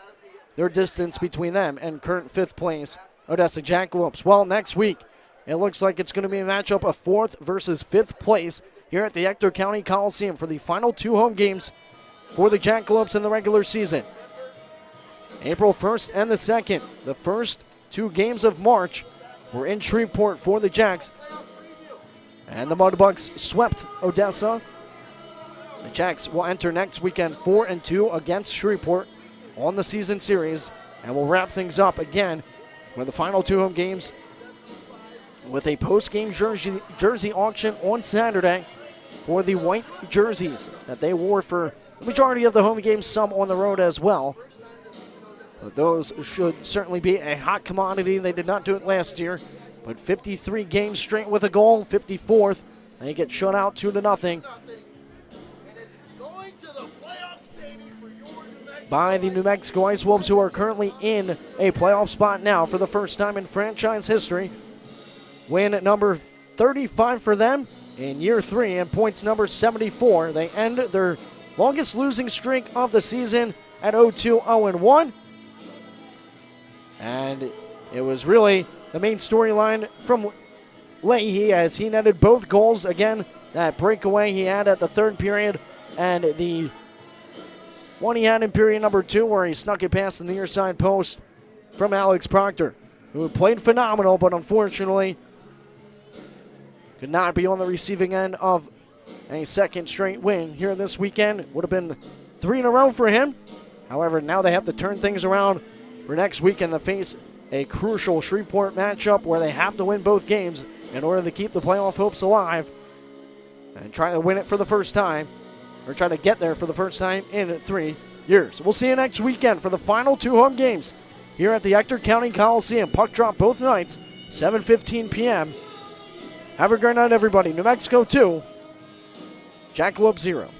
their distance between them and current 5th place Odessa Jackalopes. Well, next week, it looks like it's going to be a matchup of 4th versus 5th place here at the Ector County Coliseum for the final 2 home games for the Jackalopes in the regular season. April 1st and the 2nd, the first 2 games of March, were in Shreveport for the Jacks. And the Mudbugs swept Odessa. The Jacks will enter next weekend 4-2 against Shreveport on the season series, and we'll wrap things up again with the final 2 home games with a post-game jersey auction on Saturday for the white jerseys that they wore for the majority of the home games, some on the road as well. But those should certainly be a hot commodity. They did not do it last year, but 53 games straight with a goal, 54th. They get shut out 2-0 by the New Mexico Ice Wolves, who are currently in a playoff spot now for the first time in franchise history. Win number 35 for them in year 3 and points number 74. They end their longest losing streak of the season at 0-2-0-1. And it was really the main storyline from Leahy as he netted both goals. Again, that breakaway he had at the 3rd period, and the one he had in period number 2 where he snuck it past the near side post from Alex Proctor, who played phenomenal, but unfortunately could not be on the receiving end of a second straight win here this weekend. Would have been 3 in a row for him. However, now they have to turn things around for next weekend to face a crucial Shreveport matchup where they have to win both games in order to keep the playoff hopes alive and try to win it for the first time, or try to get there for the first time in 3 years. We'll see you next weekend for the final 2 home games here at the Ector County Coliseum. Puck drop both nights, 7:15 p.m. Have a great night, everybody. New Mexico 2, Jackalope 0.